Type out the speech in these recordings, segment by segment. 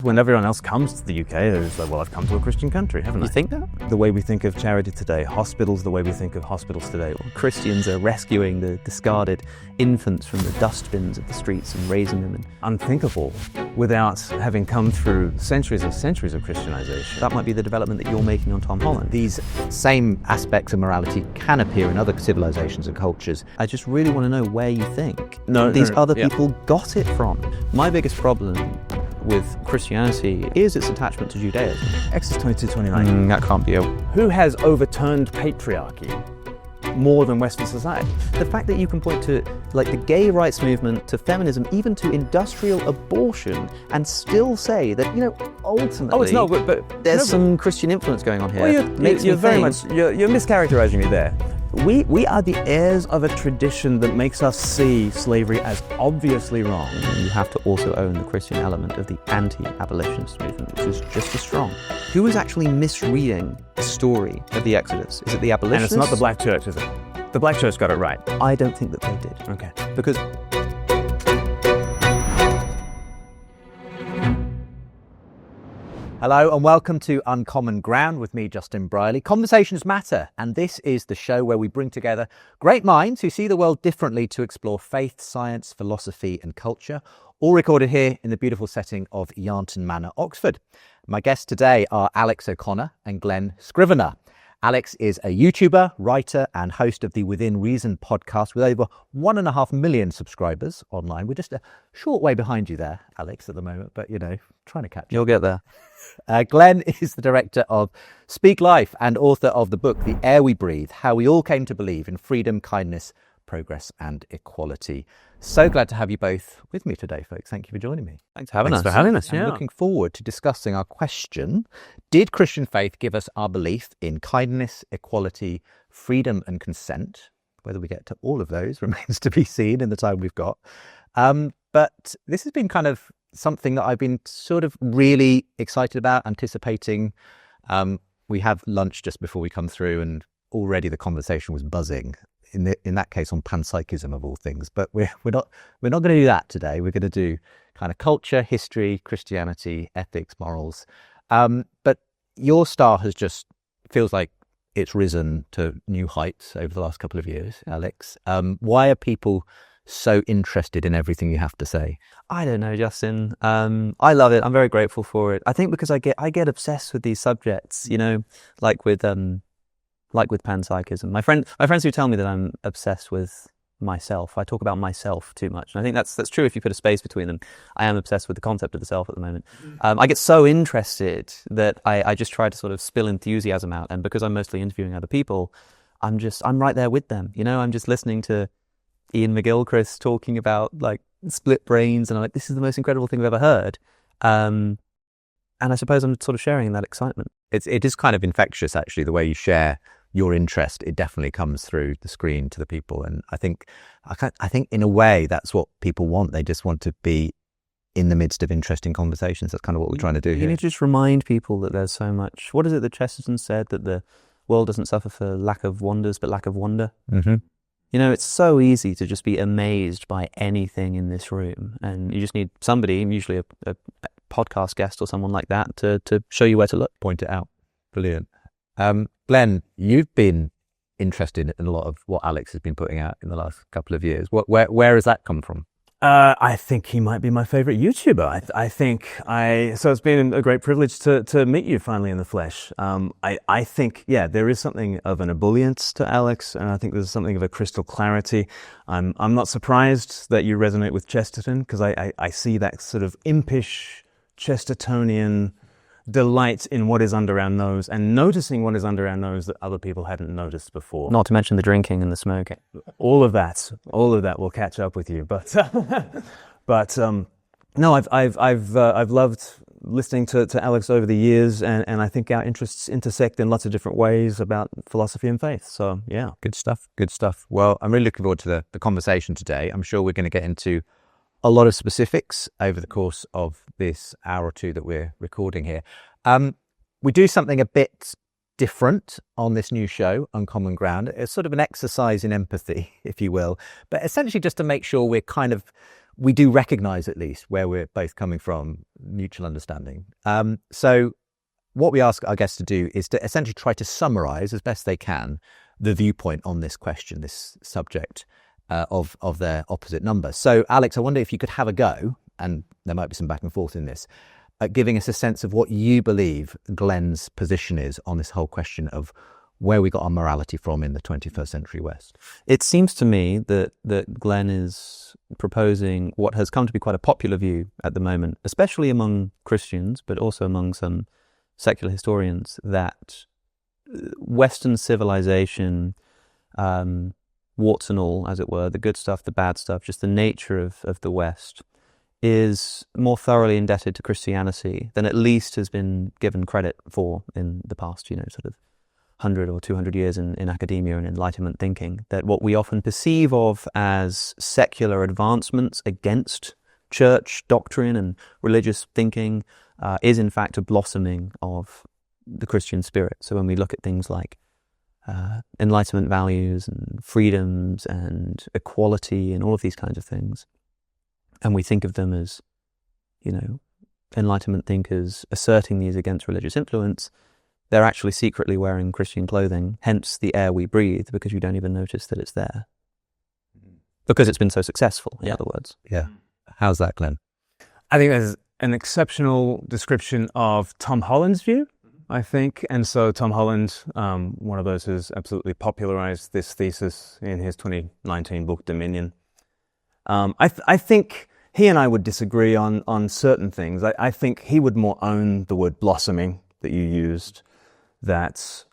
When everyone else comes to the UK, it's like, well, I've come to a Christian country, haven't I? You think that? The way we think of charity today, hospitals, the way we think of hospitals today. Christians are rescuing the discarded infants from the dustbins of the streets and raising them. Unthinkable without having come through centuries of Christianization. That might be the development that you're making on Tom Holland. These same aspects of morality can appear in other civilizations and cultures. I just really want to know where you think these other people got it from. My biggest problem with Christianity is its attachment to Judaism. Exodus 22:29. That can't be Who has overturned patriarchy more than Western society? The fact that you can point to like the gay rights movement, to feminism, even to industrial abortion, and still say that, you know, ultimately there's some Christian influence going on here. Well, you're mischaracterizing me there. We are the heirs of a tradition that makes us see slavery as obviously wrong. You have to also own the Christian element of the anti-abolitionist movement, which is just as strong. Who is actually misreading the story of the Exodus? Is it the abolitionists? And it's not the black church, is it? The black church got it right. I don't think that they did. Okay. Because hello and welcome to Uncommon Ground with me, Justin Brierley. Conversations matter, and this is the show where we bring together great minds who see the world differently to explore faith, science, philosophy and culture, all recorded here in the beautiful setting of Yarnton Manor, Oxford. My guests today are Alex O'Connor and Glen Scrivener. Alex is a YouTuber, writer and host of the Within Reason podcast with over 1.5 million subscribers online. We're just a short way behind you there, Alex, at the moment, but, you know, trying to catch you. You'll get there. Glen is the director of Speak Life and author of the book, The Air We Breathe, How We All Came to Believe in Freedom, Kindness, Progress and Equality. So glad to have you both with me today, folks. Thank you for joining me. Thanks for having us. I'm looking forward to discussing our question. Did Christian faith give us our belief in kindness, equality, freedom and consent? Whether we get to all of those remains to be seen in the time we've got. But this has been kind of something that I've been sort of really excited about, anticipating. We have lunch just before we come through and already the conversation was buzzing. In that case on panpsychism of all things, but we're not going to do that today. We're going to do kind of culture, history, Christianity, ethics, morals. But your star has just feels like it's risen to new heights over the last couple of years, Alex. Why are people so interested in everything you have to say? I don't know, Justin. I love it. I'm very grateful for it. I think because I get obsessed with these subjects, you know, like with panpsychism. My friends who tell me that I'm obsessed with myself. I talk about myself too much. And I think that's true if you put a space between them. I am obsessed with the concept of the self at the moment. I get so interested that I just try to sort of spill enthusiasm out. And because I'm mostly interviewing other people, I'm right there with them. You know, I'm just listening to Ian McGilchrist talking about like split brains. And I'm like, this is the most incredible thing I've ever heard. And I suppose I'm sort of sharing in that excitement. It is kind of infectious, actually, the way you share your interest. It definitely comes through the screen to the people, and I think in a way that's what people want. They just want to be in the midst of interesting conversations. That's kind of what we're trying to do here. You need to just remind people that there's so much. What is it that Chesterton said, that the world doesn't suffer for lack of wonders but lack of wonder? Mm-hmm. You know, it's so easy to just be amazed by anything in this room, and you just need somebody, usually a podcast guest or someone like that, to show you where to look, point it out. Brilliant. Glen, you've been interested in a lot of what Alex has been putting out in the last couple of years. Where has that come from? I think he might be my favorite YouTuber. So it's been a great privilege to meet you finally in the flesh. I think, there is something of an ebullience to Alex, and I think there's something of a crystal clarity. I'm not surprised that you resonate with Chesterton, because I see that sort of impish Chestertonian delight in what is under our nose and noticing what is under our nose that other people hadn't noticed before. Not to mention the drinking and the smoking. All of that will catch up with you. But no, I've loved listening to Alex over the years, and I think our interests intersect in lots of different ways about philosophy and faith. So yeah, good stuff. Well, I'm really looking forward to the conversation today. I'm sure we're going to get into a lot of specifics over the course of this hour or two that we're recording here. We do something a bit different on this new show, Uncommon Ground. It's sort of an exercise in empathy, if you will, but essentially just to make sure we do recognise at least where we're both coming from, mutual understanding. So what we ask our guests to do is to essentially try to summarise as best they can the viewpoint on this question, this subject of their opposite number. So Alex, I wonder if you could have a go, and there might be some back and forth in this, giving us a sense of what you believe Glen's position is on this whole question of where we got our morality from in the 21st century West. It seems to me that Glen is proposing what has come to be quite a popular view at the moment, especially among Christians, but also among some secular historians, that Western civilization, warts and all, as it were, the good stuff, the bad stuff, just the nature of the West, is more thoroughly indebted to Christianity than at least has been given credit for in the past, sort of 100 or 200 years in academia and Enlightenment thinking. That what we often perceive of as secular advancements against church doctrine and religious thinking is in fact a blossoming of the Christian spirit. So when we look at things like Enlightenment values and freedoms and equality and all of these kinds of things, and we think of them as, Enlightenment thinkers asserting these against religious influence, they're actually secretly wearing Christian clothing, hence the air we breathe, because you don't even notice that it's there. Because it's been so successful, in other words. Yeah. How's that, Glen? I think there's an exceptional description of Tom Holland's view, I think. And so Tom Holland, one of those who's absolutely popularized this thesis in his 2019 book, Dominion. I think he and I would disagree on certain things. I think he would more own the word blossoming that you used, that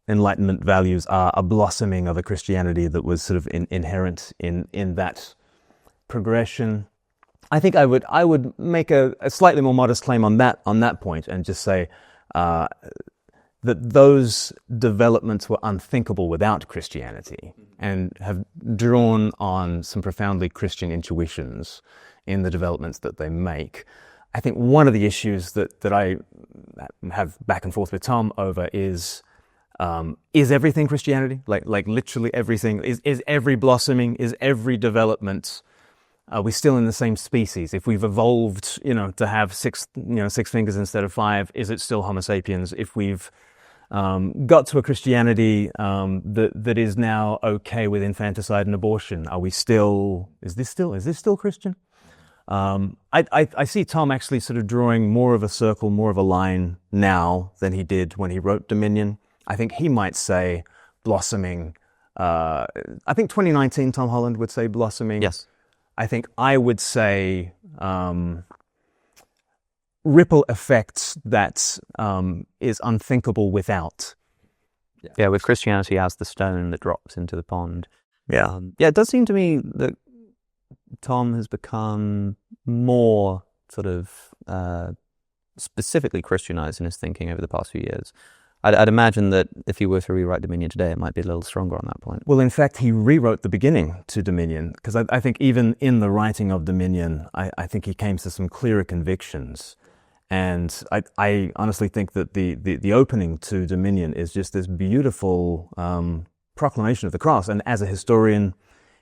Enlightenment values are a blossoming of a Christianity that was sort of inherent in that progression. I think I would make a slightly more modest claim on that point and just say that those developments were unthinkable without Christianity and have drawn on some profoundly Christian intuitions in the developments that they make. I think one of the issues that I have back and forth with Tom over is everything Christianity? Like literally everything? Is every blossoming, is every development, are we still in the same species? If we've evolved, to have six fingers instead of five, is it still Homo sapiens? If we've got to a Christianity that is now okay with infanticide and abortion, is this still Christian? I see Tom actually sort of drawing more of a circle, more of a line now than he did when he wrote Dominion. I think he might say blossoming. I think 2019 Tom Holland would say blossoming. Yes. I think I would say ripple effects that is unthinkable without. Yeah, with Christianity as the stone that drops into the pond. Yeah. It does seem to me that Tom has become more sort of specifically Christianized in his thinking over the past few years. I'd imagine that if he were to rewrite Dominion today, it might be a little stronger on that point. Well, in fact, he rewrote the beginning to Dominion, because I think even in the writing of Dominion, I think he came to some clearer convictions. And I honestly think that the opening to Dominion is just this beautiful proclamation of the cross. And as a historian,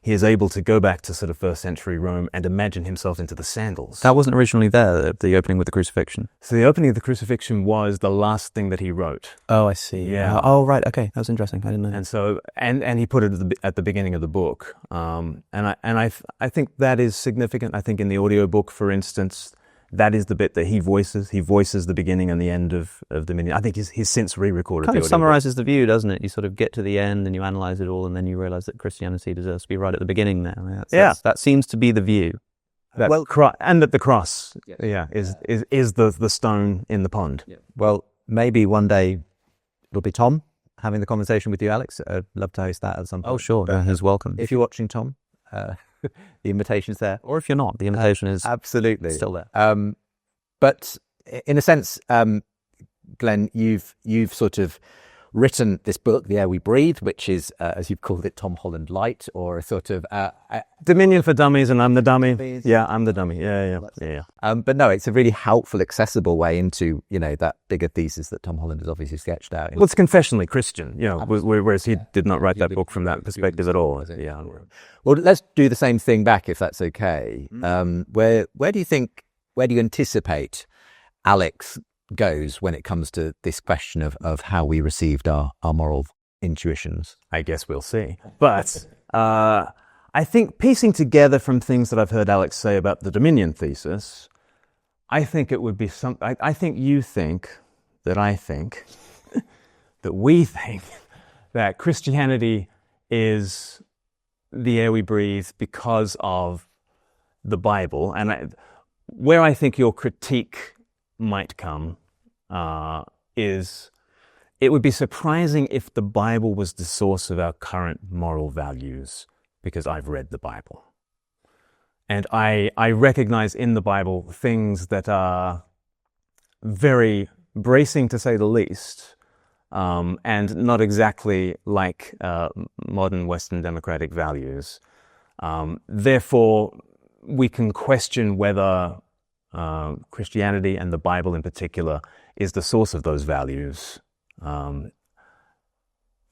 he is able to go back to sort of first century Rome and imagine himself into the sandals. That wasn't originally there, the opening with the crucifixion. So the opening of the crucifixion was the last thing that he wrote. Oh, I see. Yeah. Oh, right. Okay, that was interesting. I didn't know. And so, and he put it at the beginning of the book. And I think that is significant. I think in the audiobook, for instance, that is the bit that he voices. He voices the beginning and the end of Dominion. I think he's since re-recorded the audiobook. Kind of summarizes the view, doesn't it? You sort of get to the end and you analyze it all, and then you realize that Christianity deserves to be right at the beginning now. That seems to be the view. And that the cross, is the stone in the pond. Yeah. Well, maybe one day it'll be Tom having the conversation with you, Alex. I'd love to host that at some point. Oh, sure. He's welcome. If you're watching, Tom, the invitation's there. Or if you're not, the invitation is absolutely still there. But in a sense, Glen, you've sort of written this book, The Air We Breathe, which is, as you've called it, Tom Holland light, or a sort of Dominion for dummies, and I'm the dummy. Yeah, I'm the dummy. Yeah. But no, it's a really helpful, accessible way into, that bigger thesis that Tom Holland has obviously sketched out. Well, it's confessionally Christian, whereas he did not write that book from that perspective at all. Yeah. Well, let's do the same thing back, if that's okay. Where do you anticipate Alex goes when it comes to this question of how we received our moral intuitions? I guess we'll see. But I think piecing together from things that I've heard Alex say about the Dominion thesis, I think it would be I think you think that I think that we think that Christianity is the air we breathe because of the Bible. And where I think your critique might come is it would be surprising if the Bible was the source of our current moral values, because I've read the Bible. And I recognize in the Bible things that are very bracing, to say the least, and not exactly like modern Western democratic values. Therefore, we can question whether Christianity and the Bible in particular is the source of those values. I'm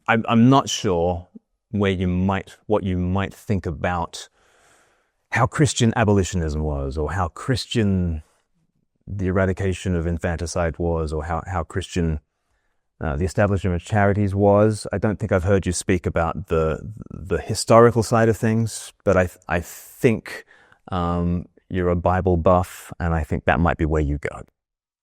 not sure what you might think about how Christian abolitionism was, or how Christian the eradication of infanticide was, or how Christian the establishment of charities was. I don't think I've heard you speak about the historical side of things, but I think you're a Bible buff, and I think that might be where you go.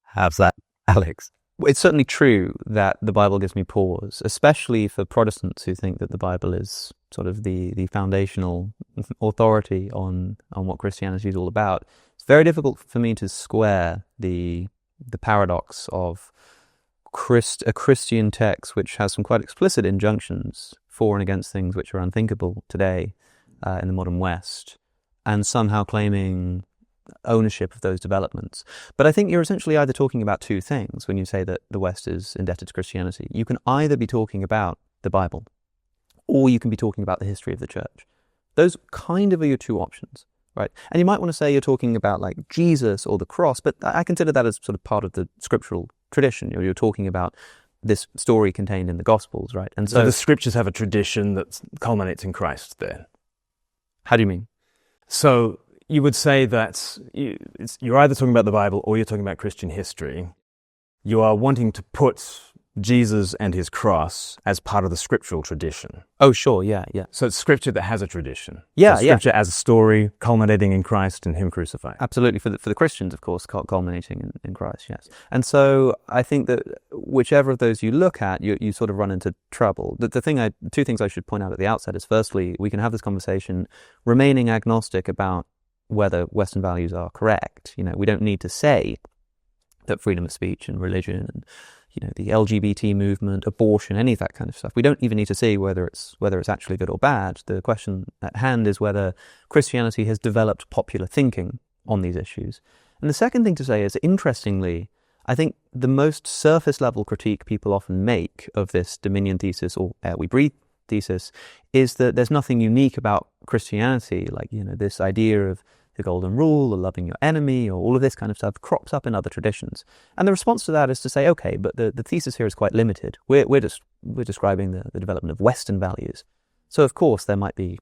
How's that, Alex? It's certainly true that the Bible gives me pause, especially for Protestants who think that the Bible is sort of the foundational authority on what Christianity is all about. It's very difficult for me to square the paradox of a Christian text which has some quite explicit injunctions for and against things which are unthinkable today in the modern West, and somehow claiming ownership of those developments. But I think you're essentially either talking about two things when you say that the West is indebted to Christianity. You can either be talking about the Bible, or you can be talking about the history of the church. Those kind of are your two options, right? And you might want to say you're talking about like Jesus or the cross, but I consider that as sort of part of the scriptural tradition. You're talking about this story contained in the Gospels, right? And so the scriptures have a tradition that culminates in Christ there. How do you mean? So you would say that you're either talking about the Bible or you're talking about Christian history. You are wanting to put Jesus and his cross as part of the scriptural tradition. Oh, sure, yeah. So it's scripture that has a tradition. Yeah, so scripture as a story culminating in Christ and him crucified. Absolutely, for the Christians, of course, culminating in Christ, yes. And so I think that whichever of those you look at, you sort of run into trouble. Two things I should point out at the outset is, firstly, we can have this conversation remaining agnostic about whether Western values are correct. We don't need to say that freedom of speech and religion and the LGBT movement, abortion, any of that kind of stuff. We don't even need to see whether it's actually good or bad. The question at hand is whether Christianity has developed popular thinking on these issues. And the second thing to say is, interestingly, I think the most surface level critique people often make of this Dominion thesis or Air We Breathe thesis is that there's nothing unique about Christianity, like this idea of the golden rule or loving your enemy or all of this kind of stuff crops up in other traditions. And the response to that is to say, okay, but the thesis here is quite limited. We're describing the development of Western values. So of course there might be,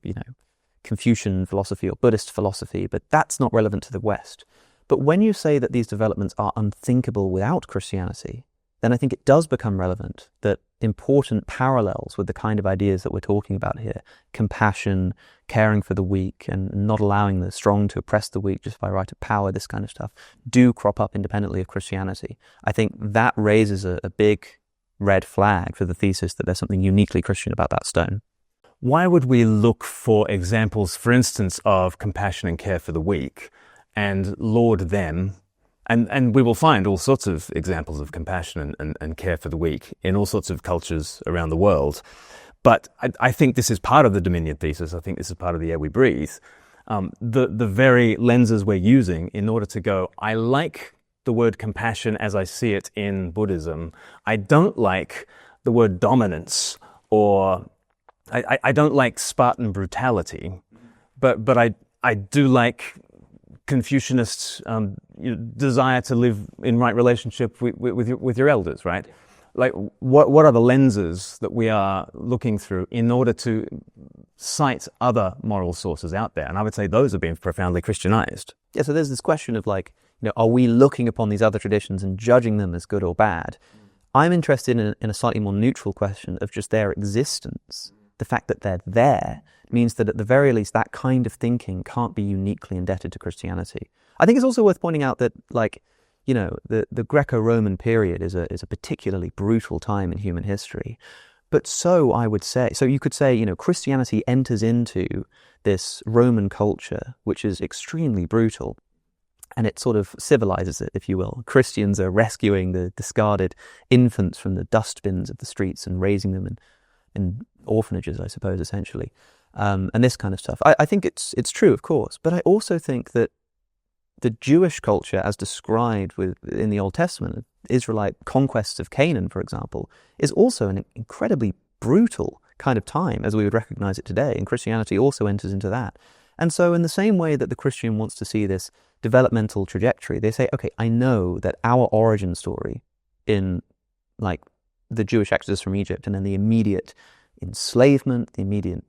Confucian philosophy or Buddhist philosophy, but that's not relevant to the West. But when you say that these developments are unthinkable without Christianity, then I think it does become relevant that important parallels with the kind of ideas that we're talking about here, compassion, caring for the weak, and not allowing the strong to oppress the weak just by right of power, this kind of stuff, do crop up independently of Christianity. I think that raises a big red flag for the thesis that there's something uniquely Christian about that stone. Why would we look for examples, for instance, of compassion and care for the weak and laud them? And we will find all sorts of examples of compassion and care for the weak in all sorts of cultures around the world. But I think this is part of the Dominion thesis. I think this is part of the air we breathe. The very lenses we're using in order to go, I like the word compassion as I see it in Buddhism. I don't like the word dominance, or I don't like Spartan brutality, but I do like Confucianists' desire to live in right relationship with your elders, right? Like, what are the lenses that we are looking through in order to cite other moral sources out there? And I would say those have been profoundly Christianized. Yeah, so there's this question of like, are we looking upon these other traditions and judging them as good or bad? I'm interested in a slightly more neutral question of just their existence. The fact that they're there means that at the very least that kind of thinking can't be uniquely indebted to Christianity. I think it's also worth pointing out that, like, the Greco-Roman period is a particularly brutal time in human history. But so you could say, Christianity enters into this Roman culture, which is extremely brutal, and it sort of civilizes it, if you will. Christians are rescuing the discarded infants from the dustbins of the streets and raising them in orphanages, I suppose, essentially, and this kind of stuff. I think it's true, of course, but I also think that the Jewish culture, as described in the Old Testament, Israelite conquests of Canaan, for example, is also an incredibly brutal kind of time, as we would recognize it today, and Christianity also enters into that. And so in the same way that the Christian wants to see this developmental trajectory, they say, okay, I know that our origin story in, like, the Jewish exodus from Egypt and then the immediate enslavement, the immediate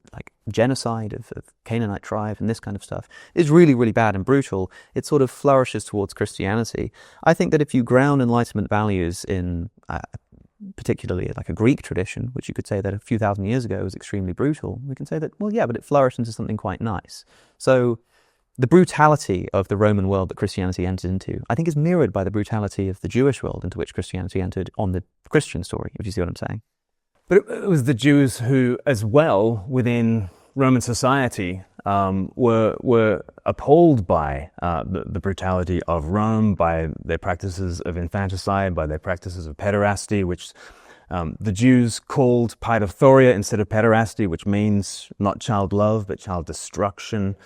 genocide of Canaanite tribes and this kind of stuff is really, really bad and brutal. It sort of flourishes towards Christianity. I think that if you ground Enlightenment values in particularly like a Greek tradition, which you could say that a few thousand years ago was extremely brutal, we can say that, well, yeah, but it flourished into something quite nice. So the brutality of the Roman world that Christianity entered into, I think, is mirrored by the brutality of the Jewish world into which Christianity entered on the Christian story, if you see what I'm saying. But it was the Jews who, as well, within Roman society, were appalled by the brutality of Rome, by their practices of infanticide, by their practices of pederasty, which the Jews called paidophoria instead of pederasty, which means not child love, but child destruction.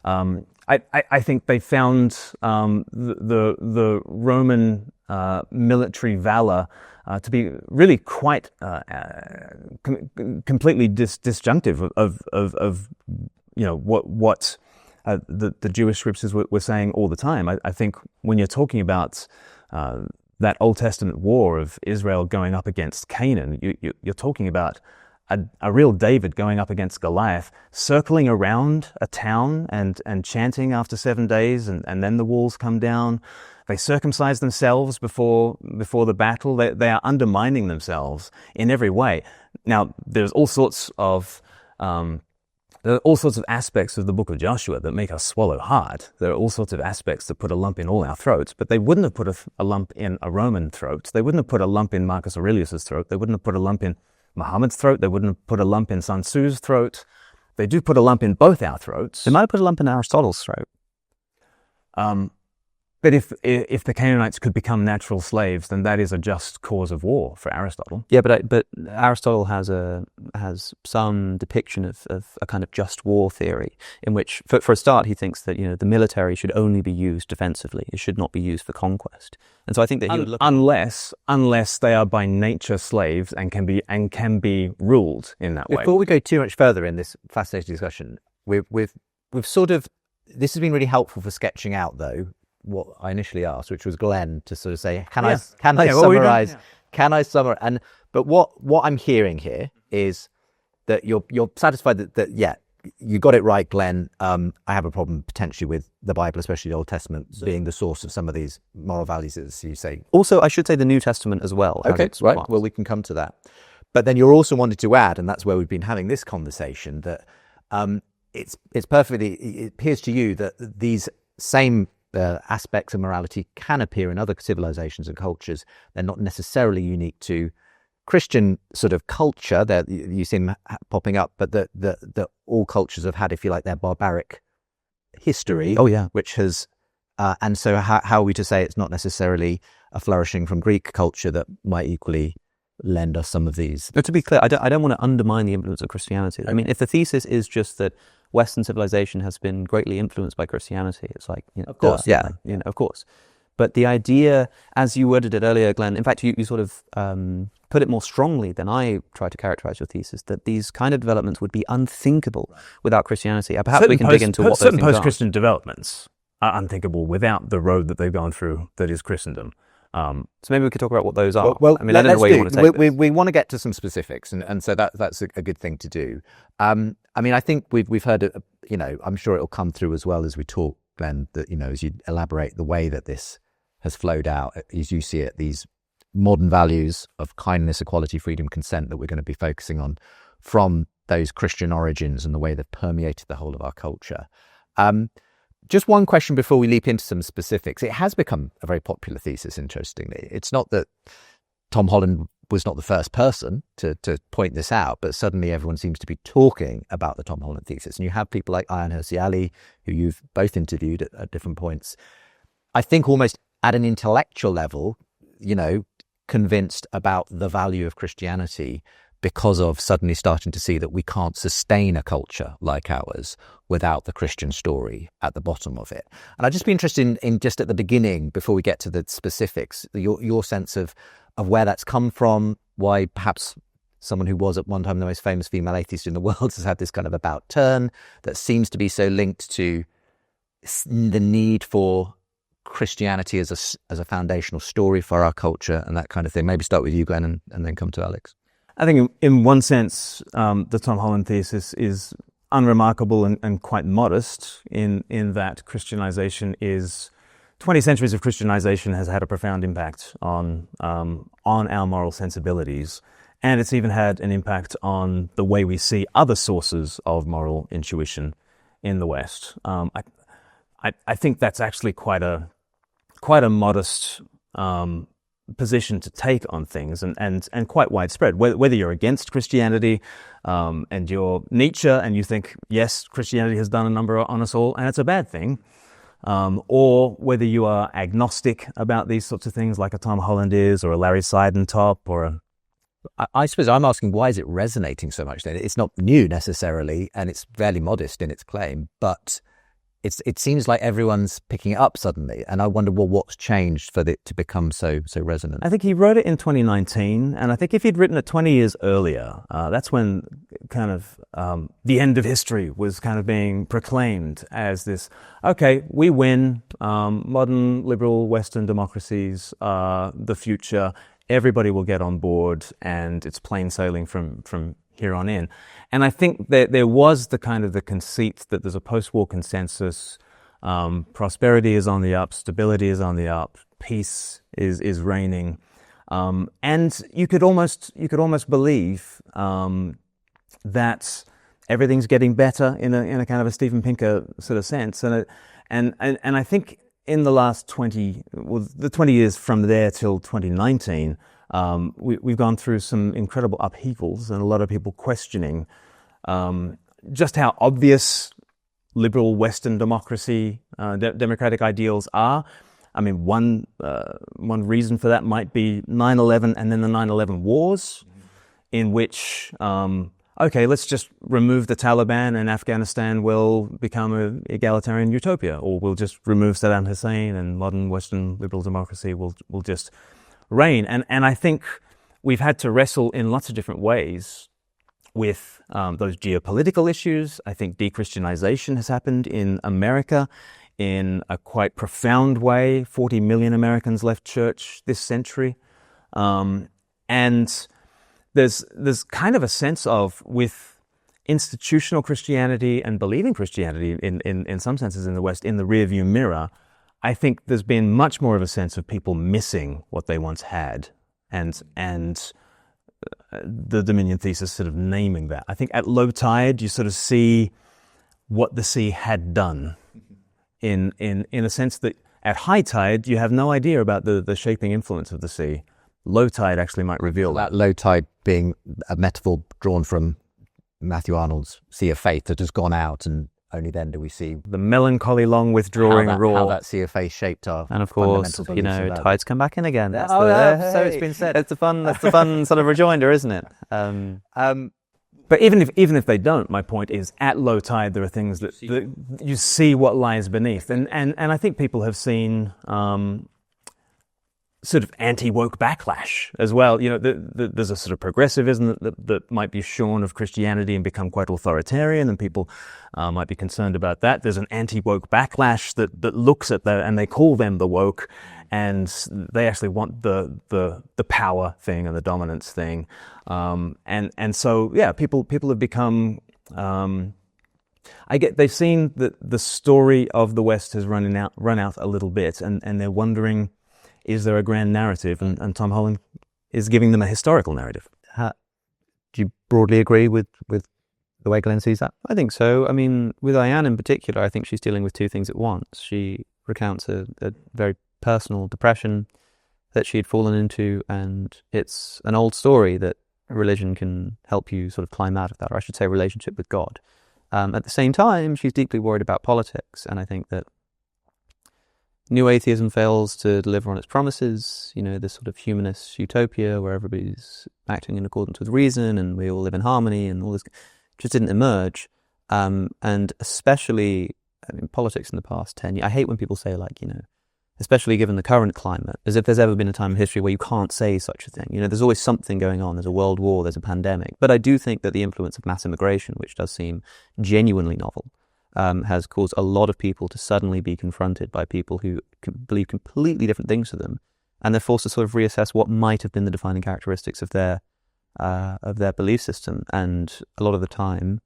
I think they found the Roman military valor to be really quite completely disjunctive of what the Jewish scriptures were saying all the time. I think when you're talking about that Old Testament war of Israel going up against Canaan, you're talking about a real David going up against Goliath, circling around a town and chanting after 7 days, and then the walls come down. They circumcise themselves before the battle. They are undermining themselves in every way. Now, there's all sorts of aspects of the book of Joshua that make us swallow hard. There are all sorts of aspects that put a lump in all our throats, but they wouldn't have put a lump in a Roman throat. They wouldn't have put a lump in Marcus Aurelius's throat. They wouldn't have put a lump in Muhammad's throat. They wouldn't have put a lump in Sun Tzu's throat. They do put a lump in both our throats. They might have put a lump in Aristotle's throat. But if the Canaanites could become natural slaves, then that is a just cause of war for Aristotle. Yeah, but Aristotle has some depiction of a kind of just war theory in which, for a start, he thinks that the military should only be used defensively; it should not be used for conquest. And so I think that he would look unless they are by nature slaves and can be ruled in that way. Before we go too much further in this fascinating discussion, we've sort of, this has been really helpful for sketching out though what I initially asked, which was Glenn to sort of say, can I summarize? Can I summarize? But what I'm hearing here is that you're satisfied that yeah, you got it right, Glenn. I have a problem potentially with the Bible, especially the Old Testament, being the source of some of these moral values, as you say. Also, I should say the New Testament as well. Okay, right. Well, we can come to that. But then you're also wanted to add, and that's where we've been having this conversation, that it appears to you that these same aspects of morality can appear in other civilizations and cultures. They're not necessarily unique to Christian sort of culture that you see them popping up, but that all cultures have had, if you like, their barbaric history. Oh yeah, which has, and so how are we to say it's not necessarily a flourishing from Greek culture that might equally lend us some of these? But to be clear, I don't want to undermine the influence of Christianity. Okay. I mean, if the thesis is just that Western civilization has been greatly influenced by Christianity, it's like, of course, yeah, of course. But the idea, as you worded it earlier, Glenn, in fact, you sort of put it more strongly than I try to characterize your thesis, that these kind of developments would be unthinkable without Christianity. Perhaps we can dig into what those certain things are. post-Christian developments are unthinkable without the road that they've gone through that is Christendom. So maybe we could talk about what those are. Well, I mean, I don't know where you want to take this. We want to get to some specifics, and so that's a good thing to do. I mean, I think we've heard, I'm sure it'll come through as well as we talk, Glenn, that, as you elaborate the way that this has flowed out, as you see it, these modern values of kindness, equality, freedom, consent that we're going to be focusing on from those Christian origins and the way they've permeated the whole of our culture. Just one question before we leap into some specifics. It has become a very popular thesis, interestingly. It's not that Tom Holland was not the first person to point this out, but suddenly everyone seems to be talking about the Tom Holland thesis. And you have people like Ayaan Hirsi Ali, who you've both interviewed at different points, I think almost at an intellectual level, convinced about the value of Christianity because of suddenly starting to see that we can't sustain a culture like ours without the Christian story at the bottom of it. And I'd just be interested in just at the beginning, before we get to the specifics, your sense of where that's come from, why perhaps someone who was at one time the most famous female atheist in the world has had this kind of about turn that seems to be so linked to the need for Christianity as a foundational story for our culture and that kind of thing. Maybe start with you, Glenn, and then come to Alex. I think in one sense, the Tom Holland thesis is unremarkable and quite modest in that Christianization is 20 centuries of Christianization has had a profound impact on our moral sensibilities, and it's even had an impact on the way we see other sources of moral intuition in the West. I think that's actually quite a modest position to take on things and quite widespread. Whether you're against Christianity and you're Nietzsche and you think, yes, Christianity has done a number on us all and it's a bad thing, or whether you are agnostic about these sorts of things like a Tom Holland is, or a Larry Seidentop, or a... I suppose I'm asking, why is it resonating so much then? It's not new necessarily, and it's fairly modest in its claim, but it seems like everyone's picking it up suddenly, and I wonder, what's changed for it to become so resonant? I think he wrote it in 2019, and I think if he'd written it 20 years earlier, that's when kind of the end of history was kind of being proclaimed as this, okay, we win, modern liberal Western democracies are the future, everybody will get on board, and it's plain sailing from here on in. And I think that there was the kind of the conceit that there's a post-war consensus, prosperity is on the up, stability is on the up, peace is reigning, and you could almost believe that everything's getting better in a kind of a Steven Pinker sort of sense, and I think in the last 20 years from there till 2019. We've gone through some incredible upheavals and a lot of people questioning just how obvious liberal Western democracy, democratic ideals are. I mean, one reason for that might be 9/11 and then the 9/11 wars, in which, okay, let's just remove the Taliban and Afghanistan will become an egalitarian utopia, or we'll just remove Saddam Hussein and modern Western liberal democracy will just reign. And I think we've had to wrestle in lots of different ways with those geopolitical issues. I think de-Christianization has happened in America in a quite profound way. 40 million Americans left church this century. And there's kind of a sense of, with institutional Christianity and believing Christianity in some senses in the West in the rearview mirror, I think there's been much more of a sense of people missing what they once had, and the Dominion thesis sort of naming that. I think at low tide you sort of see what the sea had done, in a sense that at high tide you have no idea about the shaping influence of the sea. Low tide actually might reveal that. Low tide being a metaphor drawn from Matthew Arnold's Sea of Faith that has gone out, and only then do we see the melancholy long withdrawing roar. How that Sea of Faith shaped our and of course, tides come back in again. So it's been said. That's the fun sort of rejoinder, isn't it? But even if they don't, my point is, at low tide there are things that you see what lies beneath, and I think people have seen sort of anti-woke backlash as well. There's a sort of progressivism that might be shorn of Christianity and become quite authoritarian, and people might be concerned about that. There's an anti-woke backlash that looks at that, and they call them the woke, and they actually want the power thing and the dominance thing. And so people have become they've seen that the story of the West has run out a little bit, and they're wondering, is there a grand narrative? And Tom Holland is giving them a historical narrative. Do you broadly agree with the way Glenn sees that? I think so. I mean, with Ayan in particular, I think she's dealing with two things at once. She recounts a very personal depression that she'd fallen into, and it's an old story that religion can help you sort of climb out of that, or I should say relationship with God. At the same time, she's deeply worried about politics, and I think that New Atheism fails to deliver on its promises, this sort of humanist utopia where everybody's acting in accordance with reason and we all live in harmony and all this just didn't emerge. And especially, politics in the past 10 years, I hate when people say especially given the current climate, as if there's ever been a time in history where you can't say such a thing. There's always something going on. There's a world war, there's a pandemic. But I do think that the influence of mass immigration, which does seem genuinely novel, has caused a lot of people to suddenly be confronted by people who believe completely different things to them, and they're forced to sort of reassess what might have been the defining characteristics of their belief system. And a lot of the time,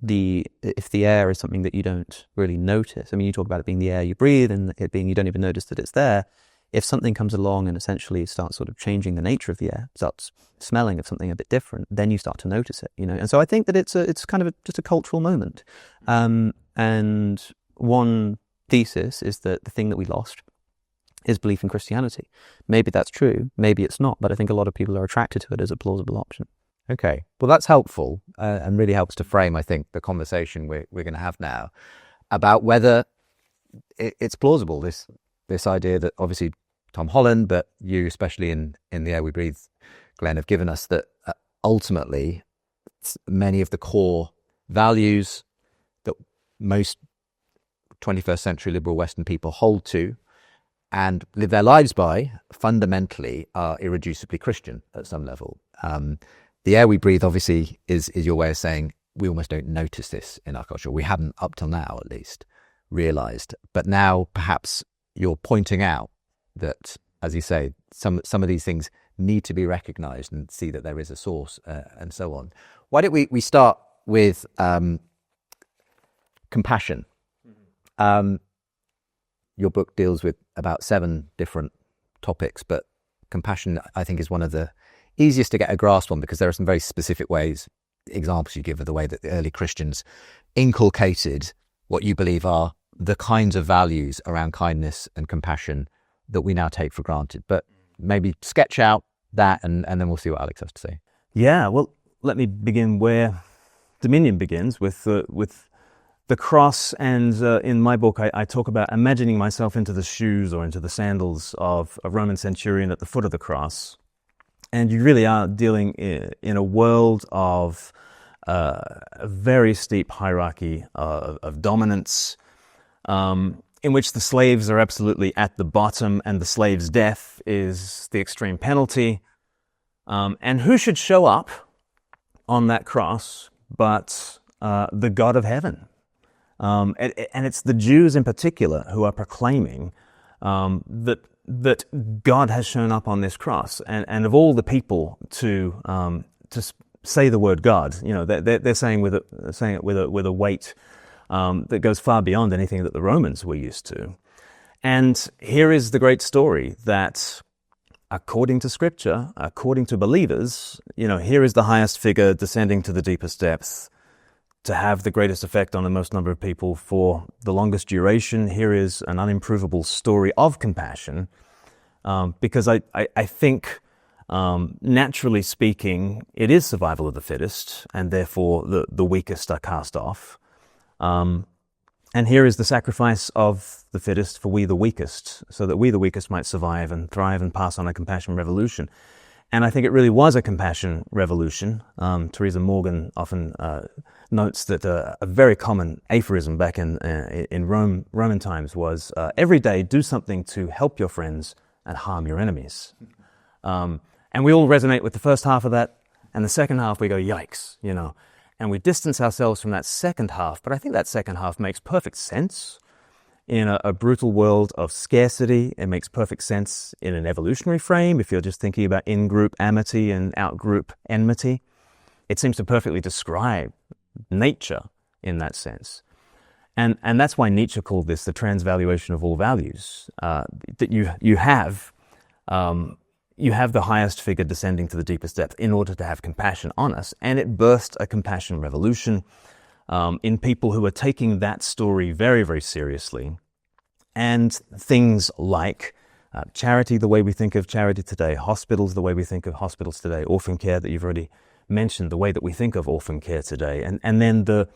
if the air is something that you don't really notice, you talk about it being the air you breathe and it being you don't even notice that it's there. If something comes along and essentially starts sort of changing the nature of the air, starts smelling of something a bit different, then you start to notice it, And so I think that it's kind of just a cultural moment. And one thesis is that the thing that we lost is belief in Christianity. Maybe that's true, maybe it's not, but I think a lot of people are attracted to it as a plausible option. Okay, well that's helpful and really helps to frame, I think, the conversation we're going to have now about whether it's plausible, this idea that obviously Tom Holland, but you especially in The Air We Breathe, Glenn, have given us, that ultimately many of the core values that most 21st century liberal Western people hold to and live their lives by fundamentally are irreducibly Christian at some level. The air we breathe obviously is your way of saying we almost don't notice this in our culture. We haven't up till now at least realised. But now perhaps you're pointing out that, as you say, some of these things need to be recognised and see that there is a source and so on. Why don't we start with compassion? Your book deals with about 7 different topics, but compassion, I think, is one of the easiest to get a grasp on because there are some very specific ways, examples you give of the way that the early Christians inculcated what you believe are the kinds of values around kindness and compassion that we now take for granted. But maybe sketch out that and then we'll see what Alex has to say. Yeah, well, let me begin where Dominion begins, with the cross. And in my book, I talk about imagining myself into the shoes or into the sandals of a Roman centurion at the foot of the cross. And you really are dealing in a world of a very steep hierarchy of dominance, in which the slaves are absolutely at the bottom and the slave's death is the extreme penalty. And who should show up on that cross but the God of heaven? And it's the Jews in particular who are proclaiming that God has shown up on this cross. And of all the people to say the word God, they're saying it with a weight that goes far beyond anything that the Romans were used to. And here is the great story that, according to Scripture, according to believers, here is the highest figure descending to the deepest depths to have the greatest effect on the most number of people for the longest duration. Here is an unimprovable story of compassion, because I think, naturally speaking, it is survival of the fittest, and therefore the weakest are cast off. And here is the sacrifice of the fittest for we the weakest, so that we the weakest might survive and thrive and pass on a compassion revolution. And I think it really was a compassion revolution. Theresa Morgan often notes that a very common aphorism back in Roman times was, every day do something to help your friends and harm your enemies. And we all resonate with the first half of that, and the second half we go, yikes, and we distance ourselves from that second half. But I think that second half makes perfect sense in a brutal world of scarcity. It makes perfect sense in an evolutionary frame if you're just thinking about in-group amity and out-group enmity. It seems to perfectly describe nature in that sense. And that's why Nietzsche called this the transvaluation of all values, that you have the highest figure descending to the deepest depth in order to have compassion on us. And it burst a compassion revolution in people who are taking that story very, very seriously. And things like charity, the way we think of charity today, hospitals, the way we think of hospitals today, orphan care that you've already mentioned, the way that we think of orphan care today, and then the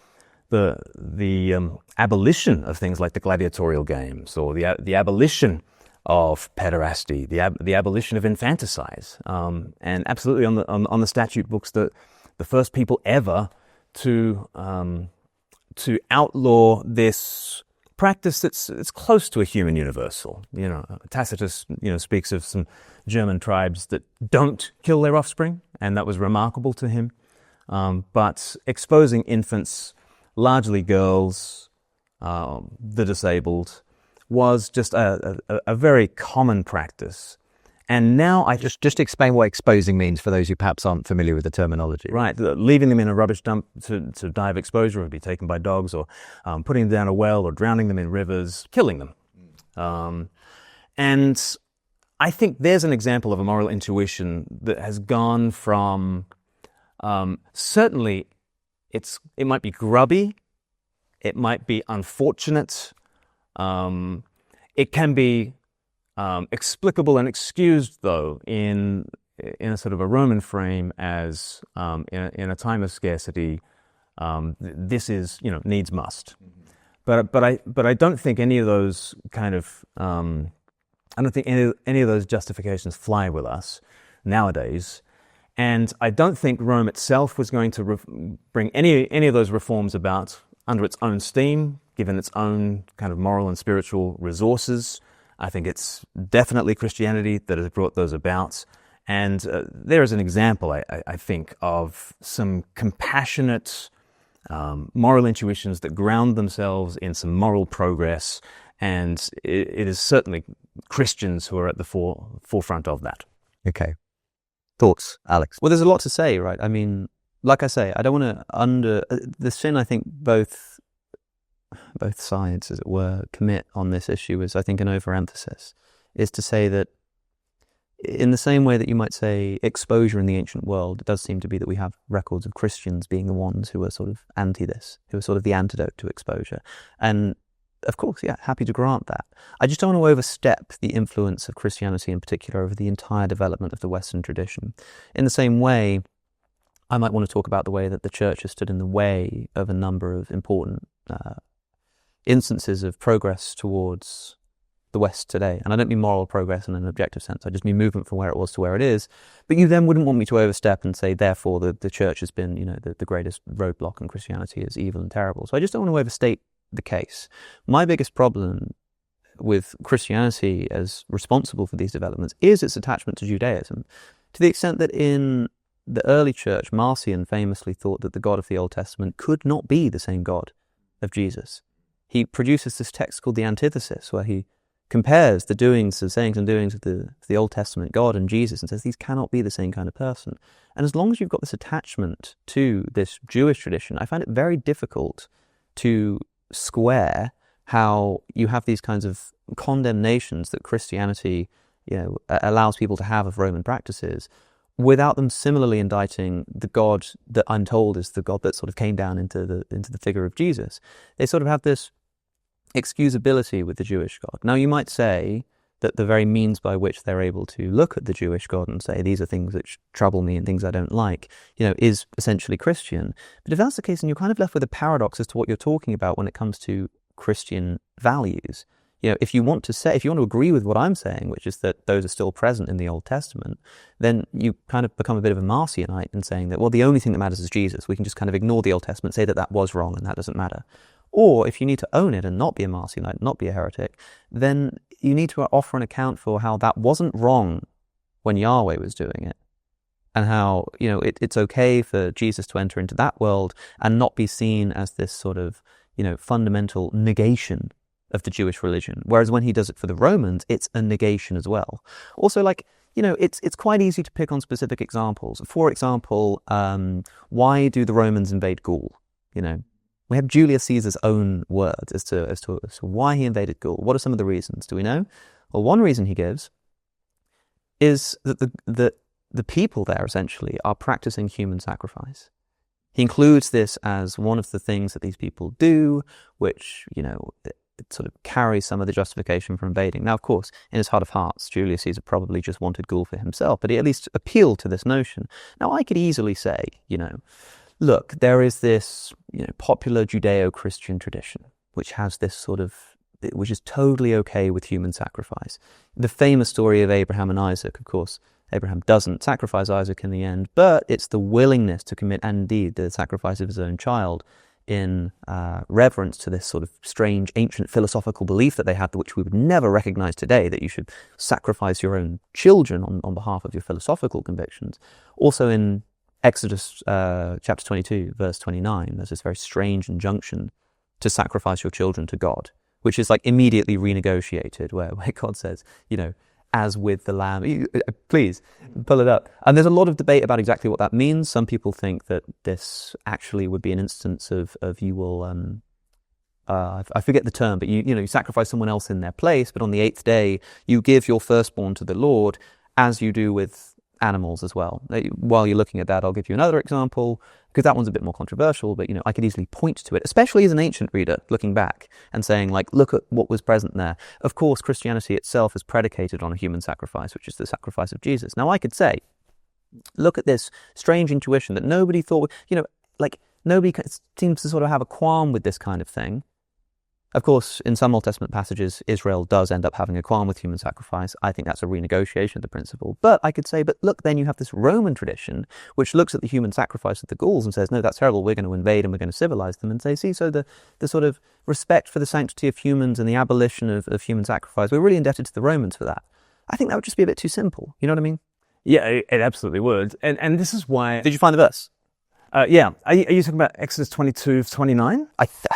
abolition of things like the gladiatorial games, or the abolition of pederasty, the abolition of infanticide, and absolutely on the statute books, the first people ever to outlaw this practice that's close to a human universal. Tacitus speaks of some German tribes that don't kill their offspring, and that was remarkable to him. But exposing infants, largely girls, the disabled, was just a very common practice. And now I just explain what exposing means for those who perhaps aren't familiar with the terminology. Right, leaving them in a rubbish dump to die of exposure or be taken by dogs, or putting them down a well, or drowning them in rivers, killing them. And I think there's an example of a moral intuition that has gone from, certainly it might be grubby, it might be unfortunate, it can be explicable and excused, though, in a sort of a Roman frame as in a time of scarcity, this is needs must. But I don't think any of those kind of I don't think any of those justifications fly with us nowadays. And I don't think Rome itself was going to bring any of those reforms about under its own steam, given its own kind of moral and spiritual resources. I think it's definitely Christianity that has brought those about. And there is an example, I think, of some compassionate moral intuitions that ground themselves in some moral progress. And it is certainly Christians who are at the forefront of that. Okay. Thoughts, Alex? Well, there's a lot to say, right? I mean, like I say, I don't want to the sin I think both sides, as it were, commit on this issue is, I think, an overemphasis, is to say that in the same way that you might say exposure in the ancient world, it does seem to be that we have records of Christians being the ones who are sort of anti this, who are sort of the antidote to exposure. And of course, yeah, happy to grant that. I just don't want to overstep the influence of Christianity in particular over the entire development of the Western tradition. In the same way, I might want to talk about the way that the church has stood in the way of a number of important instances of progress towards the West today. And I don't mean moral progress in an objective sense. I just mean movement from where it was to where it is. But you then wouldn't want me to overstep and say, therefore, the church has been, the greatest roadblock, and Christianity is evil and terrible. So I just don't want to overstate the case. My biggest problem with Christianity as responsible for these developments is its attachment to Judaism, to the extent that in the early church, Marcion famously thought that the God of the Old Testament could not be the same God of Jesus. He produces this text called the Antithesis, where he compares the sayings and doings of the Old Testament God and Jesus, and says these cannot be the same kind of person. And as long as you've got this attachment to this Jewish tradition, I find it very difficult to square how you have these kinds of condemnations that Christianity, allows people to have of Roman practices, without them similarly indicting the God that I'm told is the God that sort of came down into the figure of Jesus. They sort of have this excusability with the Jewish God. Now, you might say that the very means by which they're able to look at the Jewish God and say, these are things that trouble me and things I don't like, is essentially Christian. But if that's the case, then you're kind of left with a paradox as to what you're talking about when it comes to Christian values. if you want to agree with what I'm saying, which is that those are still present in the Old Testament, then you kind of become a bit of a Marcionite in saying that, well, the only thing that matters is Jesus. We can just kind of ignore the Old Testament, say that that was wrong and that doesn't matter. Or if you need to own it and not be a Marcionite, not be a heretic, then you need to offer an account for how that wasn't wrong when Yahweh was doing it. And how, it's okay for Jesus to enter into that world and not be seen as this sort of, fundamental negation of the Jewish religion. Whereas when he does it for the Romans, it's a negation as well. Also, it's quite easy to pick on specific examples. For example, why do the Romans invade Gaul? We have Julius Caesar's own words as to why he invaded Gaul. What are some of the reasons? Do we know? Well, one reason he gives is that the people there essentially are practicing human sacrifice. He includes this as one of the things that these people do, which, it sort of carries some of the justification for invading. Now, of course, in his heart of hearts, Julius Caesar probably just wanted Gaul for himself, but he at least appealed to this notion. Now, I could easily say, look, there is this, popular Judeo-Christian tradition, which has this which is totally okay with human sacrifice. The famous story of Abraham and Isaac, of course, Abraham doesn't sacrifice Isaac in the end, but it's the willingness to commit, and indeed, the sacrifice of his own child in reverence to this sort of strange ancient philosophical belief that they had, which we would never recognize today, that you should sacrifice your own children on behalf of your philosophical convictions. Also in Exodus chapter 22, verse 29, there's this very strange injunction to sacrifice your children to God, which is immediately renegotiated, where God says, as with the lamb. Please, pull it up. And there's a lot of debate about exactly what that means. Some people think that this actually would be an instance of you will, I forget the term, but you sacrifice someone else in their place, but on the 8th day, you give your firstborn to the Lord, as you do with animals as well. While you're looking at that, I'll give you another example, because that one's a bit more controversial, but I could easily point to it, especially as an ancient reader looking back and saying, look at what was present there. Of course, Christianity itself is predicated on a human sacrifice, which is the sacrifice of Jesus. Now, I could say, look at this strange intuition that nobody thought, nobody seems to sort of have a qualm with this kind of thing. Of course, in some Old Testament passages, Israel does end up having a qualm with human sacrifice. I think that's a renegotiation of the principle. But I could say, but look, then you have this Roman tradition, which looks at the human sacrifice of the Gauls and says, no, that's terrible, we're going to invade and we're going to civilize them. And say, see, so the sort of respect for the sanctity of humans and the abolition of human sacrifice, we're really indebted to the Romans for that. I think that would just be a bit too simple. You know what I mean? Yeah, it absolutely would. And this is why... Did you find the verse? Yeah. Are you talking about Exodus 22:29?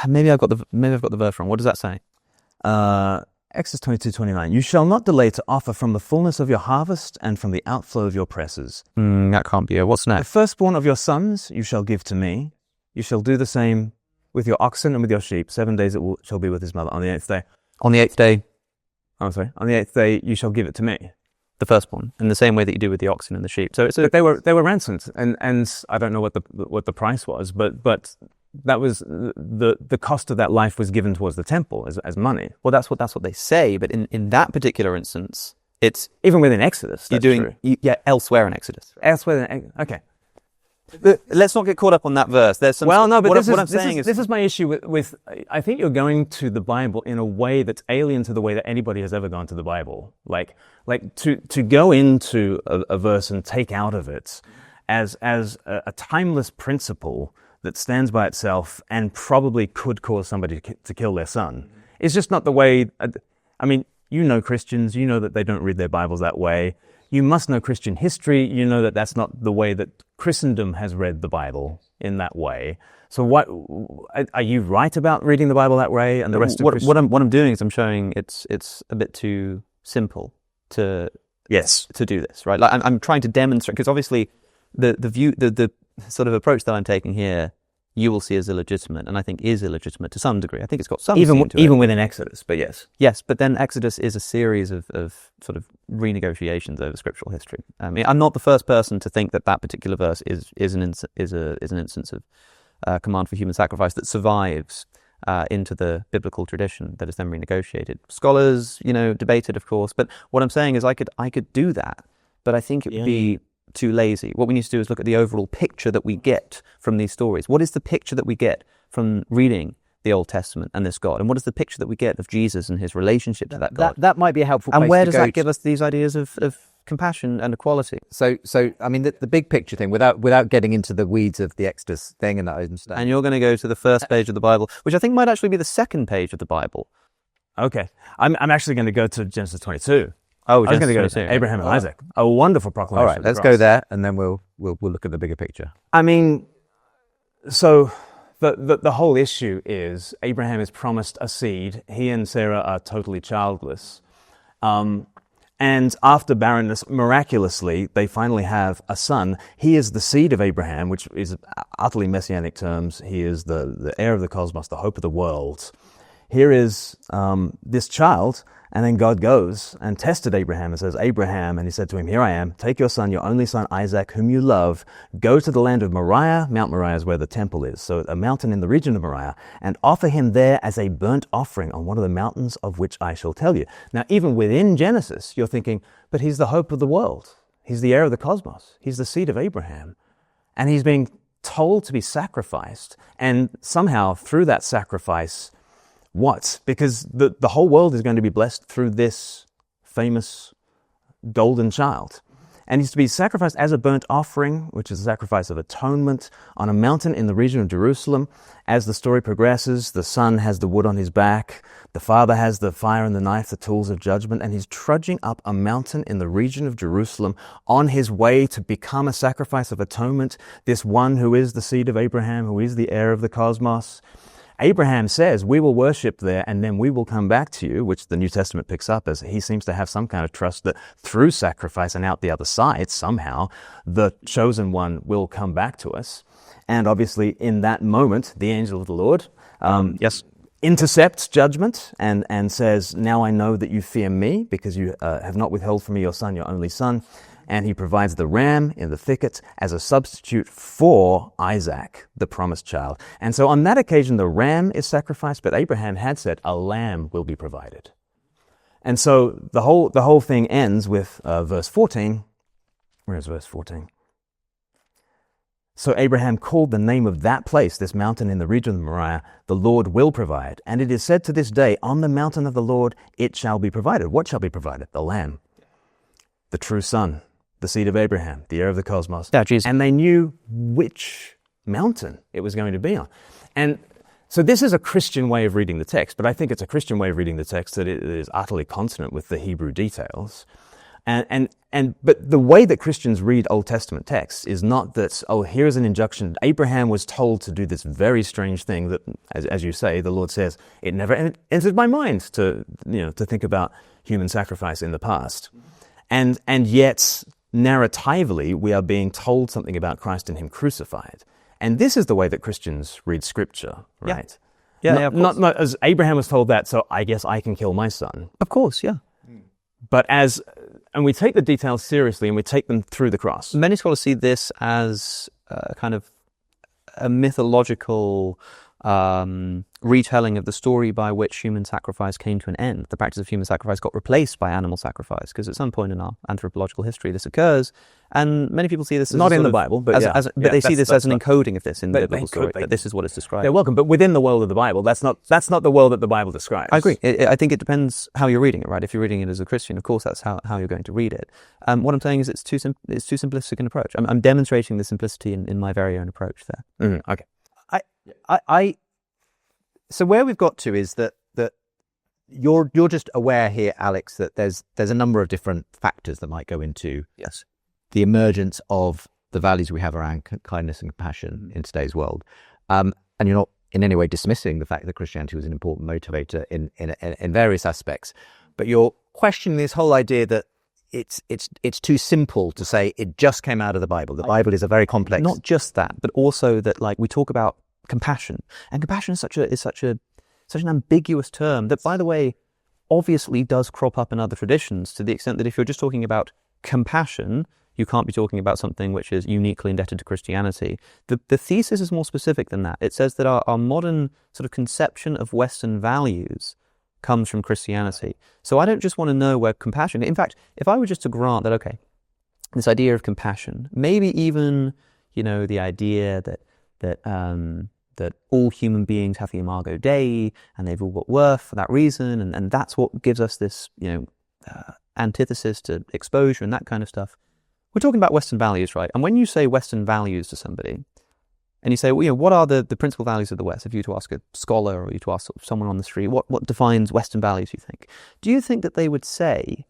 Maybe I've got the verse wrong. What does that say? Exodus 22:29. You shall not delay to offer from the fullness of your harvest and from the outflow of your presses. That can't be it. What's next? The firstborn of your sons you shall give to me. You shall do the same with your oxen and with your sheep. 7 days shall be with his mother. On the 8th day. On the 8th day. Oh, sorry. On the 8th day you shall give it to me. The firstborn, in the same way that you do with the oxen and the sheep. So but they were ransomed, and I don't know what the price was, but that was the cost of that life was given towards the temple as money. Well, that's what they say, but in that particular instance, it's even within Exodus. You're doing elsewhere in Exodus. Okay. Let's not get caught up on that verse. There's some. Well, no, but this is my issue with. I think you're going to the Bible in a way that's alien to the way that anybody has ever gone to the Bible. Like to go into a verse and take out of it as a timeless principle that stands by itself and probably could cause somebody to kill their son. It's just not the way. I mean, Christians, that they don't read their Bibles that way. You must know Christian history. You know that that's not the way that Christendom has read the Bible in that way. So what are you right about reading the Bible that way? And the rest of what I'm doing is I'm showing it's a bit too simple to do this, right? Like I'm trying to demonstrate, because obviously the sort of approach that I'm taking here, you will see as illegitimate, and I think is illegitimate to some degree. I think it's got some even within Exodus, but yes. But then Exodus is a series of sort of renegotiations over scriptural history. I mean, I'm not the first person to think that particular verse is an instance of command for human sacrifice that survives into the biblical tradition that is then renegotiated. Scholars, debated, of course. But what I'm saying is, I could do that, but I think it would be too lazy. What we need to do is look at the overall picture that we get from these stories. What is the picture that we get from reading the Old Testament and this God? And what is the picture that we get of Jesus and his relationship to that God? That might be a helpful place And where to does go that give us these ideas of compassion and equality? So I mean, the big picture thing, without getting into the weeds of the Exodus thing, and I understand. And you're going to go to the first page of the Bible, which I think might actually be the second page of the Bible. Okay. I'm actually going to go to Genesis 22. Oh, I was going to go to Abraham and Isaac. A wonderful proclamation. All right, let's go there, and then we'll look at the bigger picture. I mean, so the whole issue is Abraham is promised a seed. He and Sarah are totally childless. And after barrenness, miraculously, they finally have a son. He is the seed of Abraham, which is utterly messianic terms. He is the heir of the cosmos, the hope of the world. Here is this child, and then God goes and tested Abraham and says, Abraham, and he said to him, here I am, take your son, your only son Isaac, whom you love, go to the land of Moriah. Mount Moriah is where the temple is, so a mountain in the region of Moriah, and offer him there as a burnt offering on one of the mountains of which I shall tell you. Now, even within Genesis, you're thinking, but he's the hope of the world. He's the heir of the cosmos. He's the seed of Abraham. And he's being told to be sacrificed, and somehow through that sacrifice, what? Because the whole world is going to be blessed through this famous golden child. And he's to be sacrificed as a burnt offering, which is a sacrifice of atonement, on a mountain in the region of Jerusalem. As the story progresses, the son has the wood on his back, the father has the fire and the knife, the tools of judgment, and he's trudging up a mountain in the region of Jerusalem on his way to become a sacrifice of atonement, this one who is the seed of Abraham, who is the heir of the cosmos. Abraham says, we will worship there and then we will come back to you, which the New Testament picks up as he seems to have some kind of trust that through sacrifice and out the other side, somehow, the chosen one will come back to us. And obviously, in that moment, the angel of the Lord intercepts judgment and says, now I know that you fear me because you have not withheld from me your son, your only son. And he provides the ram in the thicket as a substitute for Isaac, the promised child. And so on that occasion, the ram is sacrificed, but Abraham had said a lamb will be provided. And so the whole thing ends with verse 14. Where is verse 14? So Abraham called the name of that place, this mountain in the region of Moriah, the Lord will provide. And it is said to this day, on the mountain of the Lord it shall be provided. What shall be provided? The lamb, the true son, the seed of Abraham, the heir of the cosmos. Yeah, Jesus. And they knew which mountain it was going to be on. And so this is a Christian way of reading the text, but I think it's a Christian way of reading the text that it is utterly consonant with the Hebrew details. But the way that Christians read Old Testament texts is not that, oh, here's an injunction. Abraham was told to do this very strange thing that, as you say, the Lord says, it never entered my mind to think about human sacrifice in the past. And yet, narratively, we are being told something about Christ and him crucified. And this is the way that Christians read Scripture, right? Yeah, not as Abraham was told that, so I guess I can kill my son. Of course, yeah. But and we take the details seriously and we take them through the cross. Many scholars see this as kind of a mythological retelling of the story by which human sacrifice came to an end. The practice of human sacrifice got replaced by animal sacrifice because at some point in our anthropological history this occurs, and many people see this as not in the Bible, but they see this as an encoding of this in the biblical story. That this is what is described. They're welcome, but within the world of the Bible, that's not the world that the Bible describes. I agree. I think it depends how you're reading it, right? If you're reading it as a Christian, of course, that's how you're going to read it. What I'm saying is it's too simplistic an approach. I'm demonstrating the simplicity in my very own approach there. Okay. So where we've got to is that you're just aware here, Alex, that there's a number of different factors that might go into the emergence of the values we have around kindness and compassion in today's world, and you're not in any way dismissing the fact that Christianity was an important motivator in various aspects, but you're questioning this whole idea that it's too simple to say it just came out of the Bible. The Bible is a very complex. Not just that, but also that, like, we talk about compassion, and compassion is such an ambiguous term that, by the way, obviously does crop up in other traditions, to the extent that if you're just talking about compassion, you can't be talking about something which is uniquely indebted to Christianity. The thesis is more specific than that. It says that our modern sort of conception of Western values comes from Christianity. So I don't just want to know where compassion. In fact, if I were just to grant that, okay, this idea of compassion, maybe even, the idea that that all human beings have the imago Dei, and they've all got worth for that reason, and that's what gives us this, antithesis to exposure and that kind of stuff. We're talking about Western values, right? And when you say Western values to somebody, and you say, well, what are the principal values of the West? If you were to ask a scholar or you to ask someone on the street, what defines Western values, you think? Do you think that they would say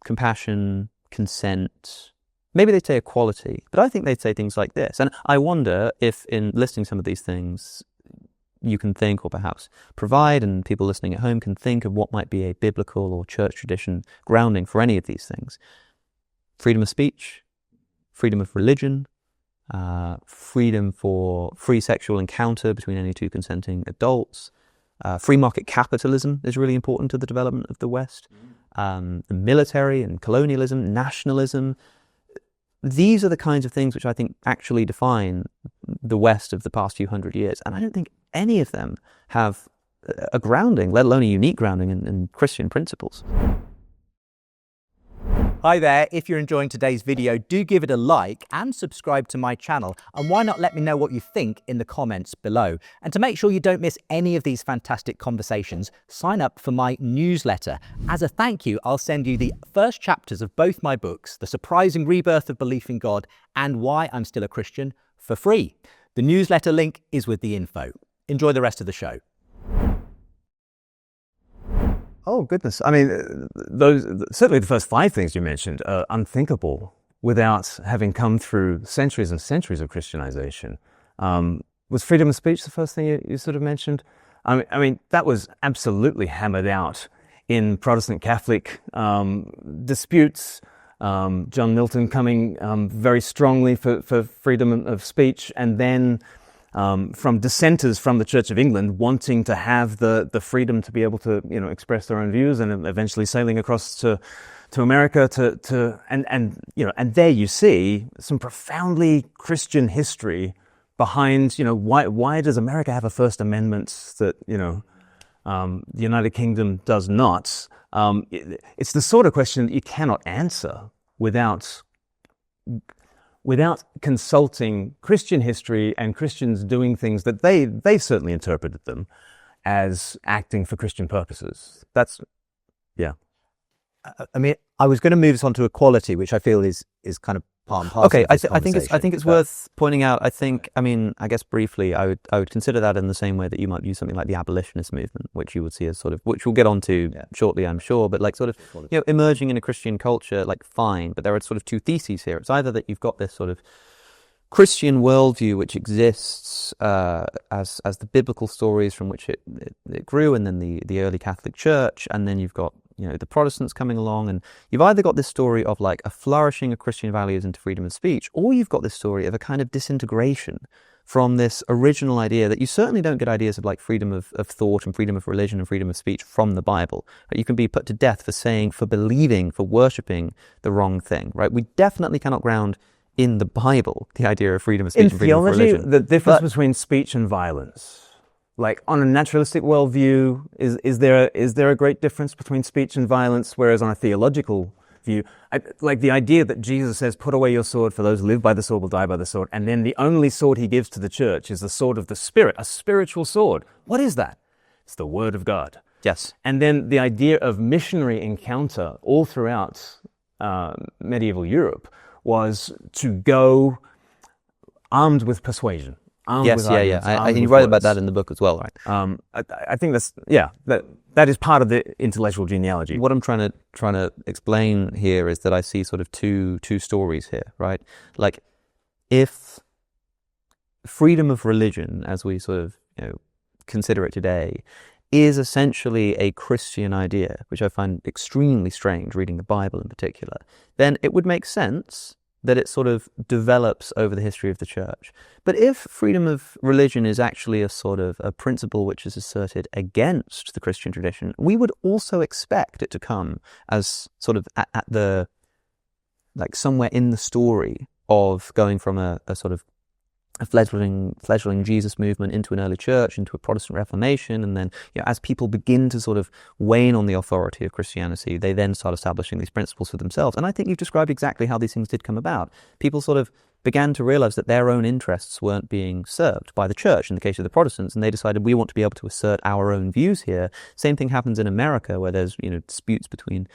compassion, consent? Maybe they'd say equality, but I think they'd say things like this. And I wonder if in listing some of these things, you can think, or perhaps provide, and people listening at home can think of what might be a biblical or church tradition grounding for any of these things. Freedom of speech, freedom of religion, freedom for free sexual encounter between any two consenting adults. Free market capitalism is really important to the development of the West. The military and colonialism, nationalism. These are the kinds of things which I think actually define the West of the past few hundred years. And I don't think any of them have a grounding, let alone a unique grounding in Christian principles. Hi there, if you're enjoying today's video, do give it a like and subscribe to my channel. And why not let me know what you think in the comments below? And to make sure you don't miss any of these fantastic conversations, sign up for my newsletter. As a thank you, I'll send you the first chapters of both my books, The Surprising Rebirth of Belief in God and Why I'm Still a Christian, for free. The newsletter link is with the info. Enjoy the rest of the show. Oh, goodness. I mean, certainly the first 5 things you mentioned are unthinkable without having come through centuries and centuries of Christianization. Was freedom of speech the first thing you sort of mentioned? I mean, that was absolutely hammered out in Protestant Catholic disputes. John Milton coming very strongly for freedom of speech, and then from dissenters from the Church of England wanting to have the freedom to be able to express their own views, and eventually sailing across to America and there you see some profoundly Christian history behind why does America have a First Amendment that the United Kingdom does not. It's the sort of question that you cannot answer without consulting Christian history and Christians doing things that they certainly interpreted them as acting for Christian purposes. Yeah. I mean, I was going to move us on to equality, which I feel is kind of part and parcel. Okay, of this I think it's worth pointing out. I guess briefly, I would consider that in the same way that you might use something like the abolitionist movement, which you would see as which we'll get onto shortly, I'm sure, but emerging in a Christian culture, fine. But there are sort of 2 theses here. It's either that you've got this sort of Christian worldview which exists as the biblical stories from which it grew, and then the early Catholic Church, and then you've got the Protestants coming along, and you've either got this story of a flourishing of Christian values into freedom of speech, or you've got this story of a kind of disintegration from this original idea that you certainly don't get ideas of freedom of thought and freedom of religion and freedom of speech from the Bible. You can be put to death for believing, for worshipping the wrong thing, right? We definitely cannot ground in the Bible the idea of freedom of speech and freedom of religion. In theology, the difference between speech and violence. On a naturalistic worldview, is there a great difference between speech and violence? Whereas on a theological view, the idea that Jesus says, "Put away your sword, for those who live by the sword will die by the sword," and then the only sword he gives to the church is the sword of the Spirit, a spiritual sword. What is that? It's the Word of God. Yes. And then the idea of missionary encounter all throughout medieval Europe was to go armed with persuasion. Yes, and you write about that in the book as well, right? I think that is part of the intellectual genealogy. What I'm trying to explain here is that I see sort of two stories here, right? If freedom of religion, as we sort of consider it today, is essentially a Christian idea, which I find extremely strange, reading the Bible in particular, then it would make sense that it sort of develops over the history of the church. But if freedom of religion is actually a sort of a principle which is asserted against the Christian tradition, we would also expect it to come as sort of at the, somewhere in the story of going from a sort of a fledgling Jesus movement into an early church, into a Protestant Reformation, and then as people begin to sort of wane on the authority of Christianity, they then start establishing these principles for themselves. And I think you've described exactly how these things did come about. People sort of began to realize that their own interests weren't being served by the church in the case of the Protestants, and they decided we want to be able to assert our own views here. Same thing happens in America, where there's disputes between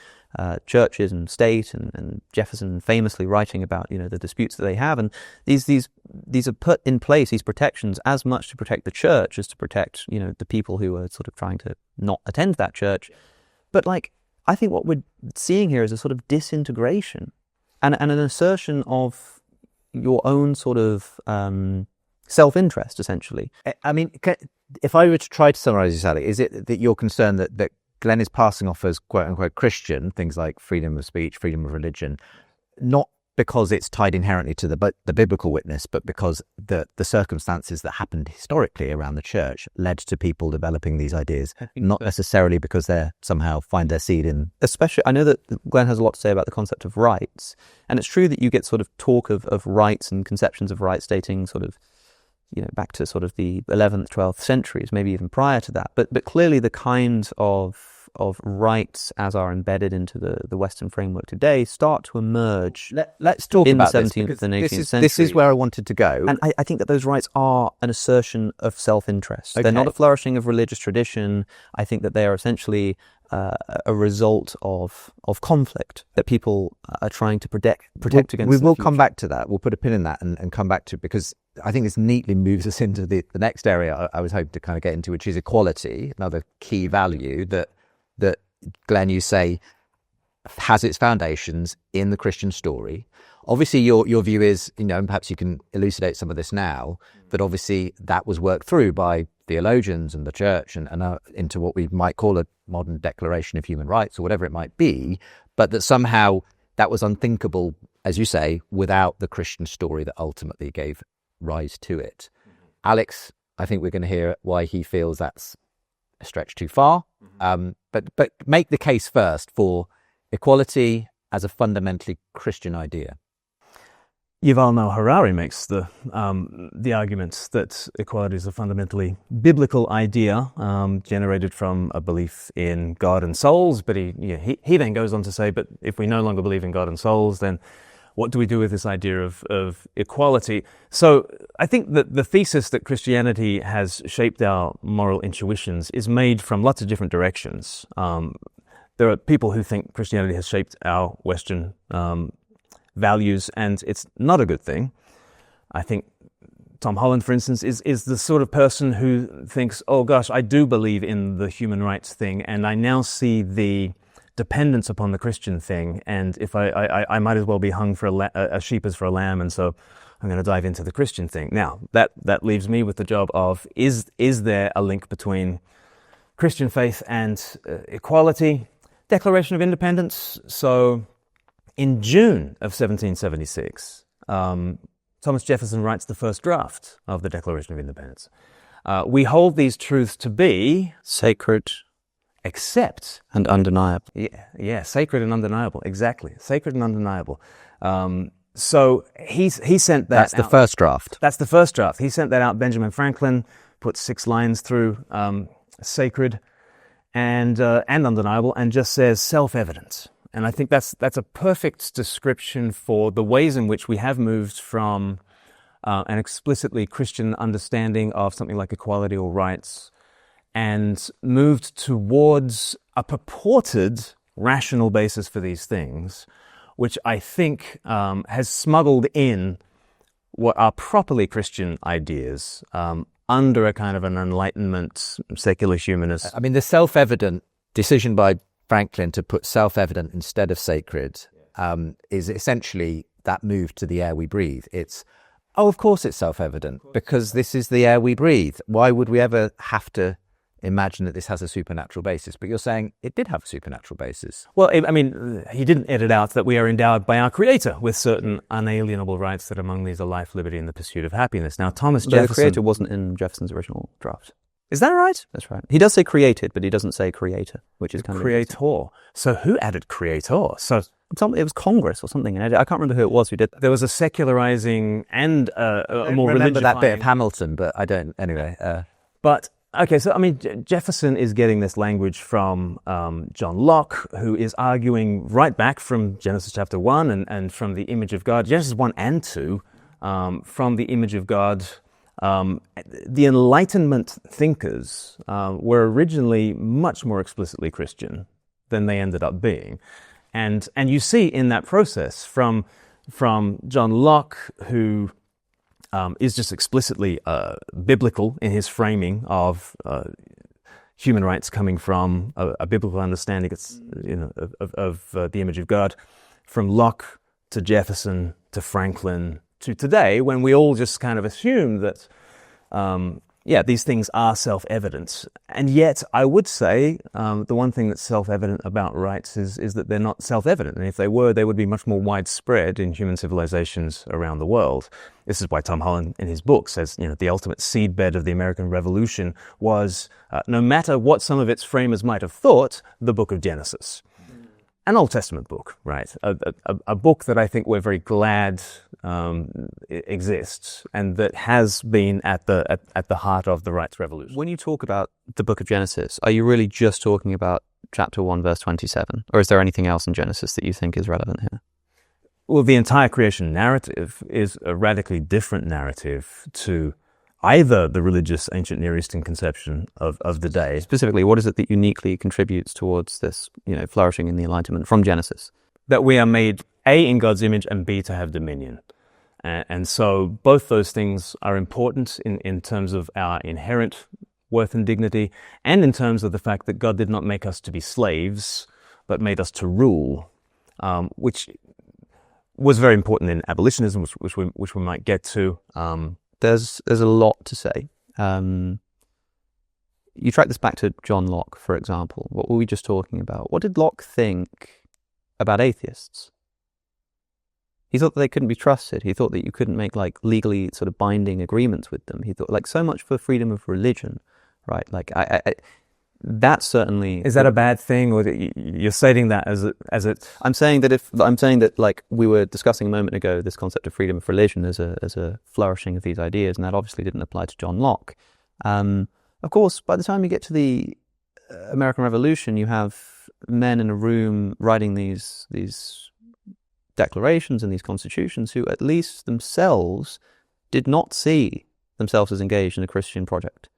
churches and state, and Jefferson famously writing about the disputes that they have, and these are put in place, these protections, as much to protect the church as to protect the people who are sort of trying to not attend that church. But I think what we're seeing here is a sort of disintegration and an assertion of your own sort of self-interest, essentially. I mean, if I were to try to summarize this, Ali, is it that you're concerned that Glen is passing off as quote-unquote Christian, things like freedom of speech, freedom of religion, not because it's tied inherently to the biblical witness, but because the circumstances that happened historically around the church led to people developing these ideas, not necessarily because they somehow find their seed in... Especially, I know that Glen has a lot to say about the concept of rights, and it's true that you get sort of talk of rights and conceptions of rights dating sort of back to sort of the 11th, 12th centuries, maybe even prior to that. But clearly the kind of rights as are embedded into the Western framework today start to emerge. Let's talk in about the 17th and 18th century. This is where I wanted to go. And I think that those rights are an assertion of self-interest. Okay. They're not a flourishing of religious tradition. I think that they are essentially a result of conflict that people are trying to protect against. We will come back to that. We'll put a pin in that and come back to, because I think this neatly moves us into the next area I was hoping to kind of get into, which is equality, another key value that Glen, you say, has its foundations in the Christian story. Obviously, your view is, and perhaps you can elucidate some of this now, that obviously that was worked through by theologians and the church and into what we might call a modern Declaration of Human Rights or whatever it might be, but that somehow that was unthinkable, as you say, without the Christian story that ultimately gave rise to it. Alex, I think we're going to hear why he feels that's a stretch too far, but make the case first for equality as a fundamentally Christian idea. Yuval Noah Harari makes the argument that equality is a fundamentally biblical idea generated from a belief in God and souls. But he then goes on to say, but if we no longer believe in God and souls, then what do we do with this idea of equality? So I think that the thesis that Christianity has shaped our moral intuitions is made from lots of different directions. There are people who think Christianity has shaped our Western values, and it's not a good thing. I think Tom Holland, for instance, is the sort of person who thinks, oh gosh, I do believe in the human rights thing, and I now see the dependence upon the Christian thing, and if I might as well be hung for a sheep as for a lamb, and so I'm going to dive into the Christian thing. Now, that leaves me with the job of, is there a link between Christian faith and equality? Declaration of Independence. So in June of 1776, Thomas Jefferson writes the first draft of the Declaration of Independence. We hold these truths to be sacred, except and undeniable. Yeah, sacred and undeniable. Exactly, sacred and undeniable. So he sent that. That's the first draft. That's the first draft. He sent that out. Benjamin Franklin put 6 lines through sacred and undeniable, and just says self-evident. And I think that's a perfect description for the ways in which we have moved from an explicitly Christian understanding of something like equality or rights, and moved towards a purported rational basis for these things, which I think has smuggled in what are properly Christian ideas under a kind of an Enlightenment, secular humanist. I mean, the self-evident decision by Franklin to put self-evident instead of sacred is essentially that move to the air we breathe. It's, of course it's self-evident, because this is the air we breathe. Why would we ever have to imagine that this has a supernatural basis? But you're saying it did have a supernatural basis. Well, I mean, he didn't edit out that we are endowed by our Creator with certain unalienable rights, that among these are life, liberty, and the pursuit of happiness. Now, Thomas Jefferson... The Creator wasn't in Jefferson's original draft. Is that right? That's right. He does say created, but he doesn't say creator, which is kind of... Creator. So who added creator? So it was Congress or something. I can't remember who it was who did that. There was a secularizing and a more religious... I remember that bit of Hamilton, but I don't... Anyway. But... Okay, so I mean, Jefferson is getting this language from John Locke, who is arguing right back from Genesis chapter 1 and from the image of God, Genesis 1 and 2, from the image of God. The Enlightenment thinkers were originally much more explicitly Christian than they ended up being. And you see in that process from John Locke, who is just explicitly biblical in his framing of human rights coming from a biblical understanding of the image of God, from Locke to Jefferson to Franklin to today, when we all just kind of assume that these things are self-evident. And yet I would say the one thing that's self-evident about rights is that they're not self-evident. And if they were, they would be much more widespread in human civilizations around the world. This is why Tom Holland in his book says, the ultimate seedbed of the American Revolution was, no matter what some of its framers might have thought, the book of Genesis. An Old Testament book, right? A book that I think we're very glad exists and that has been at the heart of the rights revolution. When you talk about the book of Genesis, are you really just talking about chapter 1, verse 27? Or is there anything else in Genesis that you think is relevant here? Well, the entire creation narrative is a radically different narrative to either the religious ancient Near Eastern conception of the day. Specifically, what is it that uniquely contributes towards this, flourishing in the Enlightenment from Genesis? That we are made, A, in God's image, and B, to have dominion. And so both those things are important in terms of our inherent worth and dignity, and in terms of the fact that God did not make us to be slaves, but made us to rule, which was very important in abolitionism, which we might get to. There's a lot to say. You track this back to John Locke, for example. What were we just talking about? What did Locke think about atheists? He thought that they couldn't be trusted. He thought that you couldn't make legally sort of binding agreements with them. He thought so much for freedom of religion, right? That certainly is that a bad thing, or you're stating that as it? I'm saying that we were discussing a moment ago, this concept of freedom of religion as a flourishing of these ideas, and that obviously didn't apply to John Locke. Of course, by the time you get to the American Revolution, you have men in a room writing these declarations and these constitutions who, at least themselves, did not see themselves as engaged in a Christian project.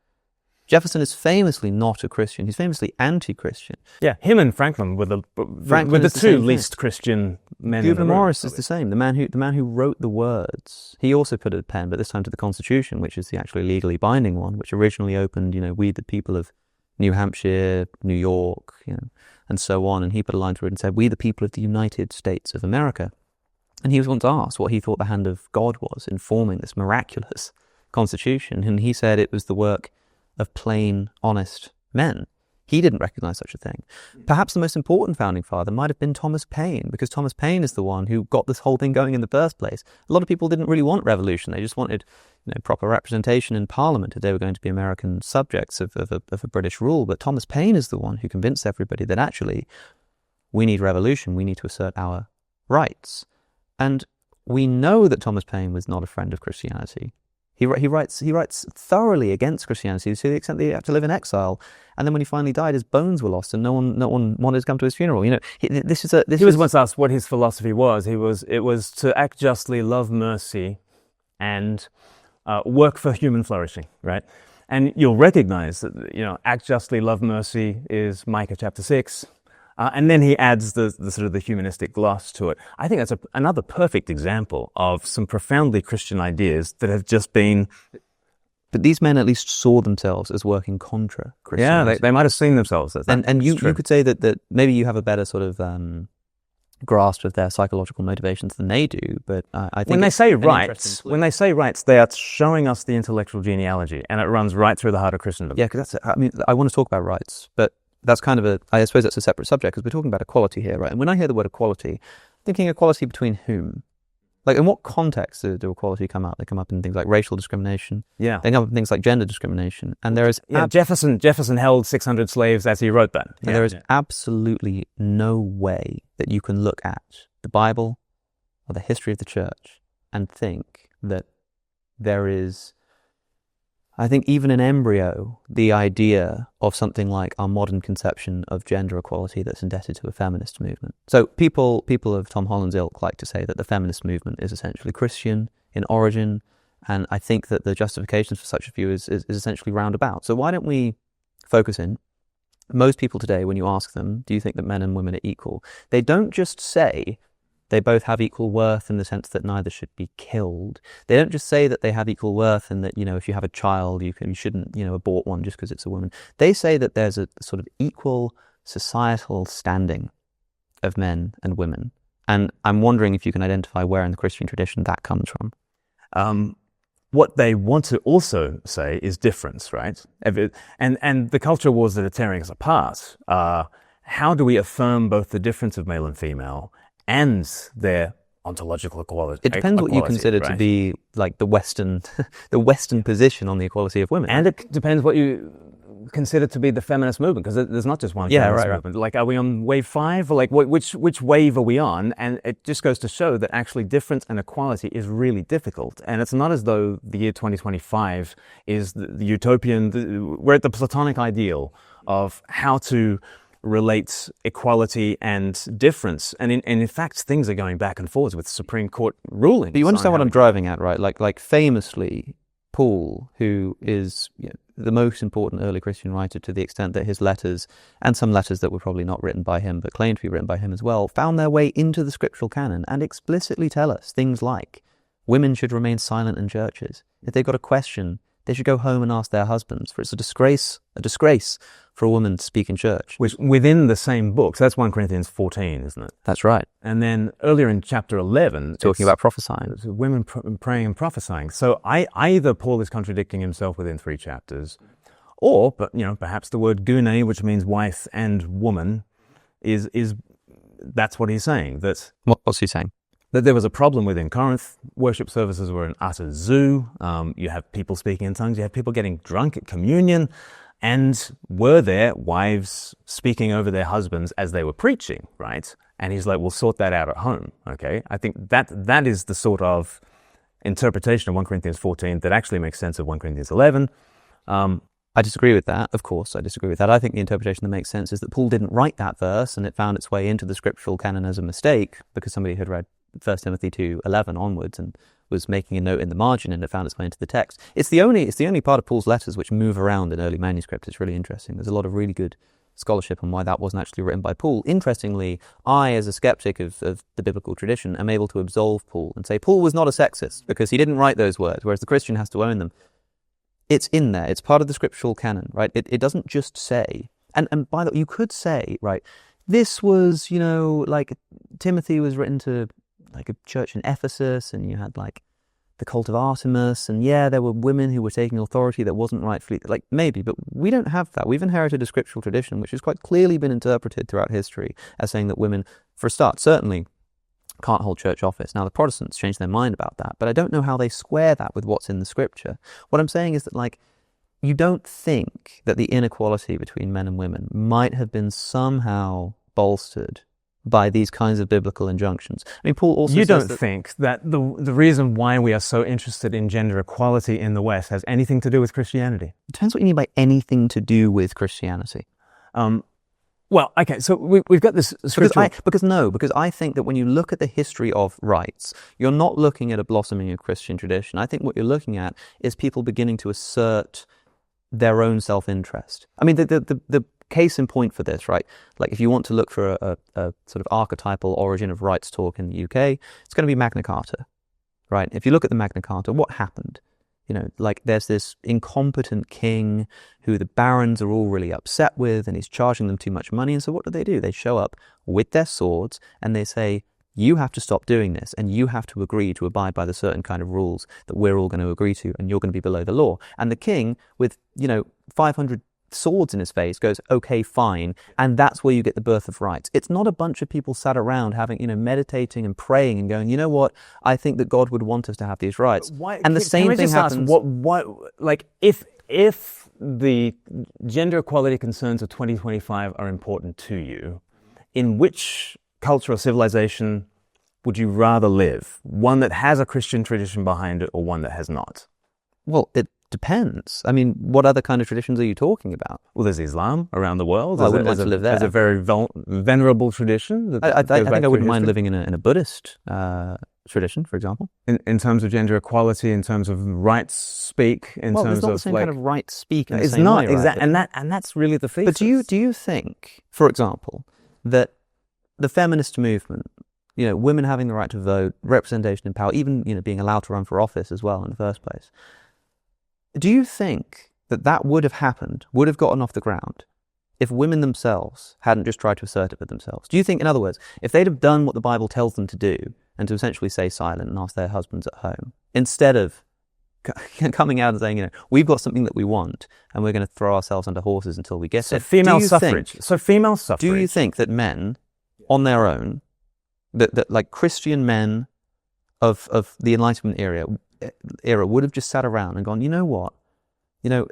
Jefferson is famously not a Christian. He's famously anti-Christian. Yeah, him and Franklin were the two least Christian men. Gouverneur Morris is the same. The man who wrote the words. He also put a pen, but this time to the Constitution, which is the actually legally binding one, which originally opened, we the people of New Hampshire, New York, and so on. And he put a line through it and said, "We the people of the United States of America." And he was once asked what he thought the hand of God was in forming this miraculous Constitution, and he said it was the work of plain, honest men. He didn't recognize such a thing. Perhaps the most important founding father might have been Thomas Paine, because Thomas Paine is the one who got this whole thing going in the first place. A lot of people didn't really want revolution. They just wanted proper representation in Parliament if they were going to be American subjects of a British rule. But Thomas Paine is the one who convinced everybody that actually we need revolution. We need to assert our rights. And we know that Thomas Paine was not a friend of Christianity. He writes thoroughly against Christianity to the extent that he had to live in exile. And then when he finally died, his bones were lost, and no one wanted to come to his funeral. He was once asked what his philosophy was. It was to act justly, love mercy, and work for human flourishing. Right, and you'll recognize that act justly, love mercy is Micah chapter 6. And then he adds the sort of the humanistic gloss to it. I think that's another perfect example of some profoundly Christian ideas that have just been... But these men at least saw themselves as working contra Christianity. Yeah, they might have seen themselves as that. And you could say that maybe you have a better sort of grasp of their psychological motivations than they do, but I think... When they say rights, they are showing us the intellectual genealogy, and it runs right through the heart of Christendom. Yeah, because I want to talk about rights, but... That's kind of I suppose that's a separate subject, because we're talking about equality here, right? And when I hear the word equality, I'm thinking equality between whom? In what context do equality come out? They come up in things like racial discrimination. Yeah. They come up in things like gender discrimination. And there is... Jefferson held 600 slaves as he wrote that. And there is absolutely no way that you can look at the Bible or the history of the church and think that there is I think even in embryo, the idea of something like our modern conception of gender equality that's indebted to a feminist movement. So people of Tom Holland's ilk like to say that the feminist movement is essentially Christian in origin, and I think that the justifications for such a view is essentially roundabout. So why don't we focus in? Most people today, when you ask them, do you think that men and women are equal? They don't just say they both have equal worth in the sense that neither should be killed. They don't just say that they have equal worth and that, if you have a child, you shouldn't, abort one just because it's a woman. They say that there's a sort of equal societal standing of men and women. And I'm wondering if you can identify where in the Christian tradition that comes from. What they want to also say is difference, right? And the cultural wars that are tearing us apart are, how do we affirm both the difference of male and female and their ontological equality? It depends what you consider to be like the Western position on the equality of women. And it depends what you consider to be the feminist movement, because there's not just one feminist movement. Like, are we on wave 5? Or like, which wave are we on? And it just goes to show that actually difference and equality is really difficult. And it's not as though the year 2025 is the utopian, we're at the Platonic ideal of how to relate equality and difference, and in fact things are going back and forwards with Supreme Court rulings. But you understand what I'm driving at, right? Like famously, Paul, who is the most important early Christian writer to the extent that his letters, and some letters that were probably not written by him but claimed to be written by him as well, found their way into the scriptural canon and explicitly tell us things like women should remain silent in churches. If they've got a question, they should go home and ask their husbands, for it's a disgrace for a woman to speak in church. Which within the same book, so that's 1 Corinthians 14, isn't it? That's right. And then earlier in chapter 11, talking about prophesying. Women praying and prophesying. So either Paul is contradicting himself within 3 chapters, or, perhaps the word gune, which means wife and woman, is that's what he's saying. What's he saying? That there was a problem within Corinth. Worship services were an utter zoo. You have people speaking in tongues. You have people getting drunk at communion. And were there wives speaking over their husbands as they were preaching, right? And he's like, we'll sort that out at home, okay? I think that is the sort of interpretation of 1 Corinthians 14 that actually makes sense of 1 Corinthians 11. I disagree with that, of course, I disagree with that. I think the interpretation that makes sense is that Paul didn't write that verse and it found its way into the scriptural canon as a mistake because somebody had read 1 Timothy 2:11 onwards and was making a note in the margin and it found its way into the text. It's the only part of Paul's letters which move around in early manuscripts. It's really interesting. There's a lot of really good scholarship on why that wasn't actually written by Paul. Interestingly, I, as a skeptic of the biblical tradition, am able to absolve Paul and say Paul was not a sexist because he didn't write those words, whereas the Christian has to own them. It's in there. It's part of the scriptural canon, right? It doesn't just say, and by the way, you could say, right, this was, like Timothy was written to like a church in Ephesus, and you had like the cult of Artemis, and there were women who were taking authority that wasn't rightfully, like maybe, but we don't have that. We've inherited a scriptural tradition which has quite clearly been interpreted throughout history as saying that women, for a start, certainly can't hold church office. Now the Protestants changed their mind about that, but I don't know how they square that with what's in the scripture. What I'm saying is that like, you don't think that the inequality between men and women might have been somehow bolstered by these kinds of biblical injunctions. I mean, Paul also You says don't think that the reason why we are so interested in gender equality in the West has anything to do with Christianity? It depends what you mean by anything to do with Christianity. Well, okay, so we've got this scriptural... Because I think that when you look at the history of rights, you're not looking at a blossoming of Christian tradition. I think what you're looking at is people beginning to assert their own self-interest. I mean, the case in point for this, right? Like if you want to look for a sort of archetypal origin of rights talk in the UK, it's going to be Magna Carta, right? If you look at the Magna Carta, what happened? Like there's this incompetent king who the barons are all really upset with, and he's charging them too much money. And so what do? They show up with their swords and they say, you have to stop doing this, and you have to agree to abide by the certain kind of rules that we're all going to agree to, and you're going to be below the law. And the king, with 500 swords in his face, goes, okay, fine. And that's where you get the birth of rights. It's not a bunch of people sat around having, meditating and praying and going, you know what, I think that God would want us to have these rights. And the same thing happens. If the gender equality concerns of 2025 are important to you, in which culture or civilization would you rather live? One that has a Christian tradition behind it, or one that has not? Well, it depends. I mean, what other kind of traditions are you talking about? Well, there's Islam around the world. Well, I wouldn't like to live there. There's a very venerable tradition. I think I wouldn't mind living in a Buddhist tradition, for example. In terms of gender equality, in terms of right speak, in terms it's not of the same kind of right speak. In the it's same not way, exactly, right? and that's really the thesis. But do you think, for example, that the feminist movement, women having the right to vote, representation in power, even being allowed to run for office as well in the first place, do you think that would have happened, would have gotten off the ground, if women themselves hadn't just tried to assert it for themselves? Do you think, in other words, if they'd have done what the Bible tells them to do, and to essentially stay silent and ask their husbands at home, instead of coming out and saying, we've got something that we want, and we're going to throw ourselves under horses until we get it. Female suffrage. Do you think that men, on their own, that like Christian men of the Enlightenment era would have just sat around and gone, you know what?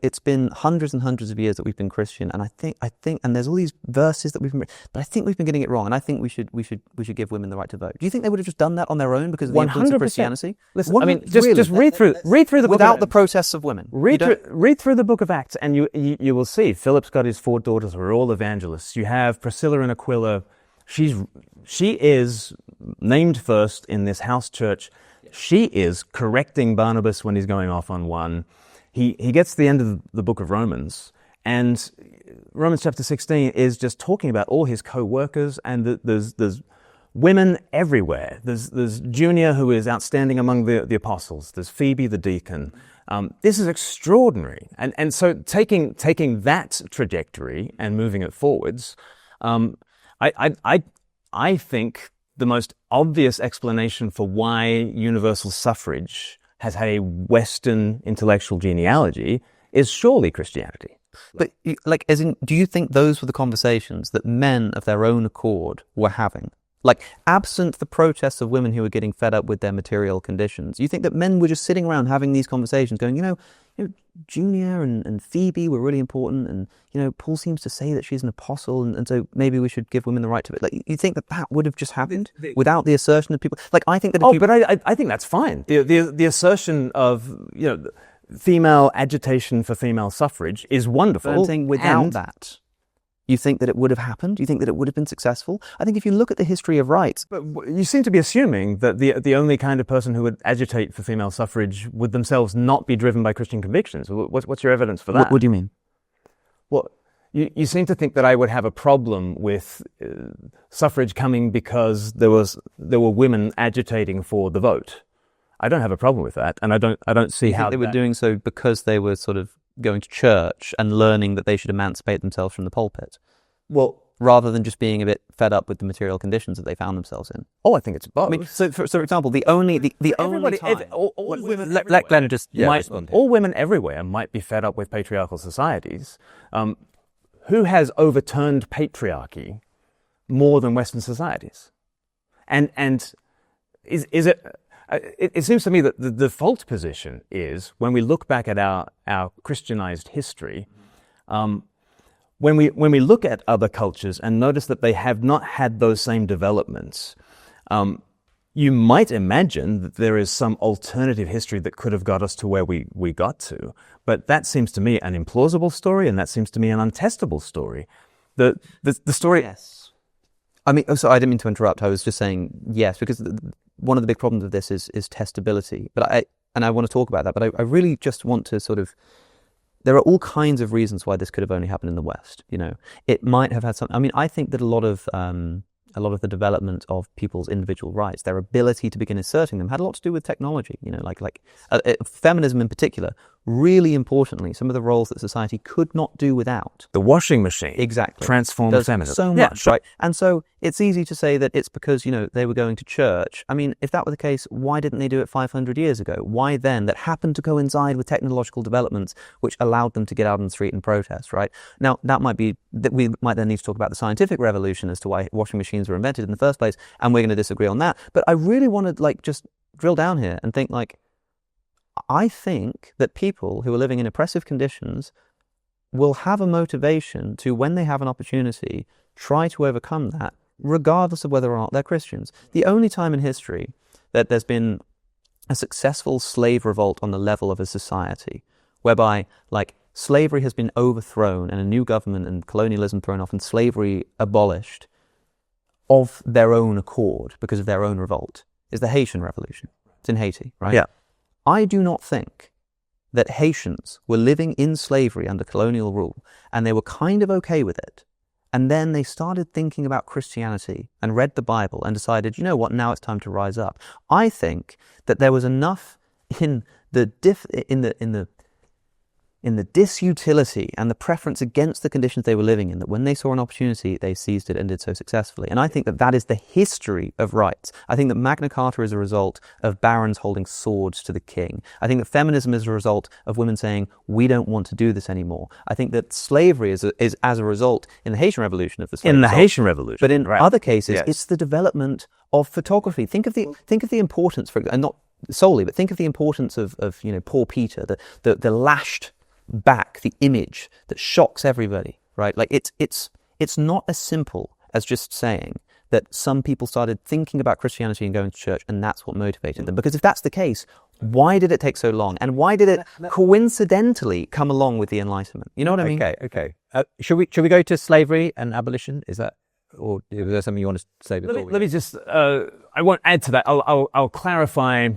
It's been hundreds and hundreds of years that we've been Christian, and I think, and there's all these verses that but I think we've been getting it wrong, and I think we should give women the right to vote. Do you think they would have just done that on their own because of the influence of Christianity? Listen, just read through the book without the protests of women. Read through the book of Acts, and you will see Philip's got his 4 daughters who are all evangelists. You have Priscilla and Aquila. She is named first in this house church. She is correcting Barnabas when he's going off on one. He gets to the end of the book of Romans, and Romans chapter 16 is just talking about all his co-workers, and there's women everywhere. There's Junia, who is outstanding among the apostles. There's Phoebe, the deacon. This is extraordinary. And so taking that trajectory and moving it forwards, I think the most obvious explanation for why universal suffrage has had a Western intellectual genealogy is surely Christianity. But, do you think those were the conversations that men of their own accord were having? Like, absent the protests of women who were getting fed up with their material conditions, you think that men were just sitting around having these conversations going, Junia and Phoebe were really important, and, Paul seems to say that she's an apostle, and so maybe we should give women the right to it. Like, you think that would have just happened without the assertion of people? Like, I think that... but I think that's fine. The assertion of, female agitation for female suffrage is wonderful. But I'm saying without that, you think that it would have happened? You think that it would have been successful? I think if you look at the history of rights... But you seem to be assuming that the only kind of person who would agitate for female suffrage would themselves not be driven by Christian convictions. What's your evidence for that? What do you mean? Well, you seem to think that I would have a problem with suffrage coming because there were women agitating for the vote. I don't have a problem with that, and I don't see how they were doing so because they were sort of going to church and learning that they should emancipate themselves from the pulpit. Well, rather than just being a bit fed up with the material conditions that they found themselves in. Oh, I think it's both. I mean, so for example, the only time... all women let Glenn just respond here. All women everywhere might be fed up with patriarchal societies. Who has overturned patriarchy more than Western societies? And is it... It seems to me that the default position is, when we look back at our Christianized history, when we look at other cultures and notice that they have not had those same developments, you might imagine that there is some alternative history that could have got us to where we got to. But that seems to me an implausible story, and that seems to me an untestable story. The story... Yes. I mean, so I didn't mean to interrupt. I was just saying yes, because one of the big problems of this is testability. But I want to talk about that, but I really just want to sort of... There are all kinds of reasons why this could have only happened in the West. It might have had some... I mean, I think that a lot of the development of people's individual rights, their ability to begin asserting them, had a lot to do with technology. Feminism in particular. Really importantly, some of the roles that society could not do without. The washing machine. Exactly. Transformed feminism. So much, right? And so it's easy to say that it's because, they were going to church. I mean, if that were the case, why didn't they do it 500 years ago? Why then? That happened to coincide with technological developments which allowed them to get out on the street and protest, right? Now, we might then need to talk about the scientific revolution as to why washing machines were invented in the first place, and we're going to disagree on that. But I really want to, just drill down here and think, I think that people who are living in oppressive conditions will have a motivation to, when they have an opportunity, try to overcome that, regardless of whether or not they're Christians. The only time in history that there's been a successful slave revolt on the level of a society whereby like slavery has been overthrown and a new government and colonialism thrown off and slavery abolished of their own accord because of their own revolt, is the Haitian Revolution. It's in Haiti, right? Yeah. I do not think that Haitians were living in slavery under colonial rule and they were kind of okay with it. And then they started thinking about Christianity and read the Bible and decided, you know what, now it's time to rise up. I think that there was enough in the disutility and the preference against the conditions they were living in that when they saw an opportunity, they seized it and did so successfully. And I think that that is the history of rights. I think that Magna Carta is a result of barons holding swords to the king. I think that feminism is a result of women saying, we don't want to do this anymore. I think that slavery is as a result in the Haitian Revolution of the slave. In the result. Haitian Revolution. But in other cases, Yes. it's the development of photography. Think of the importance, and not solely, but think of the importance of Paul Peter, the lashed back, the image that shocks everybody, right? Like it's not as simple as just saying that some people started thinking about Christianity and going to church and that's what motivated them. Because if that's the case, why did it take so long? And why did it coincidentally come along with the Enlightenment? You know what I mean? Okay. Should we go to slavery and abolition? Is that, or is there something you want to say before? Let me just, I won't add to that. I'll clarify.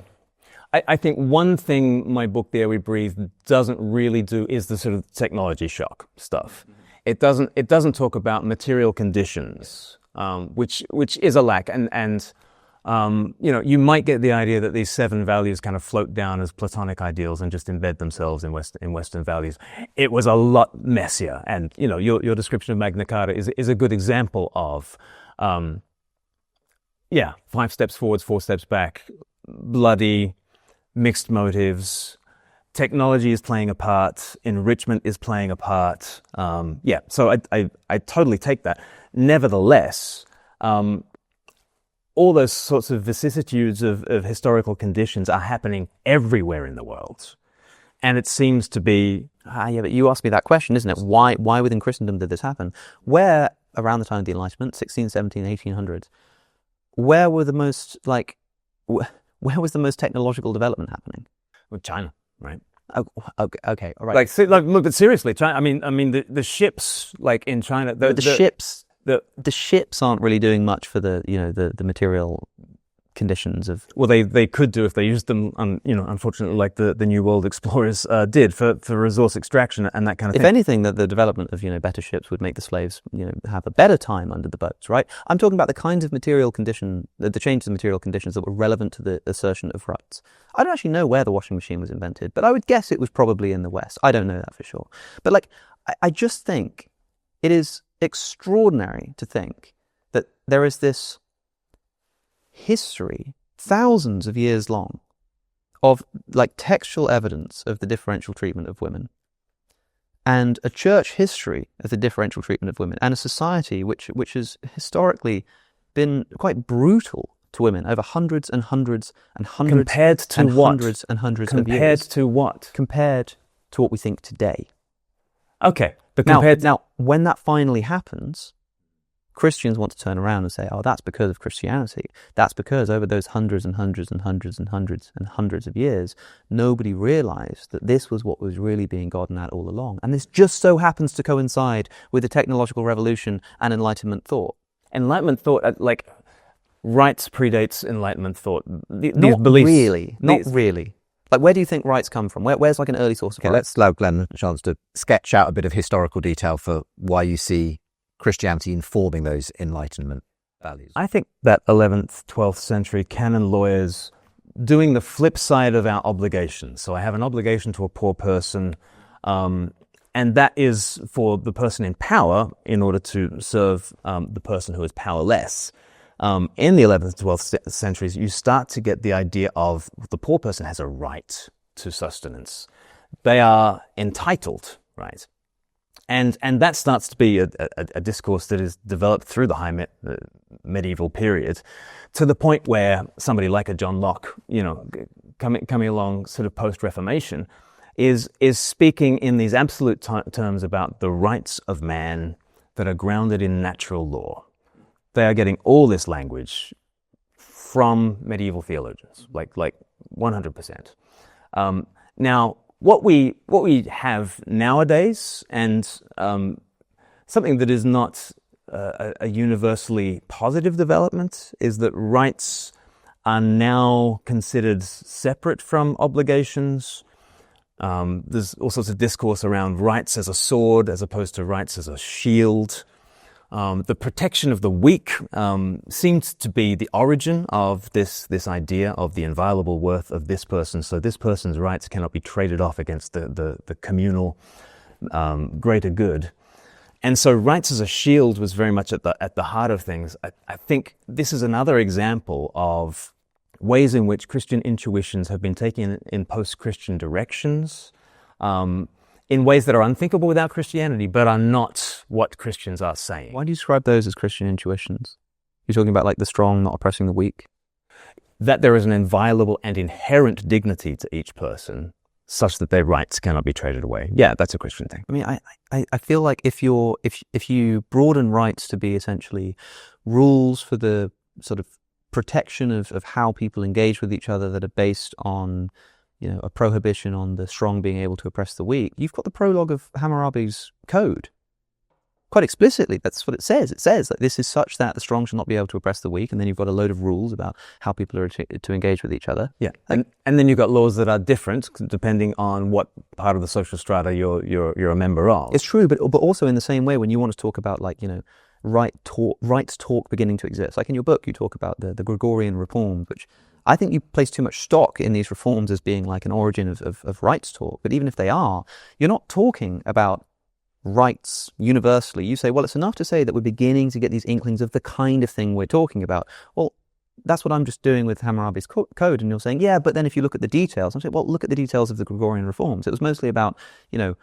I think one thing my book, The Air We Breathe, doesn't really do is the sort of technology shock stuff. It doesn't talk about material conditions, which is a lack. And you might get the idea that these 7 values kind of float down as Platonic ideals and just embed themselves in Western values. It was a lot messier. And, your description of Magna Carta is a good example of, 5 steps forwards, 4 steps back, bloody, mixed motives, technology is playing a part, enrichment is playing a part. So I totally take that. Nevertheless, all those sorts of vicissitudes of historical conditions are happening everywhere in the world. And it seems to be... but you asked me that question, isn't it? Why within Christendom did this happen? Where, around the time of the Enlightenment, 16, 17, 1800s, where were the most, where was the most technological development happening? Well, China, right? Okay, all right. Look, but seriously, China. I mean, the ships, in China, the ships aren't really doing much for the material conditions of. Well, they could do if they used them. Unfortunately, like the New World explorers did for resource extraction and that kind of thing. If anything, that the development of better ships would make the slaves have a better time under the boats, right? I'm talking about the kinds of material condition, the changes in material conditions that were relevant to the assertion of rights. I don't actually know where the washing machine was invented, but I would guess it was probably in the West. I don't know that for sure, but I just think it is extraordinary to think that there is this history, thousands of years long, of textual evidence of the differential treatment of women, and a church history of the differential treatment of women, and a society which has historically been quite brutal to women over hundreds and hundreds and hundreds compared to and what? Hundreds and hundreds of years. Compared to what? Compared to what we think today. Okay, but now, when that finally happens, Christians want to turn around and say, oh, that's because of Christianity. That's because over those hundreds and hundreds and hundreds and hundreds and hundreds of years, nobody realized that this was what was really being gotten at all along. And this just so happens to coincide with the technological revolution and Enlightenment thought. Enlightenment thought, rights predates Enlightenment thought. Not really. Where do you think rights come from? Where's an early source of rights? Let's allow Glenn a chance to sketch out a bit of historical detail for why you see Christianity informing those Enlightenment values. I think that 11th, 12th century canon lawyers doing the flip side of our obligation. So I have an obligation to a poor person, and that is for the person in power in order to serve the person who is powerless. In the 11th, 12th centuries, you start to get the idea of the poor person has a right to sustenance. They are entitled, right? And that starts to be a discourse that is developed through the medieval period, to the point where somebody like a John Locke, coming along sort of post-Reformation, is speaking in these absolute terms about the rights of man that are grounded in natural law. They are getting all this language from medieval theologians, like 100%. Now, what we have nowadays, and something that is not a universally positive development, is that rights are now considered separate from obligations. There's all sorts of discourse around rights as a sword as opposed to rights as a shield. The protection of the weak seems to be the origin of this idea of the inviolable worth of this person. So this person's rights cannot be traded off against the communal greater good. And so rights as a shield was very much at the heart of things. I think this is another example of ways in which Christian intuitions have been taken in post-Christian directions, in ways that are unthinkable without Christianity, but are not what Christians are saying. Why do you describe those as Christian intuitions? You're talking about like the strong not oppressing the weak? That there is an inviolable and inherent dignity to each person, such that their rights cannot be traded away. Yeah, that's a Christian thing. I mean, I feel like if you broaden rights to be essentially rules for the sort of protection of how people engage with each other that are based on, you know, a prohibition on the strong being able to oppress the weak, you've got the prologue of Hammurabi's code. Quite explicitly, that's what it says. It says that this is such that the strong shall not be able to oppress the weak, and then you've got a load of rules about how people are to engage with each other. Yeah, and then you've got laws that are different depending on what part of the social strata you're a member of. It's true, but also in the same way, when you want to talk about, like, you know, rights talk beginning to exist. Like in your book, you talk about the Gregorian reforms, which I think you place too much stock in these reforms as being like an origin of rights talk. But even if they are, you're not talking about rights universally. You say, well, it's enough to say that we're beginning to get these inklings of the kind of thing we're talking about. Well, that's what I'm just doing with Hammurabi's code. And you're saying, yeah, but then if you look at the details, I'm saying, well, look at the details of the Gregorian reforms. It was mostly about, you know,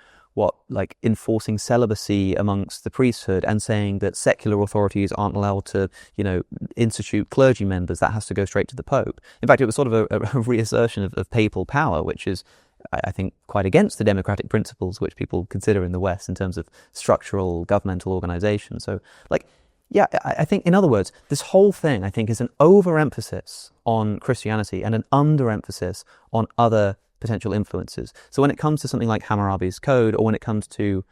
like enforcing celibacy amongst the priesthood and saying that secular authorities aren't allowed to, you know, institute clergy members. That has to go straight to the Pope. In fact, it was sort of a reassertion of papal power, which is, I think, quite against the democratic principles which people consider in the West in terms of structural governmental organization. So, like, yeah, I think, in other words, this whole thing, I think, is an overemphasis on Christianity and an underemphasis on other potential influences. So when it comes to something like Hammurabi's Code, or when it comes to,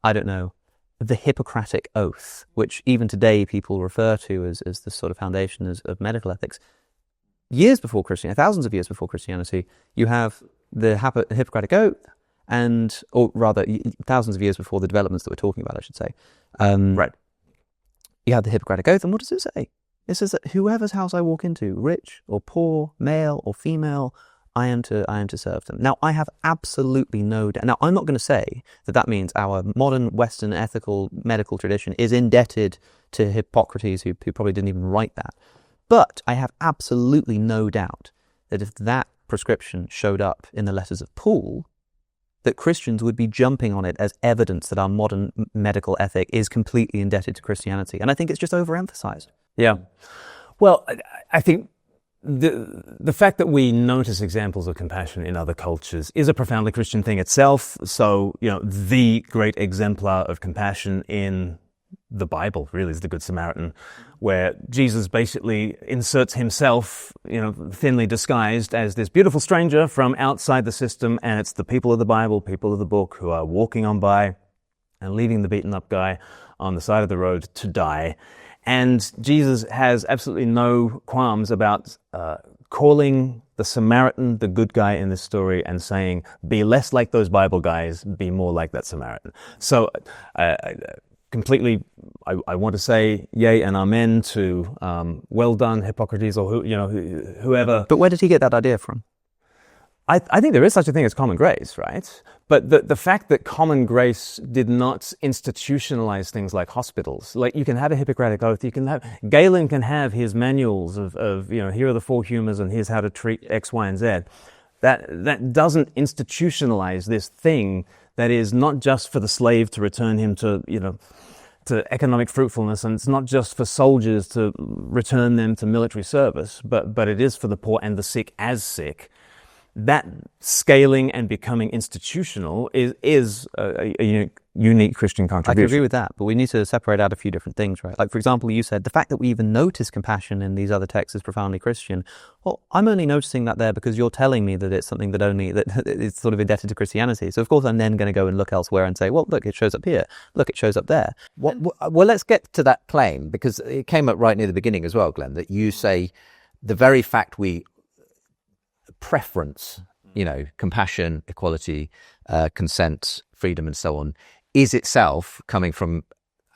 I don't know, the Hippocratic Oath, which even today people refer to as the sort of foundation of medical ethics, years before Christianity, thousands of years before Christianity, you have the Hippocratic Oath, or rather, thousands of years before the developments that we're talking about, I should say. Right. You have the Hippocratic Oath, and what does it say? It says that whoever's house I walk into, rich or poor, male or female, I am to serve them. Now, I have absolutely no doubt. Now, I'm not going to say that means our modern Western ethical medical tradition is indebted to Hippocrates, who probably didn't even write that. But I have absolutely no doubt that if that prescription showed up in the letters of Paul, that Christians would be jumping on it as evidence that our modern medical ethic is completely indebted to Christianity. And I think it's just overemphasized. Yeah. Well, I think the fact that we notice examples of compassion in other cultures is a profoundly Christian thing itself. So, you know, the great exemplar of compassion in the Bible really is the Good Samaritan, where Jesus basically inserts himself, you know, thinly disguised as this beautiful stranger from outside the system, and it's the people of the Bible, people of the book, who are walking on by and leaving the beaten up guy on the side of the road to die. And Jesus has absolutely no qualms about calling the Samaritan the good guy in this story and saying, be less like those Bible guys, be more like that Samaritan. So completely, I want to say yay and amen to well done, Hippocrates, or whoever. But where did he get that idea from? I think there is such a thing as common grace, right? But the fact that common grace did not institutionalize things like hospitals, like you can have a Hippocratic Oath, Galen can have his manuals of here are the 4 humors and here's how to treat X, Y, and Z. That doesn't institutionalize this thing that is not just for the slave to return him to economic fruitfulness, and it's not just for soldiers to return them to military service, but it is for the poor and the sick as sick. that scaling and becoming institutional is a unique Christian I contribution. can agree with that, but we need to separate out a few different things, right? Like, for example, you said the fact that we even notice compassion in these other texts is profoundly Christian. Well, I'm only noticing that there because you're telling me that it's something that it's sort of indebted to Christianity. So of course I'm then going to go and look elsewhere and say, well, look, it shows up here. Look, it shows up there. Well, let's get to that claim, because it came up right near the beginning as well, Glenn, that you say the very fact we preference, compassion, equality, consent, freedom, and so on, is itself coming from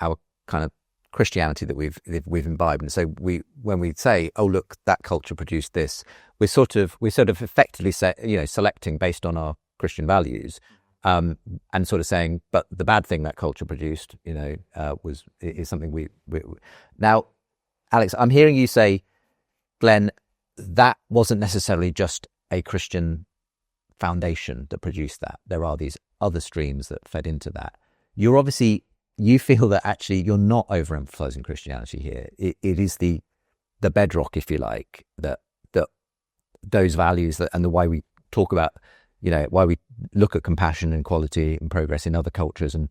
our kind of Christianity that we've imbibed. And so when we say, oh look, that culture produced this, we're sort of effectively selecting based on our Christian values, and sort of saying, but the bad thing that culture produced, is something we now, Alex, I'm hearing you say, Glenn, that wasn't necessarily just a Christian foundation that produced that. There are these other streams that fed into that. You feel that actually you're not overemphasizing Christianity here. It is the bedrock, if you like, that those values and the way we talk about, why we look at compassion and equality and progress in other cultures and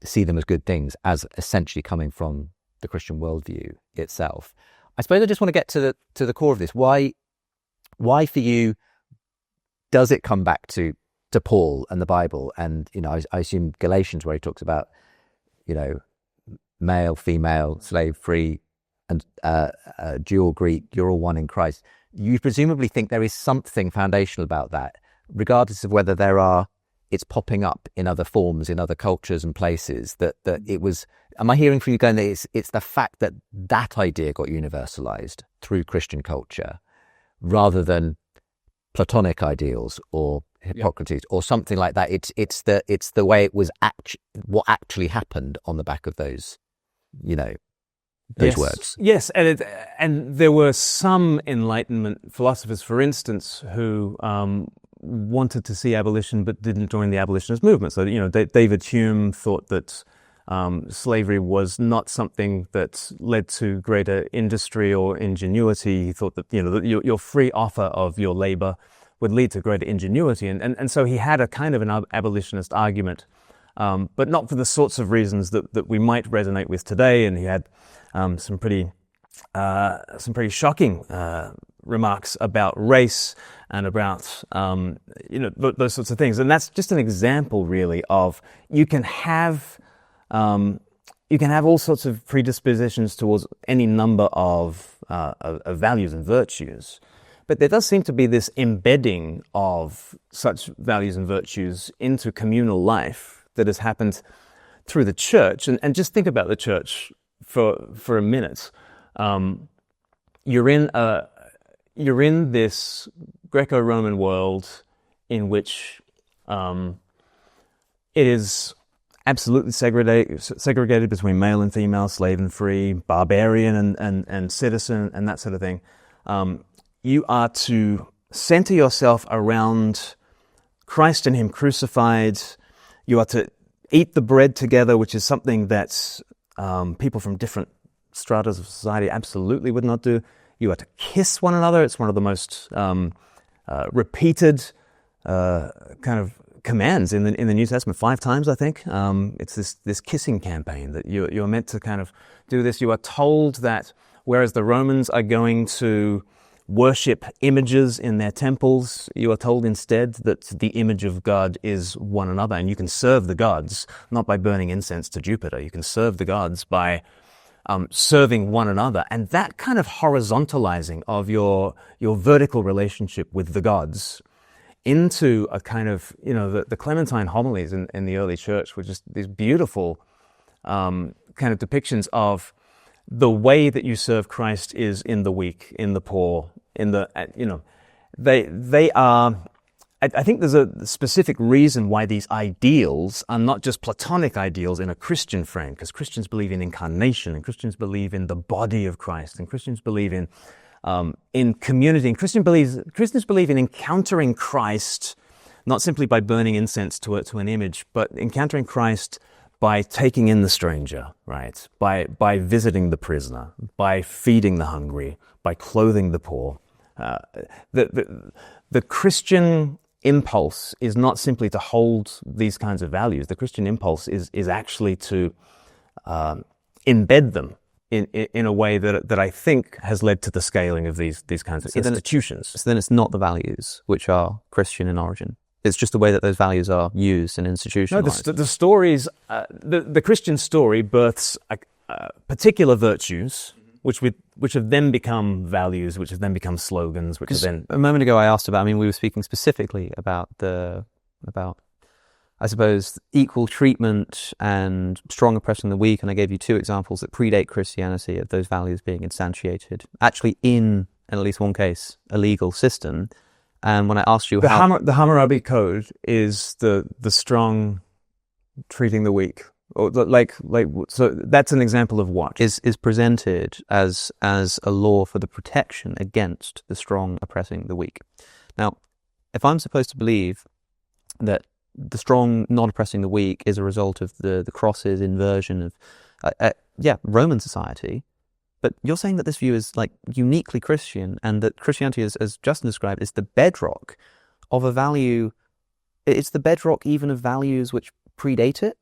see them as good things, as essentially coming from the Christian worldview itself. I suppose I just want to get to the core of this. Why for you does it come back to Paul and the Bible? And I assume Galatians, where he talks about male, female, slave, free, and Jew or Greek, you're all one in Christ. You presumably think there is something foundational about that, regardless of whether it's popping up in other forms, in other cultures and places, that it was. Am I hearing from you, Glenn, that it's the fact that idea got universalized through Christian culture, rather than Platonic ideals or Hippocrates or something like that? It's the way it was what actually happened on the back of those, those words. Yes, and there were some Enlightenment philosophers, for instance, who wanted to see abolition but didn't join the abolitionist movement. So David Hume thought that slavery was not something that led to greater industry or ingenuity. He thought that your free offer of your labor would lead to greater ingenuity, and so he had a kind of an abolitionist argument, but not for the sorts of reasons that we might resonate with today. And he had some pretty shocking remarks about race and about those sorts of things. And that's just an example, really, of you can have all sorts of predispositions towards any number of values and virtues, but there does seem to be this embedding of such values and virtues into communal life that has happened through the church. And just think about the church for a minute. You're in this Greco-Roman world in which it is absolutely segregated between male and female, slave and free, barbarian and citizen, and that sort of thing. You are to center yourself around Christ and Him crucified. You are to eat the bread together, which is something that people from different stratas of society absolutely would not do. You are to kiss one another. It's one of the most repeated kind of commands in the New Testament, 5 times, I think. It's this kissing campaign that you're meant to kind of do this. You are told that whereas the Romans are going to worship images in their temples, you are told instead that the image of God is one another, and you can serve the gods not by burning incense to Jupiter. You can serve the gods by serving one another. And that kind of horizontalizing of your vertical relationship with the gods into a kind of, the Clementine homilies in the early church were just these beautiful kind of depictions of the way that you serve Christ is in the weak, in the poor, they are. I think there's a specific reason why these ideals are not just Platonic ideals in a Christian frame, because Christians believe in incarnation, and Christians believe in the body of Christ, and Christians believe in community, and Christians believe in encountering Christ not simply by burning incense to an image, but encountering Christ by taking in the stranger, right? By visiting the prisoner, by feeding the hungry, by clothing the poor. the Christian impulse is not simply to hold these kinds of values. The Christian impulse is actually to embed them in a way that I think has led to the scaling of these kinds of institutions. So then it's not the values which are Christian in origin. It's just the way that those values are used and institutionalized. No, the stories, the Christian story births particular virtues, which have then become values, which have then become slogans, which have then... A moment ago I asked about, we were speaking specifically about I suppose, equal treatment and strong oppressing the weak, and I gave you two examples that predate Christianity of those values being instantiated, actually in at least one case, a legal system. And when I asked you the Hammurabi Code is the strong treating the weak, or so that's an example of what is presented as a law for the protection against the strong oppressing the weak. Now, if I'm supposed to believe that the strong not oppressing the weak is a result of the cross's inversion of Roman society, but you're saying that this view is like uniquely Christian, and that Christianity, as Justin described, is the bedrock of a value. It's the bedrock even of values which predate it.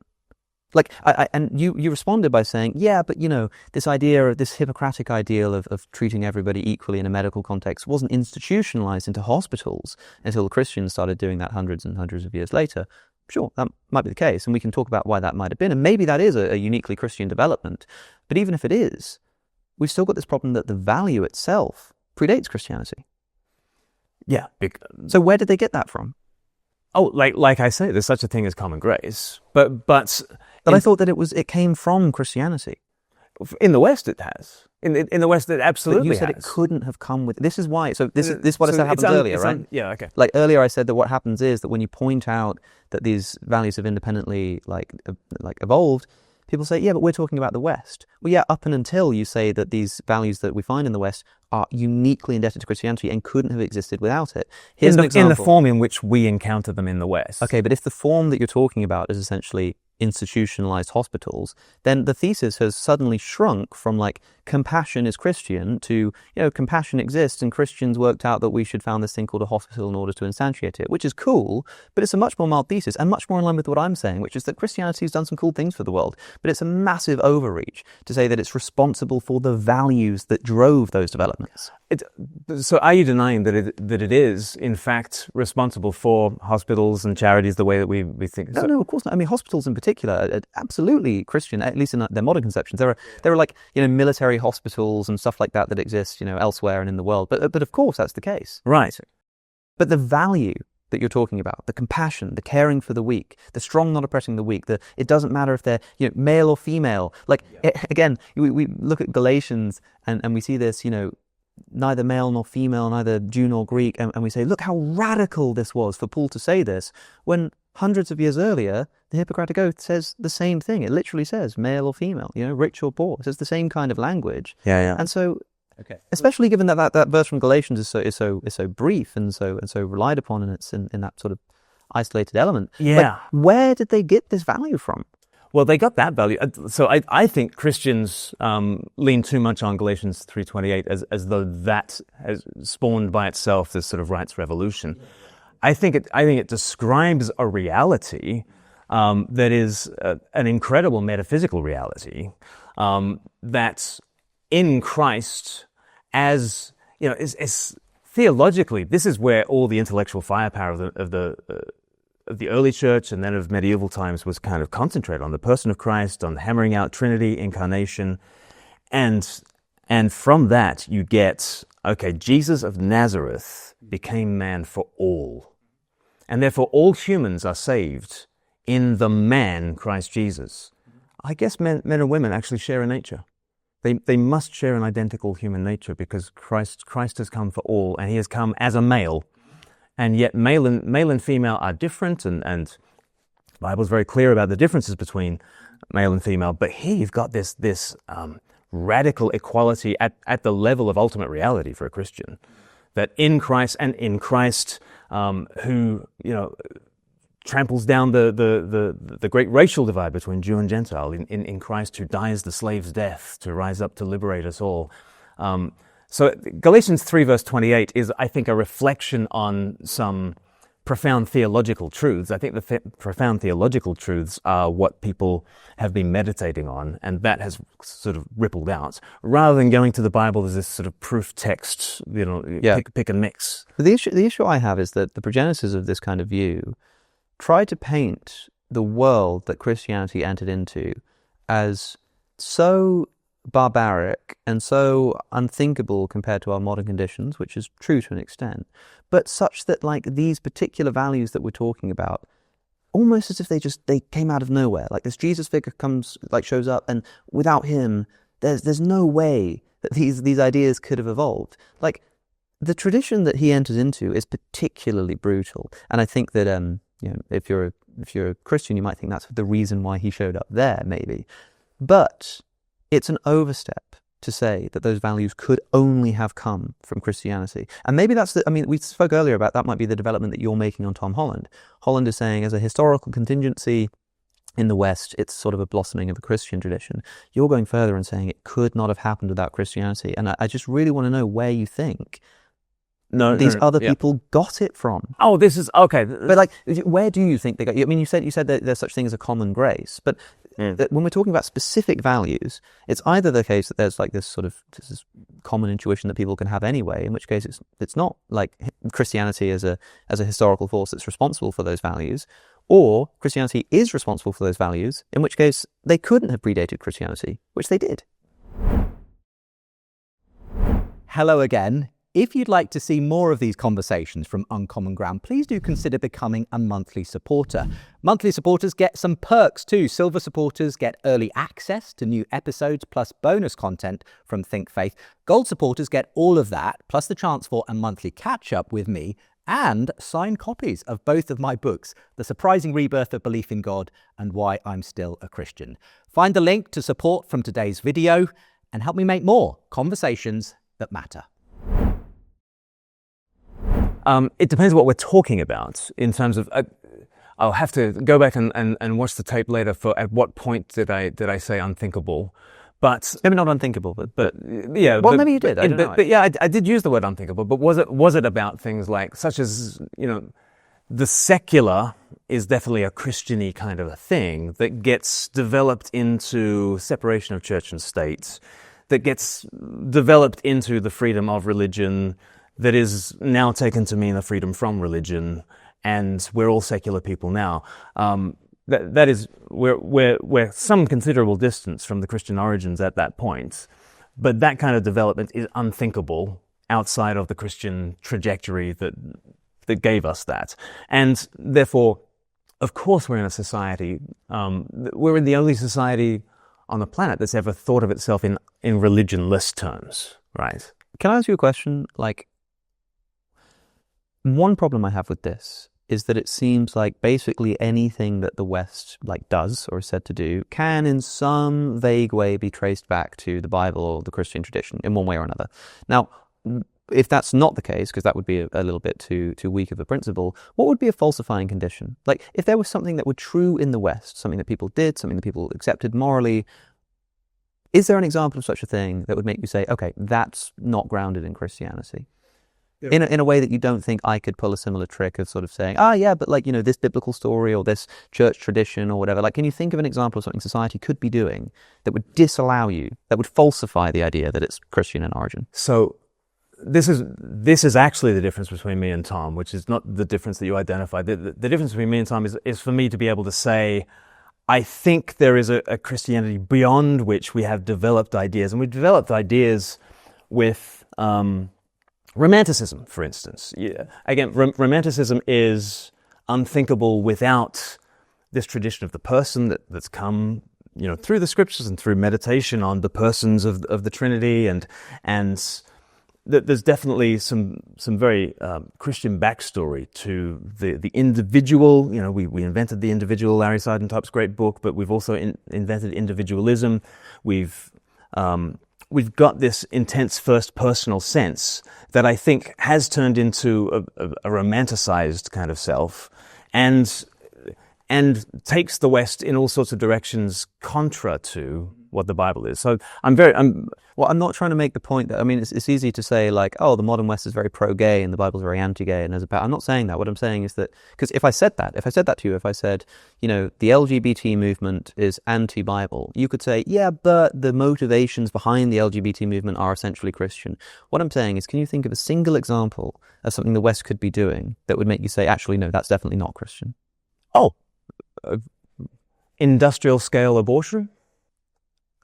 Like, and you responded by saying, yeah, but this idea of this Hippocratic ideal of treating everybody equally in a medical context wasn't institutionalized into hospitals until the Christians started doing that hundreds and hundreds of years later. Sure, that might be the case, and we can talk about why that might have been, and maybe that is a uniquely Christian development. But even if it is, we've still got this problem that the value itself predates Christianity. Yeah. So where did they get that from? Oh, like I say, there's such a thing as common grace, but I thought that it came from Christianity. In the West, it has. In the West, it absolutely has. But you said it couldn't have come with. This is why. So this is what I said happens earlier, right? Yeah. Okay. Like earlier, I said that what happens is that when you point out that these values have independently like evolved, people say, yeah, but we're talking about the West. Well, yeah, up and until you say that these values that we find in the West are uniquely indebted to Christianity and couldn't have existed without it. Here's an example. In the form in which we encounter them in the West. Okay, but if the form that you're talking about is essentially institutionalized hospitals, then the thesis has suddenly shrunk from like compassion is Christian to, compassion exists and Christians worked out that we should found this thing called a hospital in order to instantiate it, which is cool, but it's a much more mild thesis and much more in line with what I'm saying, which is that Christianity has done some cool things for the world, but it's a massive overreach to say that it's responsible for the values that drove those developments. So are you denying that it is, in fact, responsible for hospitals and charities the way that we think? No, of course not. Hospitals in particular are absolutely Christian, at least in their modern conceptions. There are like, military hospitals and stuff like that exist, elsewhere and in the world. But of course, that's the case. Right. But the value that you're talking about, the compassion, the caring for the weak, the strong not oppressing the weak, it doesn't matter if they're male or female. Again, we look at Galatians and we see this, neither male nor female, neither Jew nor Greek, and we say, look how radical this was for Paul to say this, when hundreds of years earlier, the Hippocratic Oath says the same thing. It literally says male or female, rich or poor. It says the same kind of language. Yeah. And so, especially given that verse from Galatians is so brief and so relied upon, and it's in that sort of isolated element. Yeah. Where did they get this value from? Well, they got that value. So I think Christians lean too much on Galatians 3:28 as though that has spawned by itself this sort of rights revolution. I think it describes a reality that is an incredible metaphysical reality that in Christ, as is theologically, this is where all the intellectual firepower of the early church and then of medieval times was kind of concentrated on the person of Christ, on hammering out Trinity, incarnation, and from that you get, Jesus of Nazareth became man for all, and therefore all humans are saved in the man Christ Jesus. I guess men and women actually share a nature. They must share an identical human nature because Christ has come for all, and he has come as a male. And yet male and female are different, and the Bible's very clear about the differences between male and female. But here you've got this radical equality at the level of ultimate reality for a Christian, that in Christ who tramples down the great racial divide between Jew and Gentile, in Christ who dies the slave's death to rise up to liberate us all. So Galatians 3 verse 28 is, I think, a reflection on some profound theological truths. I think the profound theological truths are what people have been meditating on, and that has sort of rippled out, rather than going to the Bible as this sort of proof text, pick and mix. But the issue I have is that the progenitors of this kind of view try to paint the world that Christianity entered into as so barbaric and so unthinkable compared to our modern conditions, which is true to an extent, but such that like these particular values that we're talking about, almost as if they came out of nowhere. Like this Jesus figure shows up, and without him, there's no way that these ideas could have evolved. Like the tradition that he enters into is particularly brutal, and I think that if you're a Christian, you might think that's the reason why he showed up there, maybe, but it's an overstep to say that those values could only have come from Christianity. And maybe we spoke earlier about that might be the development that you're making on Tom Holland. Holland is saying as a historical contingency in the West, it's sort of a blossoming of a Christian tradition. You're going further and saying it could not have happened without Christianity. And I just really want to know where you think these other people got it from. Oh, this is, okay. But like, where do you think they got? I mean, you said that there's such thing as a common grace, but that when we're talking about specific values, it's either the case that there's like this common intuition that people can have anyway, in which case it's not like Christianity as a historical force that's responsible for those values, or Christianity is responsible for those values, in which case they couldn't have predated Christianity, which they did. Hello again. If you'd like to see more of these conversations from Uncommon Ground, please do consider becoming a monthly supporter. Monthly supporters get some perks too. Silver supporters get early access to new episodes plus bonus content from Think Faith. Gold supporters get all of that, plus the chance for a monthly catch-up with me and signed copies of both of my books, The Surprising Rebirth of Belief in God and Why I'm Still a Christian. Find the link to support from today's video and help me make more conversations that matter. It depends what we're talking about in terms of. I'll have to go back and watch the tape later for at what point did I say unthinkable, but maybe not unthinkable, but yeah. Well, maybe you did. I don't know. But yeah, I did use the word unthinkable. But was it about things like such as the secular is definitely a Christian-y kind of a thing that gets developed into separation of church and state, that gets developed into the freedom of religion, that is now taken to mean the freedom from religion, and we're all secular people now. That is, we're some considerable distance from the Christian origins at that point, but that kind of development is unthinkable outside of the Christian trajectory that gave us that. And therefore, of course, we're in a society, we're in the only society on the planet that's ever thought of itself in religionless terms, right? Can I ask you a question? Like, one problem I have with this is that it seems like basically anything that the West does or is said to do can in some vague way be traced back to the Bible or the Christian tradition in one way or another. Now, if that's not the case, because that would be a little bit too weak of a principle, what would be a falsifying condition? Like, if there was something that were true in the West, something that people did, something that people accepted morally, is there an example of such a thing that would make you say, okay, that's not grounded in Christianity? Yeah. In a way that you don't think I could pull a similar trick of sort of saying, but this biblical story or this church tradition or whatever. Like, can you think of an example of something society could be doing that would disallow you, that would falsify the idea that it's Christian in origin? So this is actually the difference between me and Tom, which is not the difference that you identified. The difference between me and Tom is for me to be able to say, I think there is a Christianity beyond which we have developed ideas, and we've developed ideas with Romanticism, for instance. Yeah. Again, Romanticism is unthinkable without this tradition of the person that's come, through the scriptures and through meditation on the persons of the Trinity, and there's definitely some very Christian backstory to the individual. We invented the individual, Larry Seidentop's great book, but we've also invented individualism. We've got this intense first personal sense that I think has turned into a romanticized kind of self, and takes the West in all sorts of directions contra to what the Bible is. So well, I'm not trying to make the point that, I mean, it's easy to say like, oh, the modern West is very pro-gay and the Bible's very anti-gay, and I'm not saying that. What I'm saying is that, because if I said that to you, if I said, the LGBT movement is anti-Bible, you could say, yeah, but the motivations behind the LGBT movement are essentially Christian. What I'm saying is, can you think of a single example of something the West could be doing that would make you say, actually, no, that's definitely not Christian? Industrial scale abortion.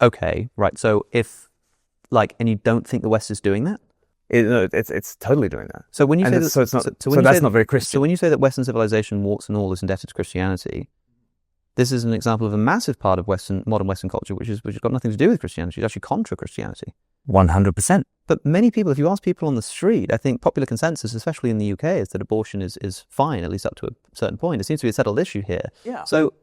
Okay, right. So and you don't think the West is doing that? It's totally doing that. So when you say that's not very Christian. So when you say that Western civilization, warts and all, is indebted to Christianity, this is an example of a massive part of modern Western culture, which has got nothing to do with Christianity. It's actually contra Christianity. 100%. But many people, if you ask people on the street, I think popular consensus, especially in the UK, is that abortion is fine, at least up to a certain point. It seems to be a settled issue here. Yeah. So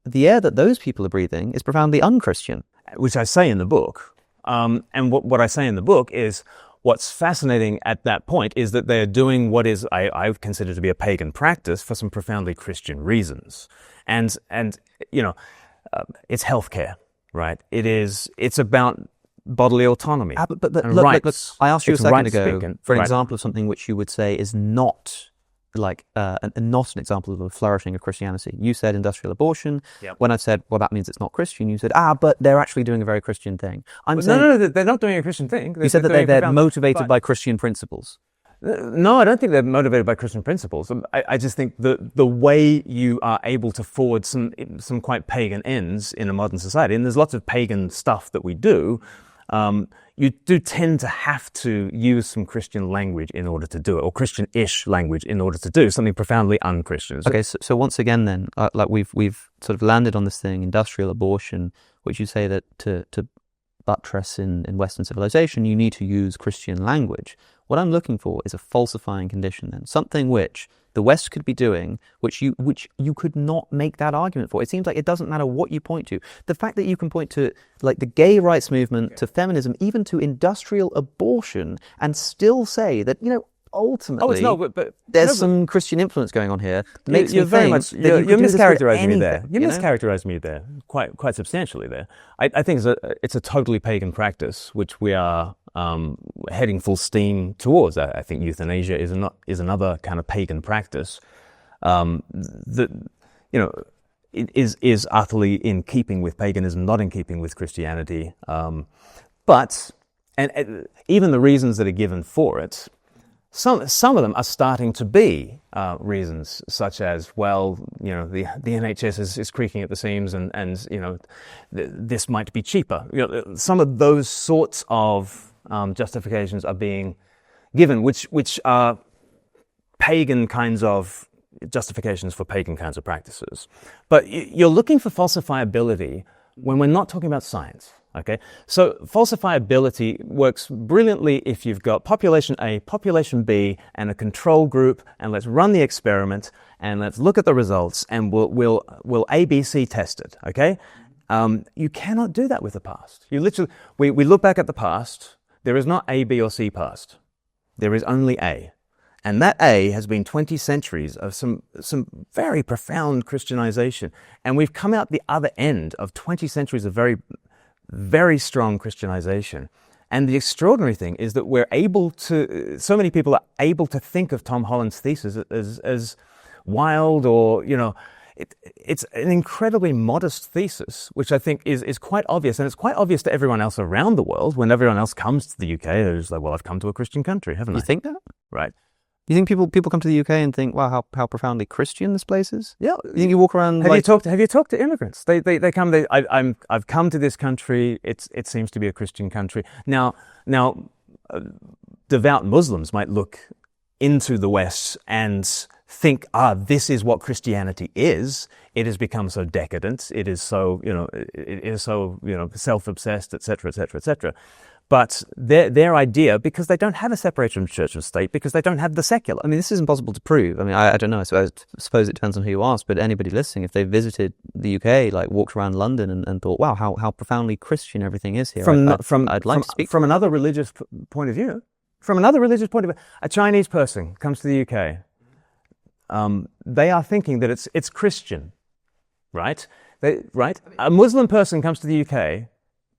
the air that those people are breathing is profoundly unchristian. Which I say in the book. And what I say in the book is, what's fascinating at that point is that they're doing what is I consider to be a pagan practice for some profoundly Christian reasons. And it's healthcare, right? It's about bodily autonomy. But and look, rights. I asked you a It's second right ago speaking, for an right. example of something which you would say is not not an example of a flourishing of Christianity. You said industrial abortion. Yep. When I said, well, that means it's not Christian, you said, but they're actually doing a very Christian thing. No, they're not doing a Christian thing. You said that they're motivated by Christian principles. No, I don't think they're motivated by Christian principles. I just think the way you are able to forward some quite pagan ends in a modern society, and there's lots of pagan stuff that we do, you do tend to have to use some Christian language in order to do it, or Christian-ish language in order to do something profoundly un-Christian. Okay, so once again then, we've sort of landed on this thing, industrial abortion, which you say that to buttress in Western civilization, you need to use Christian language. What I'm looking for is a falsifying condition then, something which the West could be doing, which you could not make that argument for. It seems like it doesn't matter what you point to. The fact that you can point to like the gay rights movement, to feminism, even to industrial abortion, and still say that, ultimately there's some Christian influence going on here. Makes you're me very think much that you're mischaracterizing me anything, there. You mischaracterized me there quite substantially there. I think it's a totally pagan practice which we are heading full steam towards. I think euthanasia is another kind of pagan practice that is utterly in keeping with paganism, not in keeping with Christianity. But even the reasons that are given for it, some of them are starting to be reasons, such as, well, the NHS is creaking at the seams, and this might be cheaper. Some of those sorts of justifications are being given, which are pagan kinds of justifications for pagan kinds of practices. But you're looking for falsifiability when we're not talking about science. Okay, so falsifiability works brilliantly if you've got population A, population B, and a control group, and let's run the experiment, and let's look at the results, and we'll ABC test it. Okay, you cannot do that with the past. You literally, we look back at the past. There is not A, B, or C past. There is only A. And that A has been 20 centuries of some very profound Christianization. And we've come out the other end of 20 centuries of very, very strong Christianization. And the extraordinary thing is that so many people are able to think of Tom Holland's thesis as wild, or, it's an incredibly modest thesis, which I think is quite obvious. And it's quite obvious to everyone else around the world. When everyone else comes to the UK, they're just like, well, I've come to a Christian country, haven't I? You think that? Right. You think people come to the UK and think, wow, how profoundly Christian this place is? Yeah. You think you walk around Have you talked to immigrants? They come. I've come to this country. It seems to be a Christian country. Now, devout Muslims might look into the West and think, this is what Christianity is. It has become so decadent. It is so self-obsessed, etc., etc., etc. But their idea, because they don't have a separation of church and state, because they don't have the secular. I mean, this is impossible to prove. I mean, I don't know. I suppose it depends on who you ask. But anybody listening, if they visited the UK, like walked around London and thought, wow, how profoundly Christian everything is here. I'd like to speak from another religious point of view. From another religious point of view, a Chinese person comes to the UK. They are thinking that it's Christian, right? A Muslim person comes to the UK.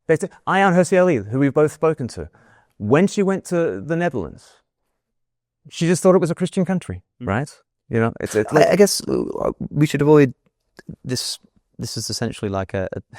They say, Ayaan Hirsi Ali, who we've both spoken to, when she went to the Netherlands, she just thought it was a Christian country, right? You know, it's like, I guess we should avoid this. This is essentially like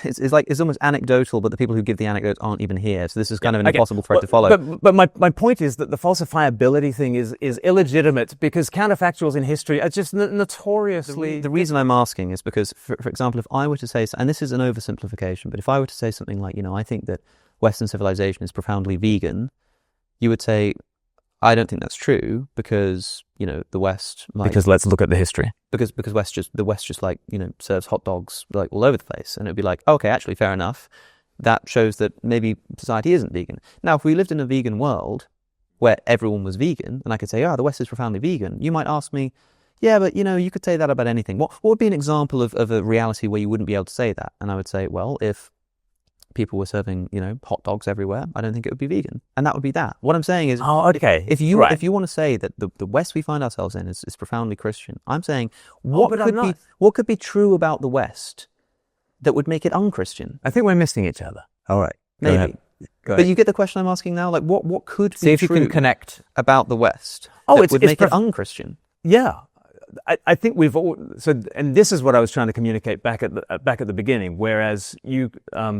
it's almost anecdotal, but the people who give the anecdotes aren't even here. So this is kind of an impossible thread to follow. But my point is that the falsifiability thing is illegitimate because counterfactuals in history are just notoriously... The reason I'm asking is because, for example, if I were to say, and this is an oversimplification, but if I were to say something like, I think that Western civilization is profoundly vegan, you would say, I don't think that's true because, the West might... Because let's look at the history. Because the West just like, serves hot dogs like all over the place. And it'd be like, okay, actually, fair enough. That shows that maybe society isn't vegan. Now, if we lived in a vegan world where everyone was vegan, and I could say, the West is profoundly vegan, you might ask me, yeah, but, you could say that about anything. What would be an example of a reality where you wouldn't be able to say that? And I would say, well, if people were serving, hot dogs everywhere, I don't think it would be vegan. And that would be that. What I'm saying is, if you want to say that the West we find ourselves in is profoundly Christian, I'm saying, what could be true about the West that would make it unchristian? I think we're missing each other. All right. Maybe. Go ahead. But you get the question I'm asking now? Like, what could be See if true you can connect about the West that would make it unchristian? Yeah. I think we've all, and this is what I was trying to communicate back at the beginning. Whereas you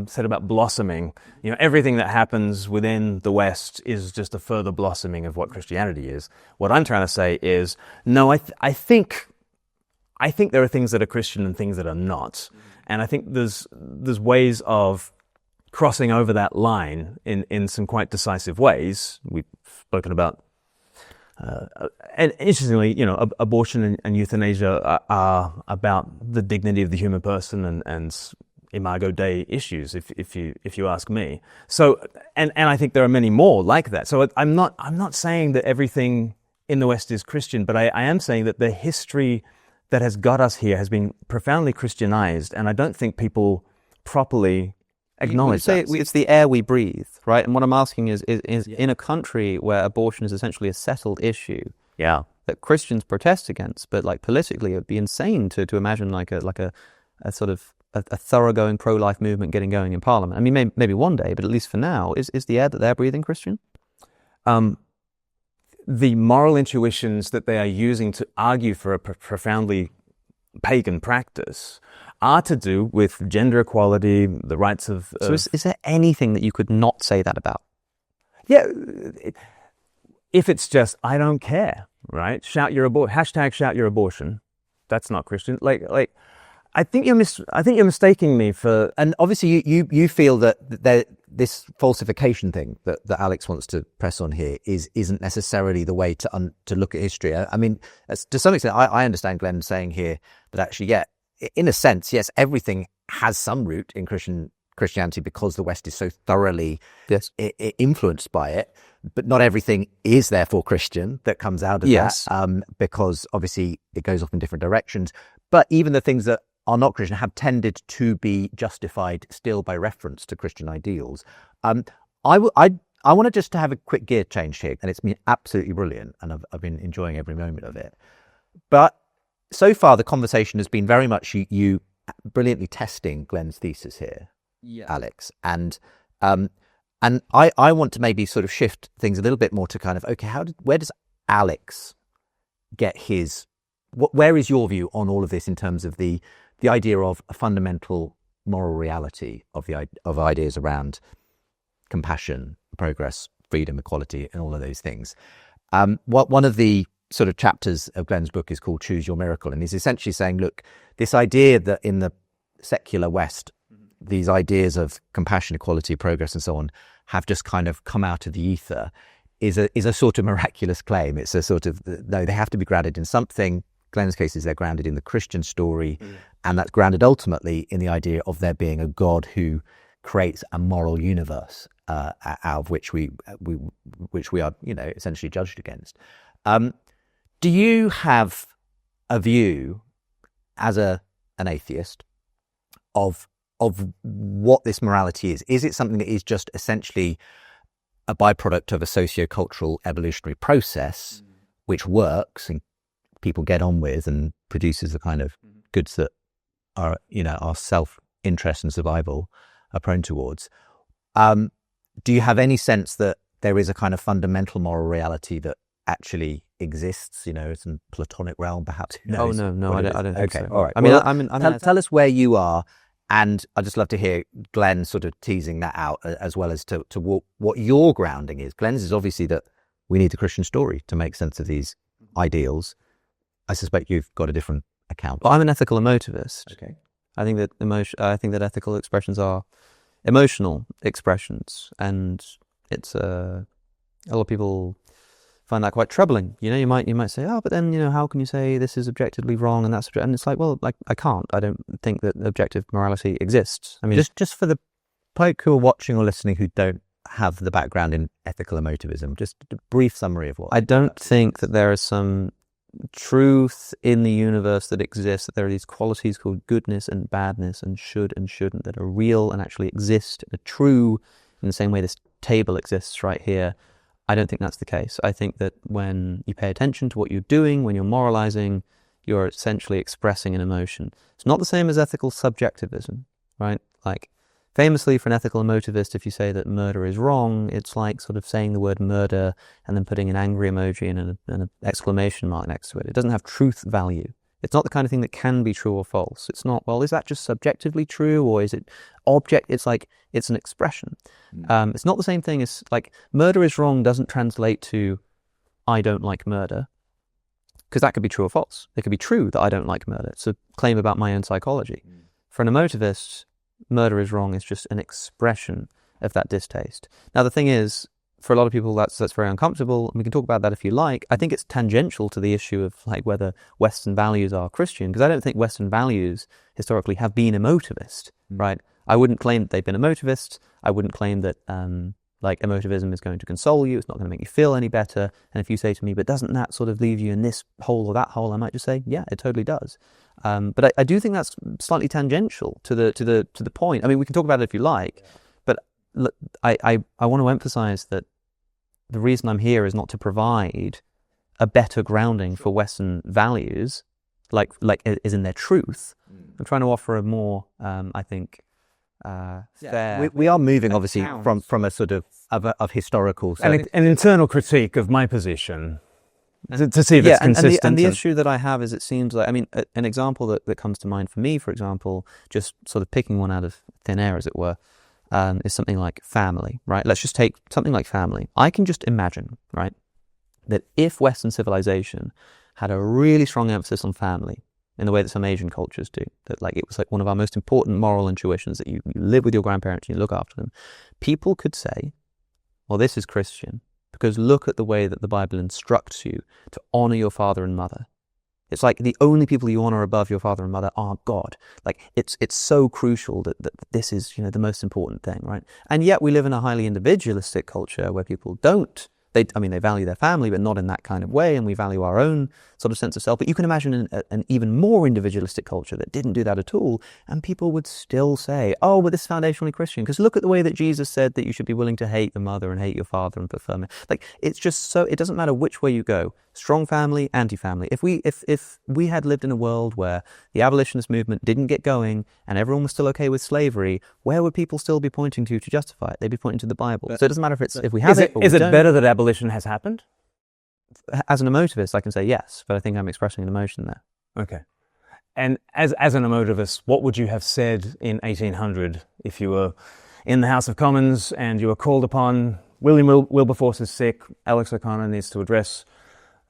said about blossoming, everything that happens within the West is just a further blossoming of what Christianity is. What I'm trying to say is, no, I think there are things that are Christian and things that are not, and I think there's ways of crossing over that line in some quite decisive ways. We've spoken about. And interestingly, abortion and euthanasia are about the dignity of the human person and Imago Dei issues, if you ask me. So, and I think there are many more like that. So I'm not saying that everything in the West is Christian, but I am saying that the history that has got us here has been profoundly Christianized, and I don't think people properly acknowledge that. It's the air we breathe, right? And what I'm asking is in a country where abortion is essentially a settled issue, that Christians protest against, but like politically, it would be insane to imagine like a sort of a thoroughgoing pro-life movement getting going in Parliament. I mean, maybe one day, but at least for now, is the air that they're breathing Christian? The moral intuitions that they are using to argue for a profoundly pagan practice are to do with gender equality, the rights of... So is there anything that you could not say that about? Yeah, if it's just, I don't care, right? Shout your abortion. That's not Christian. Like, I think you're mistaking me for... And obviously you feel that this falsification thing that Alex wants to press on here isn't necessarily the way to look at history. I mean, to some extent, I understand Glenn saying here that actually, in a sense, yes, everything has some root in Christianity because the West is so thoroughly influenced by it, but not everything is therefore Christian that comes out of that, because obviously it goes off in different directions. But even the things that are not Christian have tended to be justified still by reference to Christian ideals. I want to just have a quick gear change here, and it's been absolutely brilliant, and I've been enjoying every moment of it. But so far, the conversation has been very much you brilliantly testing Glenn's thesis here, Alex, and I want to maybe sort of shift things a little bit more to kind of, okay, where does Alex get his? Where is your view on all of this in terms of the idea of a fundamental moral reality of ideas around compassion, progress, freedom, equality, and all of those things? One of the sort of chapters of Glenn's book is called Choose Your Miracle, and he's essentially saying, look, this idea that in the secular West, these ideas of compassion, equality, progress, and so on have just kind of come out of the ether is a sort of miraculous claim. It's a sort of, no, they have to be grounded in something. Glenn's case is they're grounded in the Christian story, and that's grounded ultimately in the idea of there being a God who creates a moral universe out of which we are, essentially judged against. Do you have a view as an atheist of what this morality is? Is it something that is just essentially a byproduct of a socio-cultural evolutionary process which works and people get on with and produces the kind of goods that our self-interest and survival are prone towards? Do you have any sense that there is a kind of fundamental moral reality that actually exists? It's in Platonic realm, perhaps. Who knows? No, I don't think okay, so. all right. I mean, Well, tell us where you are, and I'd just love to hear Glenn sort of teasing that out, as well as to what your grounding is. Glenn's is obviously that we need the Christian story to make sense of these ideals. I suspect you've got a different account. Well, I'm an ethical emotivist. Okay. I think that ethical expressions are emotional expressions, and it's a lot of people find that quite troubling. You might say, oh, but then how can you say this is objectively wrong and that's and it's like, well, like I can't. I don't think that objective morality exists. I mean, just for the folk who are watching or listening who don't have the background in ethical emotivism, just a brief summary of what. I don't think that there is some truth in the universe that exists, that there are these qualities called goodness and badness and should and shouldn't that are real and actually exist and are true in the same way this table exists right here. I don't think that's the case. I think that when you pay attention to what you're doing, when you're moralizing, you're essentially expressing an emotion. It's not the same as ethical subjectivism, right? Like, famously for an ethical emotivist, if you say that murder is wrong, it's like sort of saying the word murder and then putting an angry emoji and an exclamation mark next to it. It doesn't have truth value. It's not the kind of thing that can be true or false. It's not, well, is that just subjectively true or is it object? It's like, it's an expression. It's not the same thing as, like, murder is wrong doesn't translate to I don't like murder, because that could be true or false. It could be true that I don't like murder. It's a claim about my own psychology. For an emotivist, murder is wrong is just an expression of that distaste. Now, the thing is, for a lot of people, that's very uncomfortable, and we can talk about that if you like. I think it's tangential to the issue of like whether Western values are Christian, because I don't think Western values historically have been emotivist, right? I wouldn't claim that they've been emotivist. I wouldn't claim that like emotivism is going to console you. It's not going to make you feel any better. And if you say to me, but doesn't that sort of leave you in this hole or that hole? I might just say, yeah, it totally does. But I do think that's slightly tangential to the point. I mean, we can talk about it if you like, but look, I want to emphasize that the reason I'm here is not to provide a better grounding for Western values, like is in their truth. I'm trying to offer a more, I think, fair. We are moving, obviously, from a sort of historical an internal critique of my position to see if it's consistent. And the issue that I have is, it seems like, I mean, an example that comes to mind for me, for example, just sort of picking one out of thin air, as it were, is something like family, right? Let's just take something like family. I can just imagine, right, that if Western civilization had a really strong emphasis on family, in the way that some Asian cultures do, that like it was like one of our most important moral intuitions, that you live with your grandparents and you look after them, people could say, well, this is Christian, because look at the way that the Bible instructs you to honor your father and mother. It's like the only people you honor above your father and mother are God. Like it's so crucial that this is, the most important thing, right? And yet we live in a highly individualistic culture where people don't. They value their family, but not in that kind of way, and we value our own sort of sense of self. But you can imagine an even more individualistic culture that didn't do that at all, and people would still say, oh, but this is foundationally Christian, because look at the way that Jesus said that you should be willing to hate your mother and hate your father and put firm in. Like, it's just so, it doesn't matter which way you go, strong family, anti-family. If we had lived in a world where the abolitionist movement didn't get going and everyone was still okay with slavery, where would people still be pointing to justify it? They'd be pointing to the Bible. So it doesn't matter if we have it or we don't. Is it better that abolition has happened? As an emotivist, I can say yes, but I think I'm expressing an emotion there. Okay. And as an emotivist, what would you have said in 1800 if you were in the House of Commons and you were called upon, William Wilberforce is sick, Alex O'Connor needs to address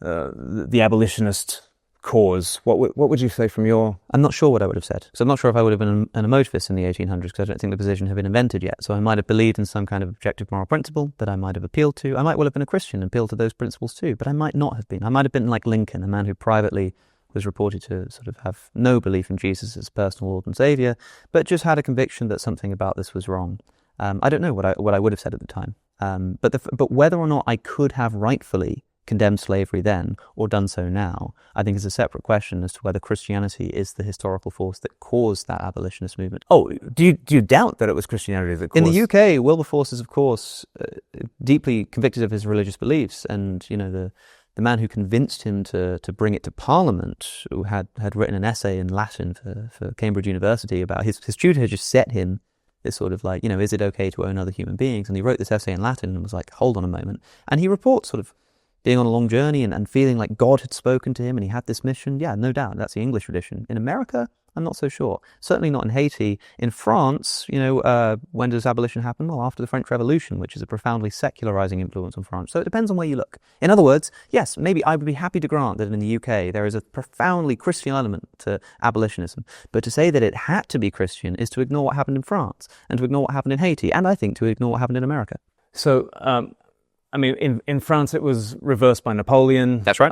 the abolitionist cause? What would you say from your... I'm not sure what I would have said. So I'm not sure if I would have been an emotivist in the 1800s, because I don't think the position had been invented yet. So I might have believed in some kind of objective moral principle that I might have appealed to. I might well have been a Christian and appealed to those principles too, but I might not have been. I might have been like Lincoln, a man who privately was reported to sort of have no belief in Jesus as personal Lord and Saviour, but just had a conviction that something about this was wrong. I don't know what I would have said at the time. But whether or not I could have rightfully condemned slavery then or done so now, I think is a separate question as to whether Christianity is the historical force that caused that abolitionist movement. Oh, do you doubt that it was Christianity that caused... In the UK, Wilberforce is, of course, deeply convicted of his religious beliefs, and the man who convinced him to bring it to Parliament, who had written an essay in Latin for Cambridge University about his tutor had just set him This sort of like, is it okay to own other human beings? And he wrote this essay in Latin and was like, hold on a moment. And he reports sort of being on a long journey and feeling like God had spoken to him and he had this mission. Yeah, no doubt. That's the English tradition. In America, I'm not so sure. Certainly not in Haiti. In France, when does abolition happen? Well, after the French Revolution, which is a profoundly secularizing influence on France. So it depends on where you look. In other words, yes, maybe I would be happy to grant that in the UK there is a profoundly Christian element to abolitionism. But to say that it had to be Christian is to ignore what happened in France and to ignore what happened in Haiti, and I think to ignore what happened in America. So, in France it was reversed by Napoleon. That's right.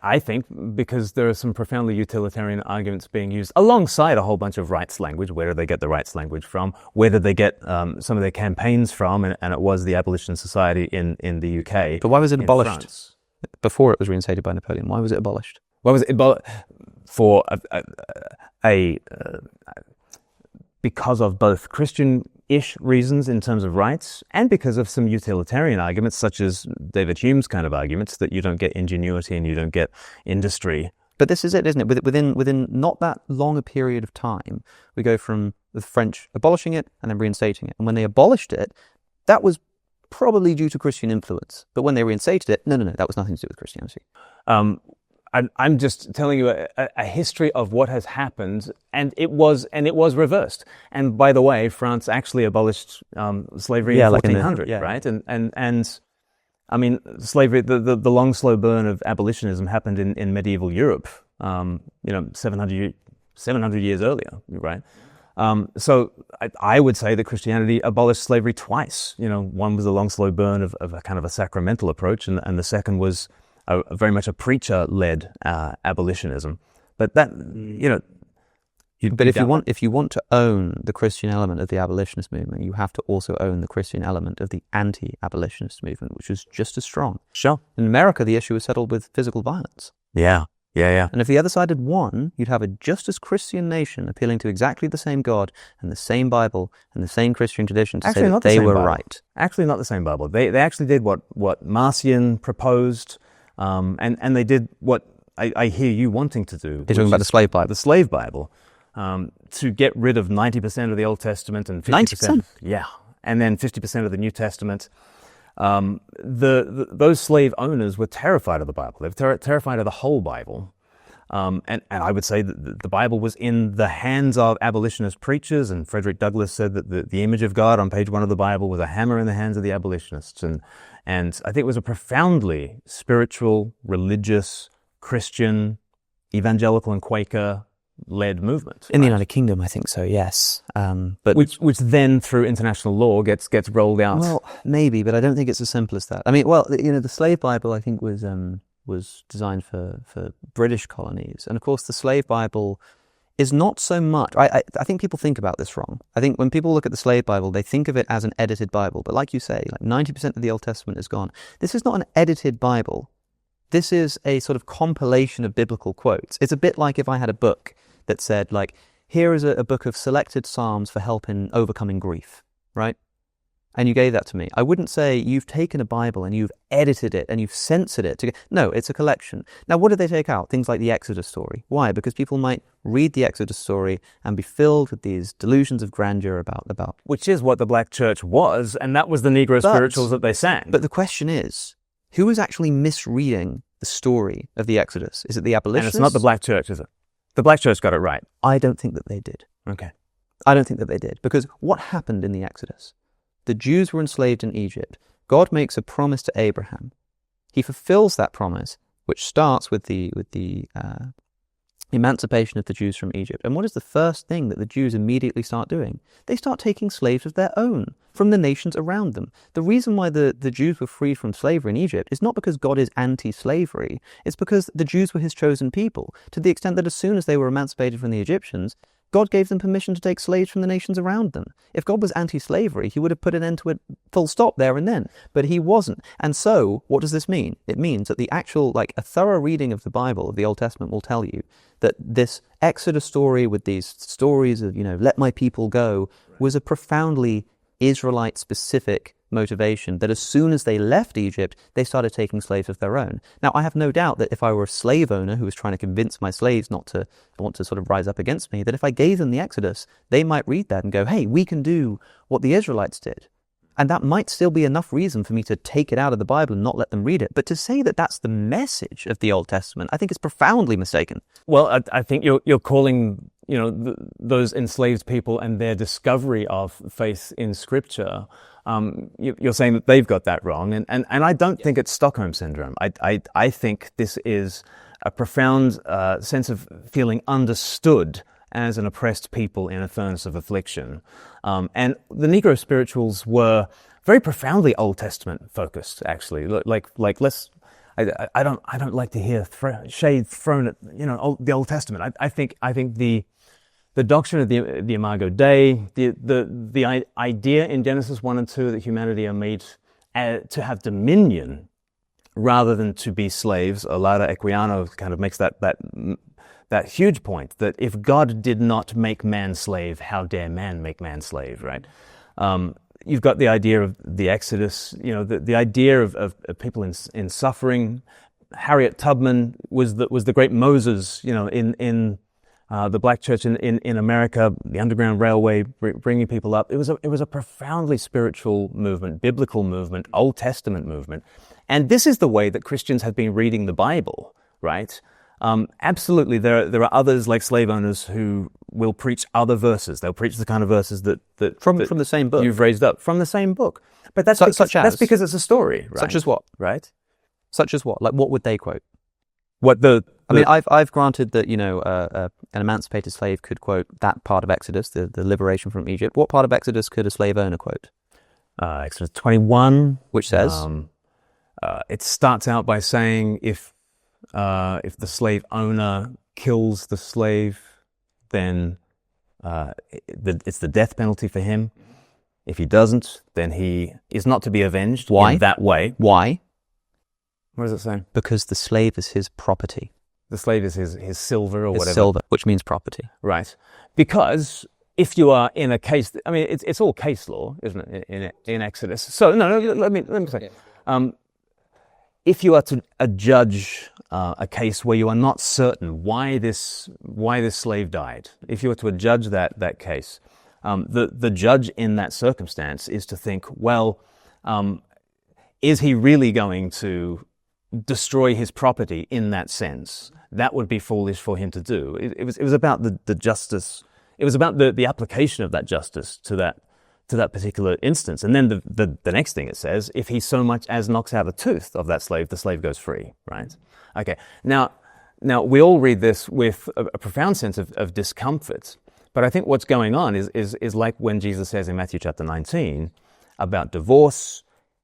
I think because there are some profoundly utilitarian arguments being used alongside a whole bunch of rights language. Where do they get the rights language from? Where did they get some of their campaigns from? And it was the Abolition Society in the UK. But why was it abolished France. before it was reinstated by Napoleon? Why was it abolished? Why was it abolished? For because of both Christian-ish reasons in terms of rights and because of some utilitarian arguments such as David Hume's kind of arguments that you don't get ingenuity and you don't get industry. But this is it, isn't it? Within not that long a period of time, we go from the French abolishing it and then reinstating it. And when they abolished it, that was probably due to Christian influence. But when they reinstated it, no, that was nothing to do with Christianity. I'm just telling you a history of what has happened, and it was reversed. And by the way, France actually abolished slavery in 1400, right? And I mean, slavery, the long slow burn of abolitionism happened in medieval Europe, 700 years earlier, right? So I would say that Christianity abolished slavery twice. One was a long slow burn of a kind of a sacramental approach, and the second was very much a preacher-led abolitionism, but that But if you want to own the Christian element of the abolitionist movement, you have to also own the Christian element of the anti-abolitionist movement, which is just as strong. Sure. In America, the issue was settled with physical violence. Yeah. And if the other side had won, you'd have a just as Christian nation appealing to exactly the same God and the same Bible and the same Christian tradition to say that they were right. Actually, not the same Bible. They actually did what Marcion proposed. And they did what I hear you wanting to do. You're talking about the slave Bible. The slave Bible. To get rid of 90% of the Old Testament and 50%. 90%? Yeah. And then 50% of the New Testament. Those slave owners were terrified of the Bible. They were terrified of the whole Bible. And I would say that the Bible was in the hands of abolitionist preachers, and Frederick Douglass said that the image of God on page 1 of the Bible was a hammer in the hands of the abolitionists. And I think it was a profoundly spiritual, religious, Christian, evangelical and Quaker-led movement. In the United Kingdom, I think so, yes. But which then, through international law, gets rolled out. Well, maybe, but I don't think it's as simple as that. I mean, the slave Bible, I think, was designed for British colonies. And of course, the slave Bible is not so much... I think people think about this wrong. I think when people look at the slave Bible, they think of it as an edited Bible. But like you say, 90% of the Old Testament is gone. This is not an edited Bible. This is a sort of compilation of biblical quotes. It's a bit like if I had a book that said, here is a book of selected psalms for help in overcoming grief, right? And you gave that to me. I wouldn't say you've taken a Bible and you've edited it and you've censored it. No, it's a collection. Now, what did they take out? Things like the Exodus story. Why? Because people might read the Exodus story and be filled with these delusions of grandeur about... Which is what the black church was, and that was the Negro spirituals that they sang. But the question is, who is actually misreading the story of the Exodus? Is it the abolitionists? And it's not the black church, is it? The black church got it right. I don't think that they did. Okay. I don't think that they did. Because what happened in the Exodus? The Jews were enslaved in Egypt. God makes a promise to Abraham. He fulfills that promise, which starts with the emancipation of the Jews from Egypt. And what is the first thing that the Jews immediately start doing? They start taking slaves of their own from the nations around them. The reason why the Jews were freed from slavery in Egypt is not because God is anti-slavery. It's because the Jews were his chosen people, to the extent that as soon as they were emancipated from the Egyptians, God gave them permission to take slaves from the nations around them. If God was anti-slavery, he would have put an end to it full stop there and then. But he wasn't. And so, what does this mean? It means that the actual, a thorough reading of the Bible, of the Old Testament, will tell you that this Exodus story with these stories of, let my people go, was a profoundly Israelite-specific motivation that as soon as they left Egypt, they started taking slaves of their own. Now, I have no doubt that if I were a slave owner who was trying to convince my slaves not to want to sort of rise up against me, that if I gave them the Exodus, they might read that and go, hey, we can do what the Israelites did. And that might still be enough reason for me to take it out of the Bible and not let them read it. But to say that that's the message of the Old Testament, I think is profoundly mistaken. Well, I think you're calling, those enslaved people and their discovery of faith in Scripture, you're saying that they've got that wrong. And I don't think it's Stockholm Syndrome. I think this is a profound sense of feeling understood as an oppressed people in a furnace of affliction. And the Negro spirituals were very profoundly Old Testament focused, actually. I don't like to hear shade thrown at the Old Testament. I think the doctrine of the Imago Dei, the idea in Genesis 1 and 2 that humanity are made to have dominion rather than to be slaves. Lauda Equiano kind of makes that huge point that if God did not make man slave, how dare man make man slave, right? You've got the idea of the Exodus, the idea of people in suffering. Harriet Tubman was the great Moses, in the black church in America, the Underground Railway, bringing people up. It was a profoundly spiritual movement, biblical movement, Old Testament movement. And this is the way that Christians have been reading the Bible, right? Absolutely, there are others like slave owners who will preach other verses. They'll preach the kind of verses that From the same book. you've raised up from the same book. But that's because it's a story, right? Such as what? Right? Such as what? Like, what would they quote? I mean, I've granted that an emancipated slave could quote that part of Exodus, the liberation from Egypt. What part of Exodus could a slave owner quote? Exodus 21, which says it starts out by saying if the slave owner kills the slave, then it's the death penalty for him. If he doesn't, then he is not to be avenged. Why? In that way. Why? What does it say? Because the slave is his property. The slave is his silver or whatever. Silver, which means property. Right. Because if you are in a case, I mean, it's all case law, isn't it, in Exodus? So, no, let me say. If you are to adjudge a case where you are not certain why this slave died, if you were to adjudge that case, the judge in that circumstance is to think, well, is he really going to destroy his property in that sense? That would be foolish for him to do. It was about the justice. It was about the application of that justice to that particular instance. And then the next thing it says, if he so much as knocks out a tooth of that slave, the slave goes free, right? Okay. Now we all read this with a profound sense of discomfort. But I think what's going on is like when Jesus says in Matthew chapter 19 about divorce.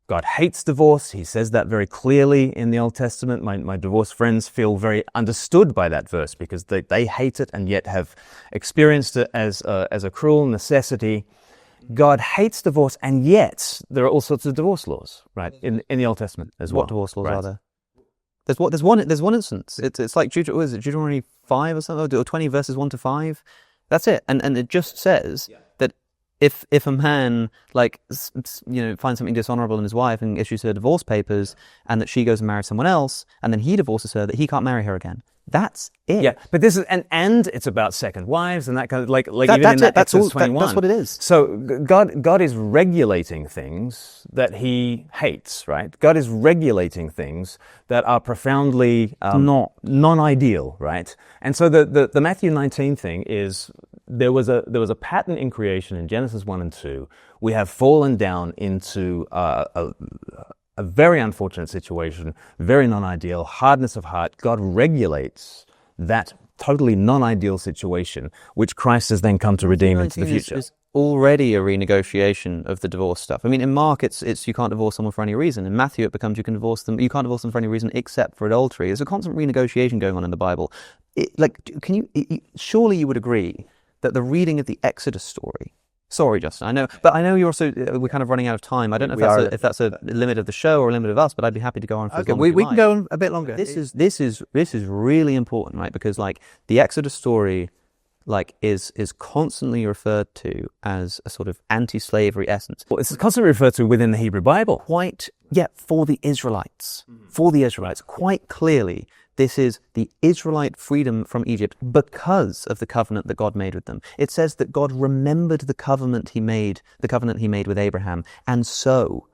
God hates divorce. He says that very clearly in the Old Testament. My divorced friends feel very understood by that verse because they hate it and yet have experienced it as a cruel necessity. God hates divorce, and yet there are all sorts of divorce laws, right, in the Old Testament as well. What divorce laws right? are there? There's one instance. It's like Deuteronomy 5 or something, or 20 verses 1 to 5. That's it, and it just says that if a man finds something dishonorable in his wife and issues her divorce papers, and that she goes and marries someone else, and then he divorces her, that he can't marry her again. That's it. Yeah, but this is and it's about second wives and that kind of That's what it is. So God is regulating things that He hates, right? God is regulating things that are profoundly not non-ideal, right? And so the Matthew 19 thing is there was a pattern in creation in Genesis 1 and 2. We have fallen down into a very unfortunate situation, very non-ideal, hardness of heart. God regulates that totally non-ideal situation, which Christ has then come to redeem into the future. Is already a renegotiation of the divorce stuff. I mean, in Mark, it's you can't divorce someone for any reason. In Matthew, it becomes you can't divorce them for any reason except for adultery. There's a constant renegotiation going on in the Bible. Surely you would agree that the reading of the Exodus story. Sorry, Justin. I know you're also. We're kind of running out of time. I don't know if that's a limit of the show or a limit of us, but I'd be happy to go on for as long as you we like. can go on a bit longer. This is really important, right? Because the Exodus story is constantly referred to as a sort of anti-slavery essence. Well, it's constantly referred to within the Hebrew Bible. For the Israelites. Quite clearly, this is the Israelite freedom from Egypt because of the covenant that God made with them. It says that God remembered the covenant he made with Abraham, and so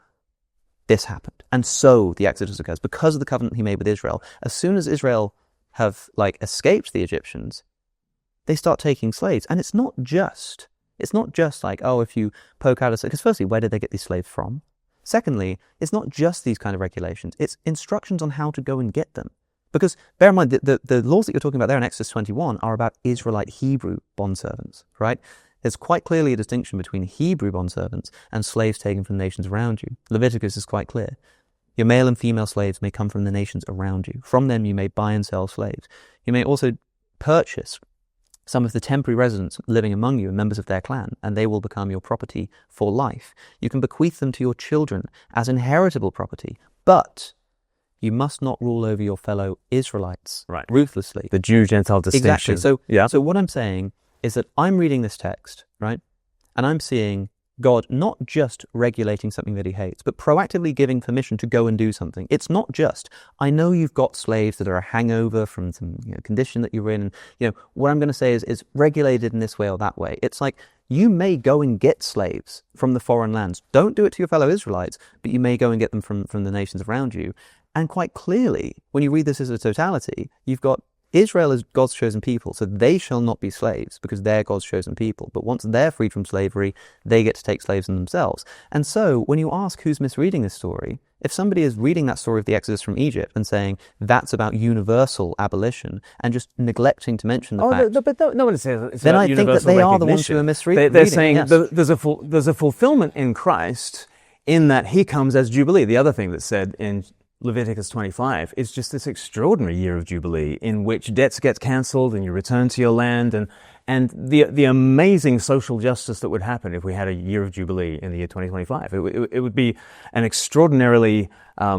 this happened. And so the Exodus occurs because of the covenant he made with Israel. As soon as Israel have escaped the Egyptians, they start taking slaves. And it's not just like, oh, if you poke out a slave, because firstly, where did they get these slaves from? Secondly, it's not just these kind of regulations, it's instructions on how to go and get them. Because bear in mind, the laws that you're talking about there in Exodus 21 are about Israelite Hebrew bondservants, right? There's quite clearly a distinction between Hebrew bondservants and slaves taken from the nations around you. Leviticus is quite clear. Your male and female slaves may come from the nations around you. From them you may buy and sell slaves. You may also purchase some of the temporary residents living among you and members of their clan, and they will become your property for life. You can bequeath them to your children as inheritable property, but you must not rule over your fellow Israelites ruthlessly. The Jew-Gentile distinction. Exactly. So what I'm saying is that I'm reading this text, right, and I'm seeing God not just regulating something that he hates, but proactively giving permission to go and do something. It's not just, I know you've got slaves that are a hangover from some condition that you're in, and what I'm going to say is regulated in this way or that way. It's like, you may go and get slaves from the foreign lands. Don't do it to your fellow Israelites, but you may go and get them from the nations around you. And quite clearly, when you read this as a totality, you've got Israel is God's chosen people, so they shall not be slaves because they're God's chosen people. But once they're freed from slavery, they get to take slaves in themselves. And so when you ask who's misreading this story, if somebody is reading that story of the Exodus from Egypt and saying that's about universal abolition and just neglecting to mention the fact... But no one says it's then about I think that they are the ones who are misreading. They're saying yes. there's a fulfillment in Christ in that he comes as Jubilee. The other thing that's said in Leviticus 25 is just this extraordinary year of Jubilee in which debts get cancelled and you return to your land, and the amazing social justice that would happen if we had a year of Jubilee in the year 2025. It would be an extraordinarily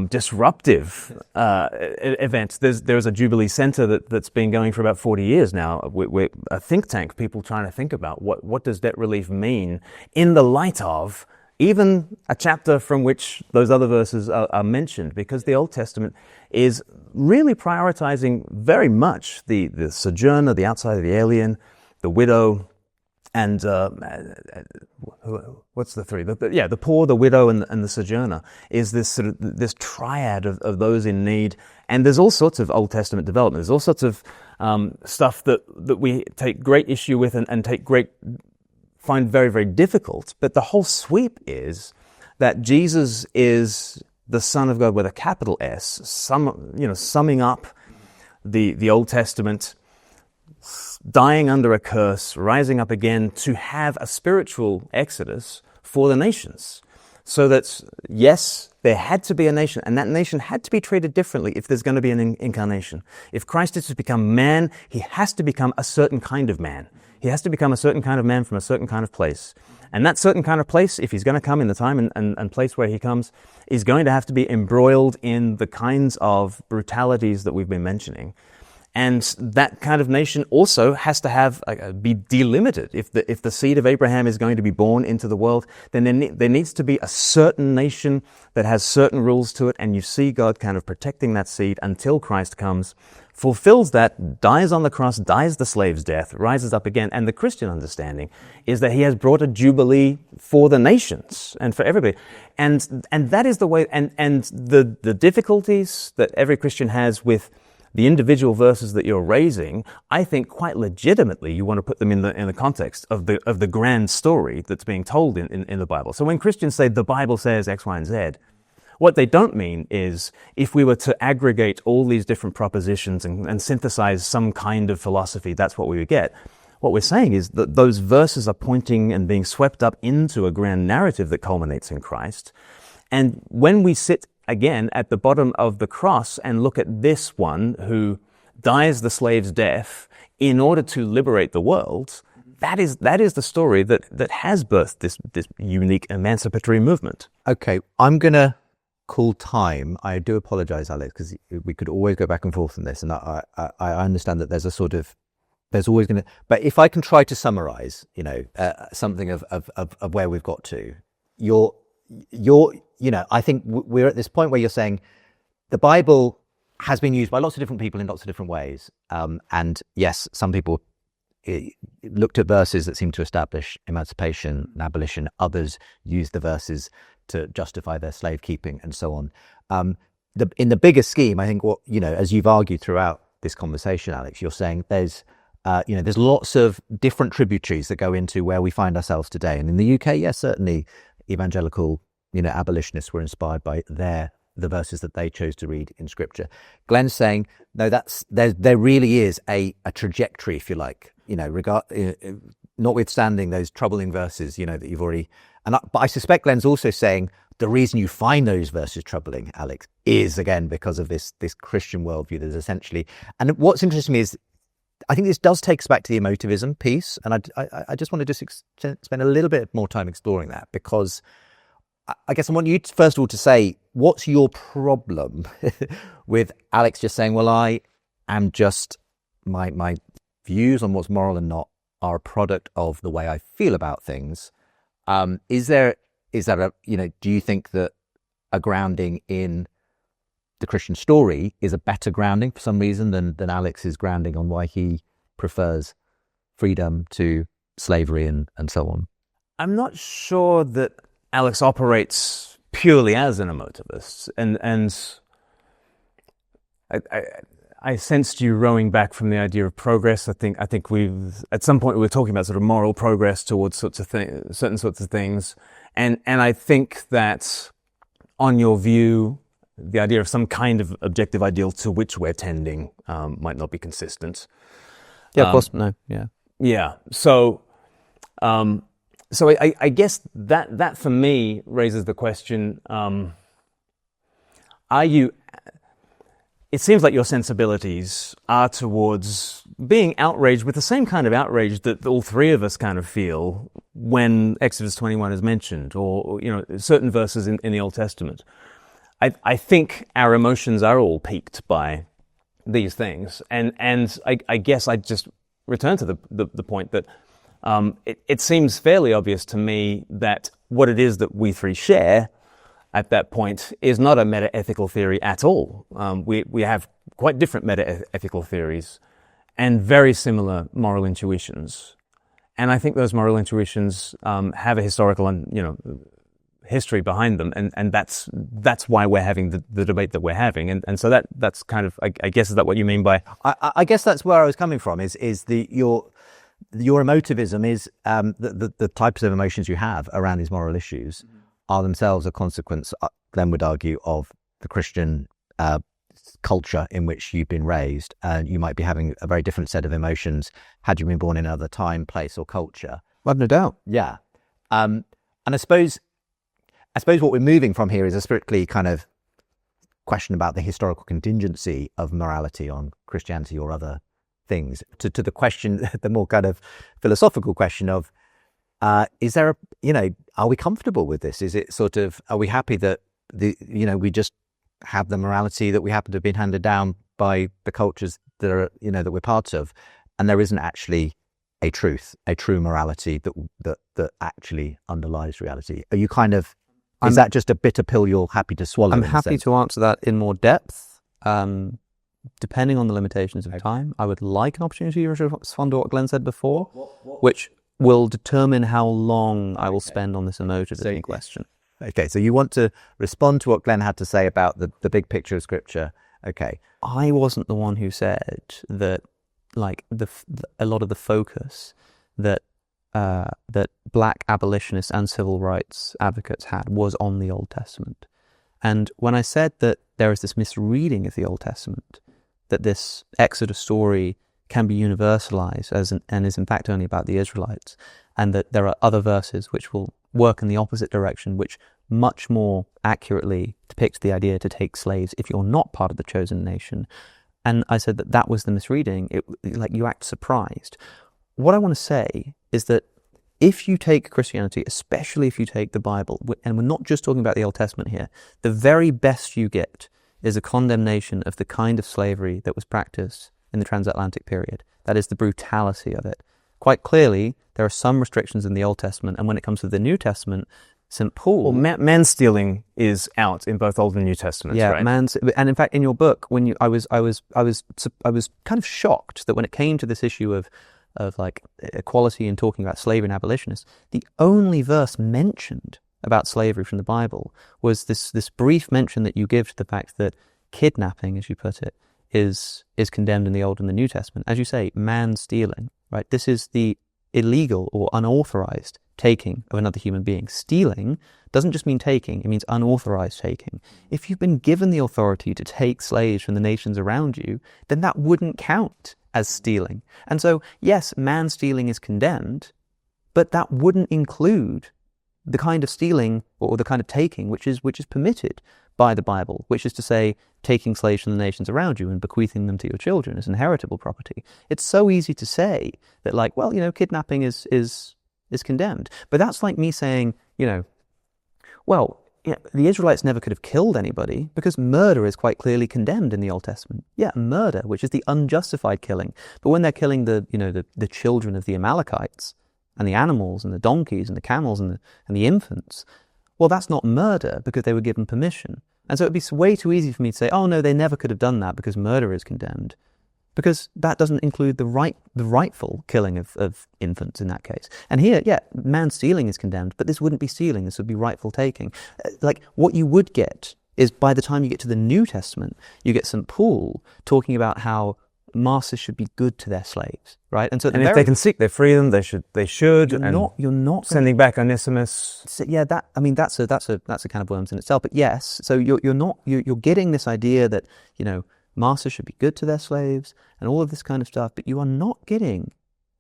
disruptive event. There's a Jubilee Center that's been going for about 40 years now. We're a think tank, people trying to think about what does debt relief mean in the light of even a chapter from which those other verses are mentioned, because the Old Testament is really prioritizing very much the sojourner, the outsider, the alien, the widow, and what's the three? The poor, the widow, and the sojourner is this sort of this triad of those in need. And there's all sorts of Old Testament development. There's all sorts of stuff that we take great issue with and find very, very difficult. But the whole sweep is that Jesus is the Son of God with a capital S, summing up the Old Testament, dying under a curse, rising up again to have a spiritual exodus for the nations. So that, yes, there had to be a nation, and that nation had to be treated differently if there's going to be an incarnation. If Christ is to become man, he has to become a certain kind of man. He has to become a certain kind of man from a certain kind of place. And that certain kind of place, if he's going to come in the time and place where he comes, is going to have to be embroiled in the kinds of brutalities that we've been mentioning. And that kind of nation also has to be delimited. If the seed of Abraham is going to be born into the world, then there needs to be a certain nation that has certain rules to it, and you see God kind of protecting that seed until Christ comes, fulfills that, dies on the cross, dies the slave's death, rises up again. And the Christian understanding is that he has brought a jubilee for the nations and for everybody. And that is the way, and the difficulties that every Christian has with the individual verses that you're raising, I think quite legitimately you want to put them in the context of the grand story that's being told in the Bible. So when Christians say the Bible says X, Y, and Z, what they don't mean is if we were to aggregate all these different propositions and synthesize some kind of philosophy, that's what we would get. What we're saying is that those verses are pointing and being swept up into a grand narrative that culminates in Christ. And when we sit again at the bottom of the cross and look at this one who dies the slave's death in order to liberate the world, that is the story that has birthed this unique emancipatory movement. Okay, I'm going to call time. I do apologize, Alex, because we could always go back and forth on this, and I understand that there's a sort of there's always going to. But if I can try to summarize, something of where we've got to, I think we're at this point where you're saying the Bible has been used by lots of different people in lots of different ways. And yes, some people looked at verses that seem to establish emancipation and abolition. Others used the verses to justify their slave keeping and so on. In the bigger scheme, I think as you've argued throughout this conversation, Alex, you're saying there's lots of different tributaries that go into where we find ourselves today. And in the UK, yes, certainly evangelical, abolitionists were inspired by the verses that they chose to read in Scripture. Glen's saying, no, there really is a trajectory, if you like, notwithstanding those troubling verses, that you've already. But I suspect Glen's also saying the reason you find those verses troubling, Alex, is again because of this Christian worldview that is essentially. And what's interesting is, I think this does take us back to the emotivism piece, and I just want to just spend a little bit more time exploring that, because I guess I want you first of all to say, what's your problem with Alex just saying, well, I am just my views on what's moral and not are a product of the way I feel about things. Is that do you think that a grounding in the Christian story is a better grounding for some reason than Alex's grounding on why he prefers freedom to slavery and so on? I'm not sure that Alex operates purely as an emotivist, and I sensed you rowing back from the idea of progress. I think we've at some point we were talking about sort of moral progress towards certain sorts of things, and I think that on your view, the idea of some kind of objective ideal to which we're tending might not be consistent. Yeah, of course, no, yeah. Yeah, so I guess that for me raises the question, are you... It seems like your sensibilities are towards being outraged with the same kind of outrage that all three of us kind of feel when Exodus 21 is mentioned, or certain verses in the Old Testament. I think our emotions are all piqued by these things, and I guess I just return to the point that it seems fairly obvious to me that what it is that we three share at that point is not a meta-ethical theory at all. We have quite different meta-ethical theories and very similar moral intuitions. And I think those moral intuitions have a historical history behind them, and that's why we're having the debate that we're having. And so that's kind of, I guess, is that what you mean by... I guess that's where I was coming from, is your emotivism is the types of emotions you have around these moral issues are themselves a consequence, Glenn would argue, of the Christian culture in which you've been raised. And you might be having a very different set of emotions had you been born in another time, place, or culture. Well, I've no doubt. Yeah. And I suppose what we're moving from here is a strictly kind of question about the historical contingency of morality on Christianity or other things, to the question, the more kind of philosophical question of, is there are we comfortable with this? Is it sort of, are we happy that we just have the morality that we happen to have been handed down by the cultures that are, that we're part of, and there isn't actually a true morality that actually underlies reality? Are you kind of, is that just a bitter pill you're happy to swallow? I'm happy to answer that in more depth. Depending on the limitations of time, I would like an opportunity to respond to what Glenn said before, which will determine how long I will spend on this emotive question. Okay, so you want to respond to what Glenn had to say about the big picture of Scripture. Okay. I wasn't the one who said that, like, a lot of the focus that black abolitionists and civil rights advocates had was on the Old Testament. And when I said that there is this misreading of the Old Testament, that this Exodus story can be universalized and is in fact only about the Israelites, and that there are other verses which will work in the opposite direction, which much more accurately depict the idea to take slaves if you're not part of the chosen nation. And I said that was the misreading. Like, you act surprised. What I want to say is that if you take Christianity, especially if you take the Bible, and we're not just talking about the Old Testament here, the very best you get is a condemnation of the kind of slavery that was practiced in the transatlantic period. That is the brutality of it. Quite clearly, there are some restrictions in the Old Testament, and when it comes to the New Testament, St. Paul... Well, man stealing is out in both Old and New Testaments, yeah, right? And in fact, in your book, I was kind of shocked that when it came to this issue of like equality and talking about slavery and abolitionists, the only verse mentioned about slavery from the Bible was this brief mention that you give to the fact that kidnapping, as you put it, is condemned in the Old and the New Testament. As you say, man stealing, right? This is the illegal or unauthorized taking of another human being. Stealing doesn't just mean taking, it means unauthorized taking. If you've been given the authority to take slaves from the nations around you, then that wouldn't count as stealing. And so, yes, man stealing is condemned, but that wouldn't include the kind of stealing or the kind of taking which is permitted by the Bible, which is to say, taking slaves from the nations around you and bequeathing them to your children as inheritable property. It's so easy to say that, like, well, kidnapping is condemned. But that's like me saying, well, the Israelites never could have killed anybody because murder is quite clearly condemned in the Old Testament. Yeah, murder, which is the unjustified killing. But when they're killing the children of the Amalekites and the animals and the donkeys and the camels and the infants, well, that's not murder because they were given permission. And so it'd be way too easy for me to say, oh no, they never could have done that because murder is condemned. Because that doesn't include the rightful killing of infants in that case. And here, yeah, man stealing is condemned, but this wouldn't be stealing, this would be rightful taking. Like, what you would get is, by the time you get to the New Testament, you get St. Paul talking about how masters should be good to their slaves, right? And so, if they can seek their freedom, they should. You're not sending back Onesimus. So, yeah, that's a can of worms in itself. But yes, so you're getting this idea that masters should be good to their slaves and all of this kind of stuff, but you are not getting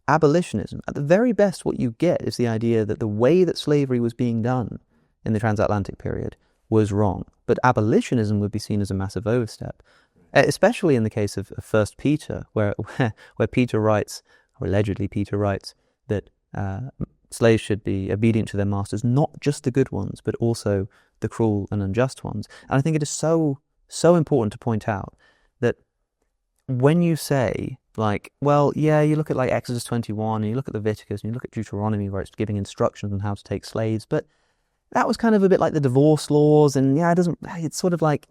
abolitionism. At the very best, what you get is the idea that the way that slavery was being done in the transatlantic period was wrong. But abolitionism would be seen as a massive overstep, especially in the case of 1 Peter, where Peter writes, or allegedly Peter writes, that slaves should be obedient to their masters, not just the good ones, but also the cruel and unjust ones. And I think it is so important to point out that when you say, like, well, yeah, you look at like Exodus 21, and you look at Leviticus, and you look at Deuteronomy, where it's giving instructions on how to take slaves, but that was kind of a bit like the divorce laws, and yeah, it's sort of like,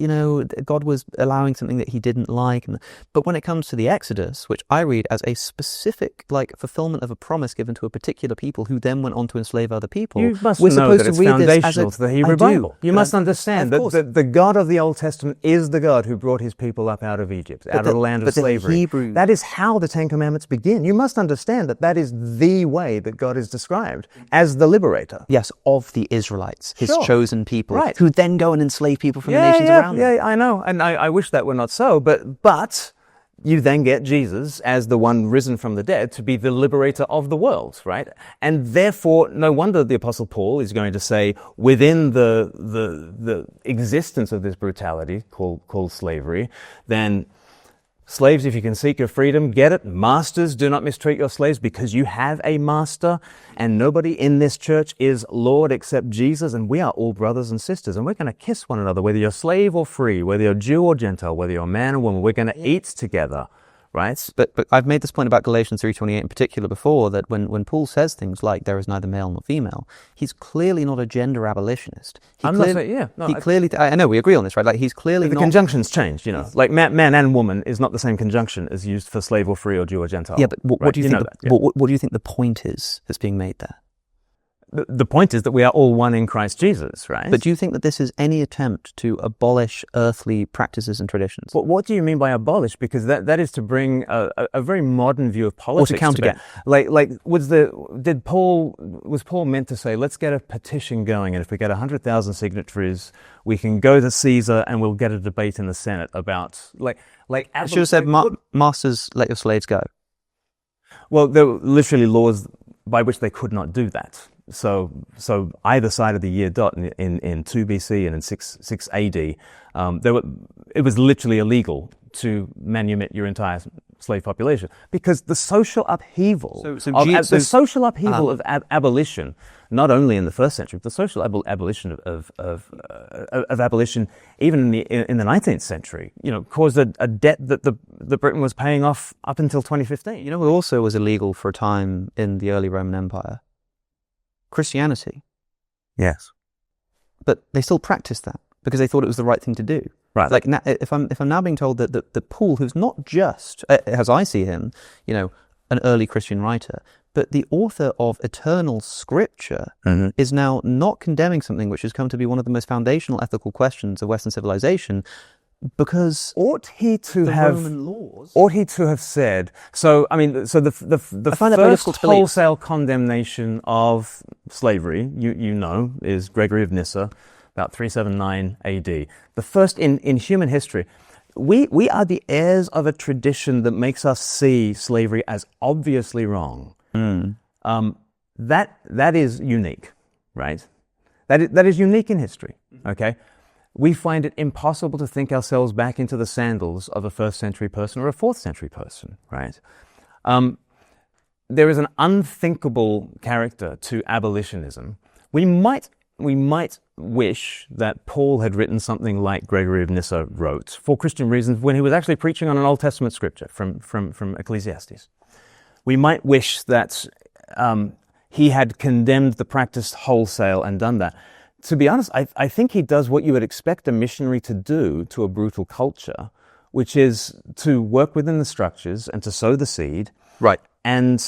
God was allowing something that he didn't like. But when it comes to the Exodus, which I read as a specific, like, fulfillment of a promise given to a particular people who then went on to enslave other people, you must we're know supposed that it's to read this foundational as to the Hebrew Bible. You must understand that the God of the Old Testament is the God who brought his people up out of Egypt, out of the land of slavery. That is how the Ten Commandments begin. You must understand that is the way that God is described as the liberator. Yes, of the Israelites, his chosen people, right, who then go and enslave people from the nations around them. Yeah, I know, and I wish that were not so, but you then get Jesus as the one risen from the dead to be the liberator of the world, right? And therefore, no wonder the Apostle Paul is going to say, within the existence of this brutality called slavery, then slaves, if you can seek your freedom, get it. Masters, do not mistreat your slaves because you have a master, and nobody in this church is Lord except Jesus, and we are all brothers and sisters, and we're going to kiss one another, whether you're slave or free, whether you're Jew or Gentile, whether you're man or woman. We're going to eat together, right? But I've made this point about Galatians 3:28 in particular before, that when Paul says things like there is neither male nor female, he's clearly not a gender abolitionist. I know we agree on this, right? Like, he's clearly the conjunctions changed, like man and woman is not the same conjunction as used for slave or free or Jew or Gentile. Yeah, but what do you think? What do you think the point is that's being made there? The point is that we are all one in Christ Jesus, right? But do you think that this is any attempt to abolish earthly practices and traditions? What do you mean by abolish? Because that is to bring a very modern view of politics. Or to counter again. Was Paul meant to say, let's get a petition going, and if we get 100,000 signatories, we can go to Caesar and we'll get a debate in the Senate about I should have said, masters, let your slaves go. Well, there were literally laws by which they could not do that. So either side of the year dot in 2 BC and in 6 AD, it was literally illegal to manumit your entire slave population, because the social upheaval of abolition, not only in the first century, but the social abolition of abolition even in the 19th century, caused a debt that the Britain was paying off up until 2015. You know what also was illegal for a time in the early Roman Empire? Christianity. Yes. But they still practiced that because they thought it was the right thing to do. Right. Like now, if I'm now being told that Paul, who's not just, as I see him, an early Christian writer, but the author of eternal scripture, is now not condemning something which has come to be one of the most foundational ethical questions of Western civilization, because ought he to have said so? I mean, so the first wholesale condemnation of slavery, is Gregory of Nyssa, about 379 A.D. The first in human history. We are the heirs of a tradition that makes us see slavery as obviously wrong. That is unique, right? That is unique in history. Okay. We find it impossible to think ourselves back into the sandals of a first century person or a fourth century person, right? There is an unthinkable character to abolitionism. We might wish that Paul had written something like Gregory of Nyssa wrote for Christian reasons when he was actually preaching on an Old Testament scripture from Ecclesiastes. We might wish that he had condemned the practice wholesale and done that. To be honest, I think he does what you would expect a missionary to do to a brutal culture, which is to work within the structures and to sow the seed. Right. And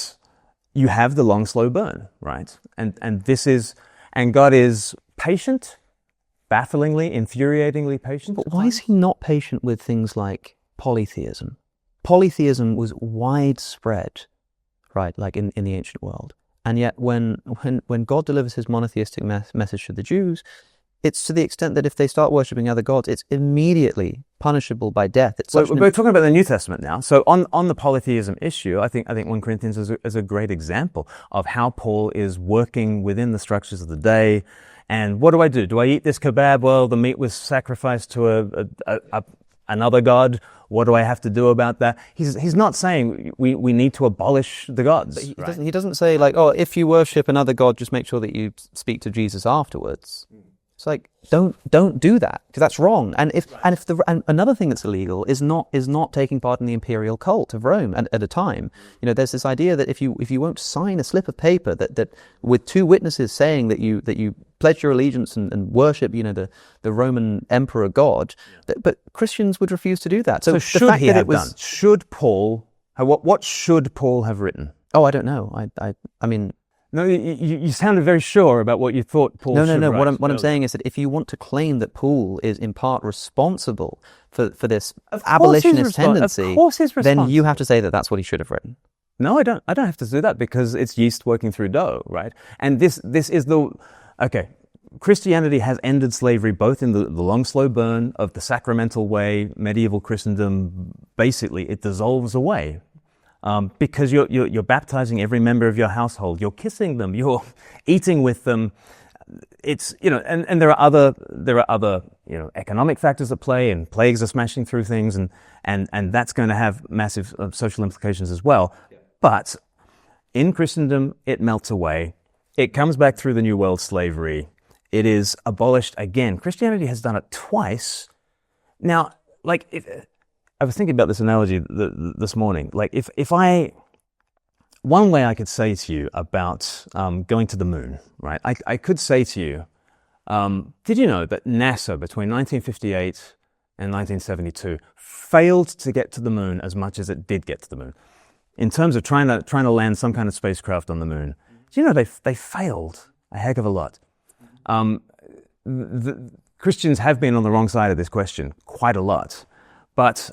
you have the long, slow burn, right? And God is patient, bafflingly, infuriatingly patient. But why is he not patient with things like polytheism? Polytheism was widespread, right, like in the ancient world. And yet when God delivers his monotheistic message to the Jews, it's to the extent that if they start worshipping other gods, it's immediately punishable by death. We're talking about the New Testament now. So on the polytheism issue, I think 1 Corinthians is a great example of how Paul is working within the structures of the day. And what do I do? Do I eat this kebab? Well, the meat was sacrificed to another god. What do I have to do about that? He's not saying we need to abolish the gods. He doesn't say like, oh, if you worship another god, just make sure that you speak to Jesus afterwards. It's like, don't do that, because that's wrong. And another thing that's illegal is not taking part in the imperial cult of Rome at a time. There's this idea that if you won't sign a slip of paper that with two witnesses saying that you pledge your allegiance and worship, the Roman emperor god, but Christians would refuse to do that. So should he have done? Should Paul? What should Paul have written? Oh, I don't know. I mean. No, you sounded very sure about what you thought Paul should write. No. What I'm saying is that if you want to claim that Paul is in part responsible for this abolitionist tendency, then you have to say that that's what he should have written. No, I don't have to do that, because it's yeast working through dough, right? And this is Christianity has ended slavery both in the long, slow burn of the sacramental way. Medieval Christendom, basically, it dissolves away. Because you're baptizing every member of your household, you're kissing them, you're eating with them. It's and there are other economic factors at play, and plagues are smashing through things, and that's going to have massive social implications as well. Yeah. But in Christendom, it melts away. It comes back through the New World slavery. It is abolished again. Christianity has done it twice. Now, I was thinking about this analogy this morning. Like, one way I could say to you about going to the moon, right? I could say to you, did you know that NASA between 1958 and 1972 failed to get to the moon as much as it did get to the moon, in terms of trying to land some kind of spacecraft on the moon? Do you know they failed a heck of a lot? The Christians have been on the wrong side of this question quite a lot, but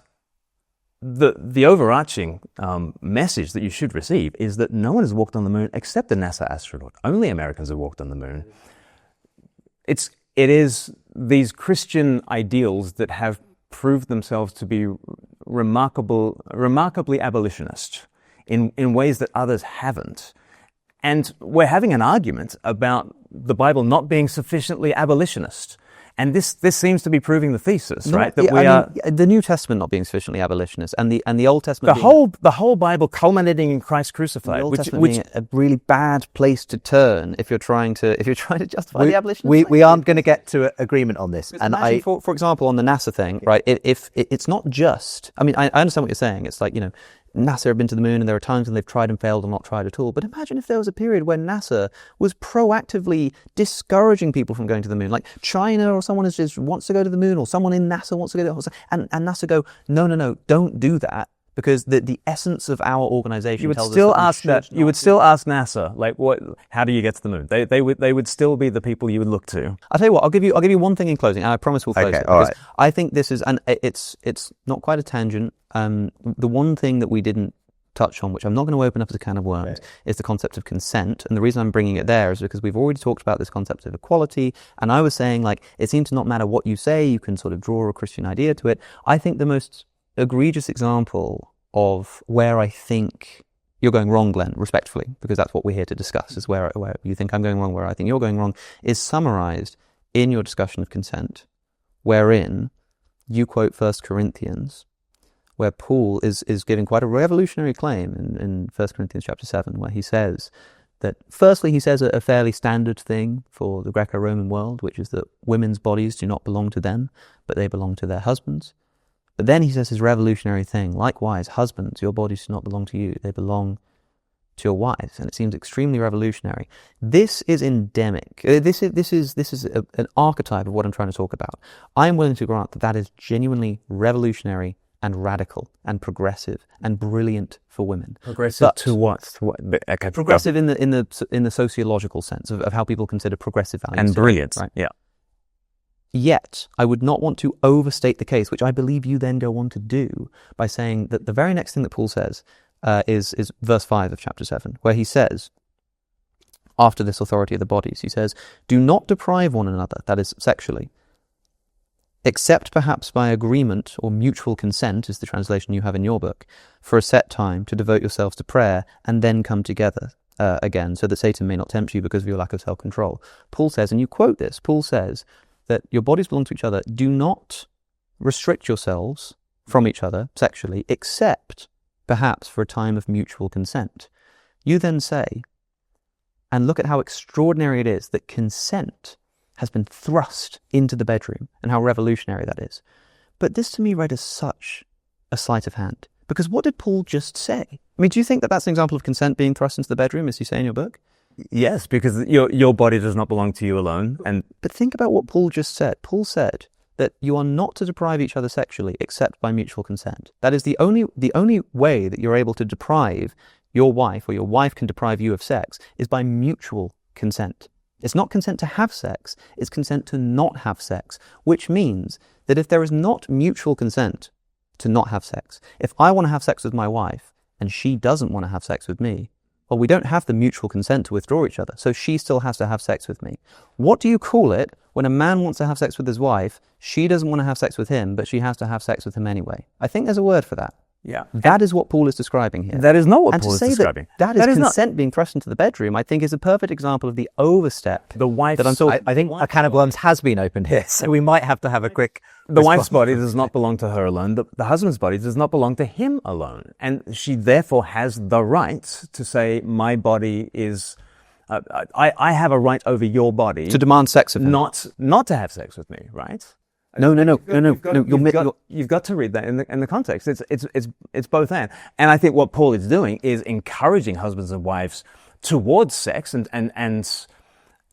the overarching message that you should receive is that no one has walked on the moon except a NASA astronaut. Only Americans have walked on the moon. It is these Christian ideals that have proved themselves to be remarkably abolitionist in ways that others haven't. And we're having an argument about the Bible not being sufficiently abolitionist. And this seems to be proving the thesis, right? That the New Testament not being sufficiently abolitionist, and the Old Testament the whole Bible culminating in Christ crucified, the Old Testament being a really bad place to turn if you're trying to justify the abolition. We aren't going to get to an agreement on this. And for example, on the NASA thing, right? If it's not just, I mean, I understand what you're saying. It's like, NASA have been to the moon, and there are times when they've tried and failed or not tried at all. But imagine if there was a period when NASA was proactively discouraging people from going to the moon. Like China or someone just wants to go to the moon, or someone in NASA wants to go to and NASA go, no, don't do that. Because the essence of our organization you would tells still us that ask that. You would still ask NASA, like, what? How do you get to the moon? They would still be the people you would look to. I'll tell you what. I'll give you one thing in closing, and I promise we'll close it. All right. I think this is, and it's not quite a tangent. The one thing that we didn't touch on, which I'm not going to open up as a can of worms, is the concept of consent. And the reason I'm bringing it there is because we've already talked about this concept of equality. And I was saying, like, it seems to not matter what you say, you can sort of draw a Christian idea to it. I think the most egregious example of where I think you're going wrong, Glenn, respectfully, because that's what we're here to discuss, is where you think I'm going wrong, where I think you're going wrong, is summarized in your discussion of consent, wherein you quote 1 Corinthians, where Paul is giving quite a revolutionary claim in 1 Corinthians chapter 7, where he says that, firstly, he says a fairly standard thing for the Greco-Roman world, which is that women's bodies do not belong to them, but they belong to their husbands. But then he says his revolutionary thing, likewise, husbands, your bodies do not belong to you, they belong to your wives. And it seems extremely revolutionary. This is endemic. This is an archetype of what I'm trying to talk about. I am willing to grant that is genuinely revolutionary and radical and progressive and brilliant for women. Progressive to what? Okay, progressive in the sociological sense of how people consider progressive values. And brilliant, right? Yeah. Yet, I would not want to overstate the case, which I believe you then go on to do, by saying that the very next thing that Paul says is verse 5 of chapter 7, where he says, after this authority of the bodies, he says, do not deprive one another, that is, sexually, except perhaps by agreement or mutual consent, is the translation you have in your book, for a set time to devote yourselves to prayer and then come together again, so that Satan may not tempt you because of your lack of self-control. Paul says, and you quote this, Paul says that your bodies belong to each other. Do not restrict yourselves from each other sexually, except perhaps for a time of mutual consent. You then say, and look at how extraordinary it is that consent has been thrust into the bedroom and how revolutionary that is. But this to me read as such a sleight of hand. Because what did Paul just say? I mean, do you think that that's an example of consent being thrust into the bedroom, as you say in your book? Yes, because your body does not belong to you alone. But think about what Paul just said. Paul said that you are not to deprive each other sexually except by mutual consent. That is the only way that you're able to deprive your wife, or your wife can deprive you of sex, is by mutual consent. It's not consent to have sex, it's consent to not have sex, which means that if there is not mutual consent to not have sex, if I want to have sex with my wife and she doesn't want to have sex with me, well, we don't have the mutual consent to withdraw each other, so she still has to have sex with me. What do you call it when a man wants to have sex with his wife, she doesn't want to have sex with him, but she has to have sex with him anyway? I think there's a word for that. Yeah. That is what Paul is describing here. That is not what and Paul is to say describing. That is consent being thrust into the bedroom, I think, is a perfect example of the overstep. The wife's... that I'm talking. I think a can of worms has been opened here, so we might have to have a quick... The wife's body does not belong to her alone. The husband's body does not belong to him alone. And she therefore has the right to say, my body is... I have a right over your body... To demand sex of him. Not to have sex with me, right? No. You've got to read that in the context. It's both and. And I think what Paul is doing is encouraging husbands and wives towards sex and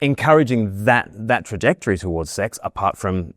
encouraging that trajectory towards sex, apart from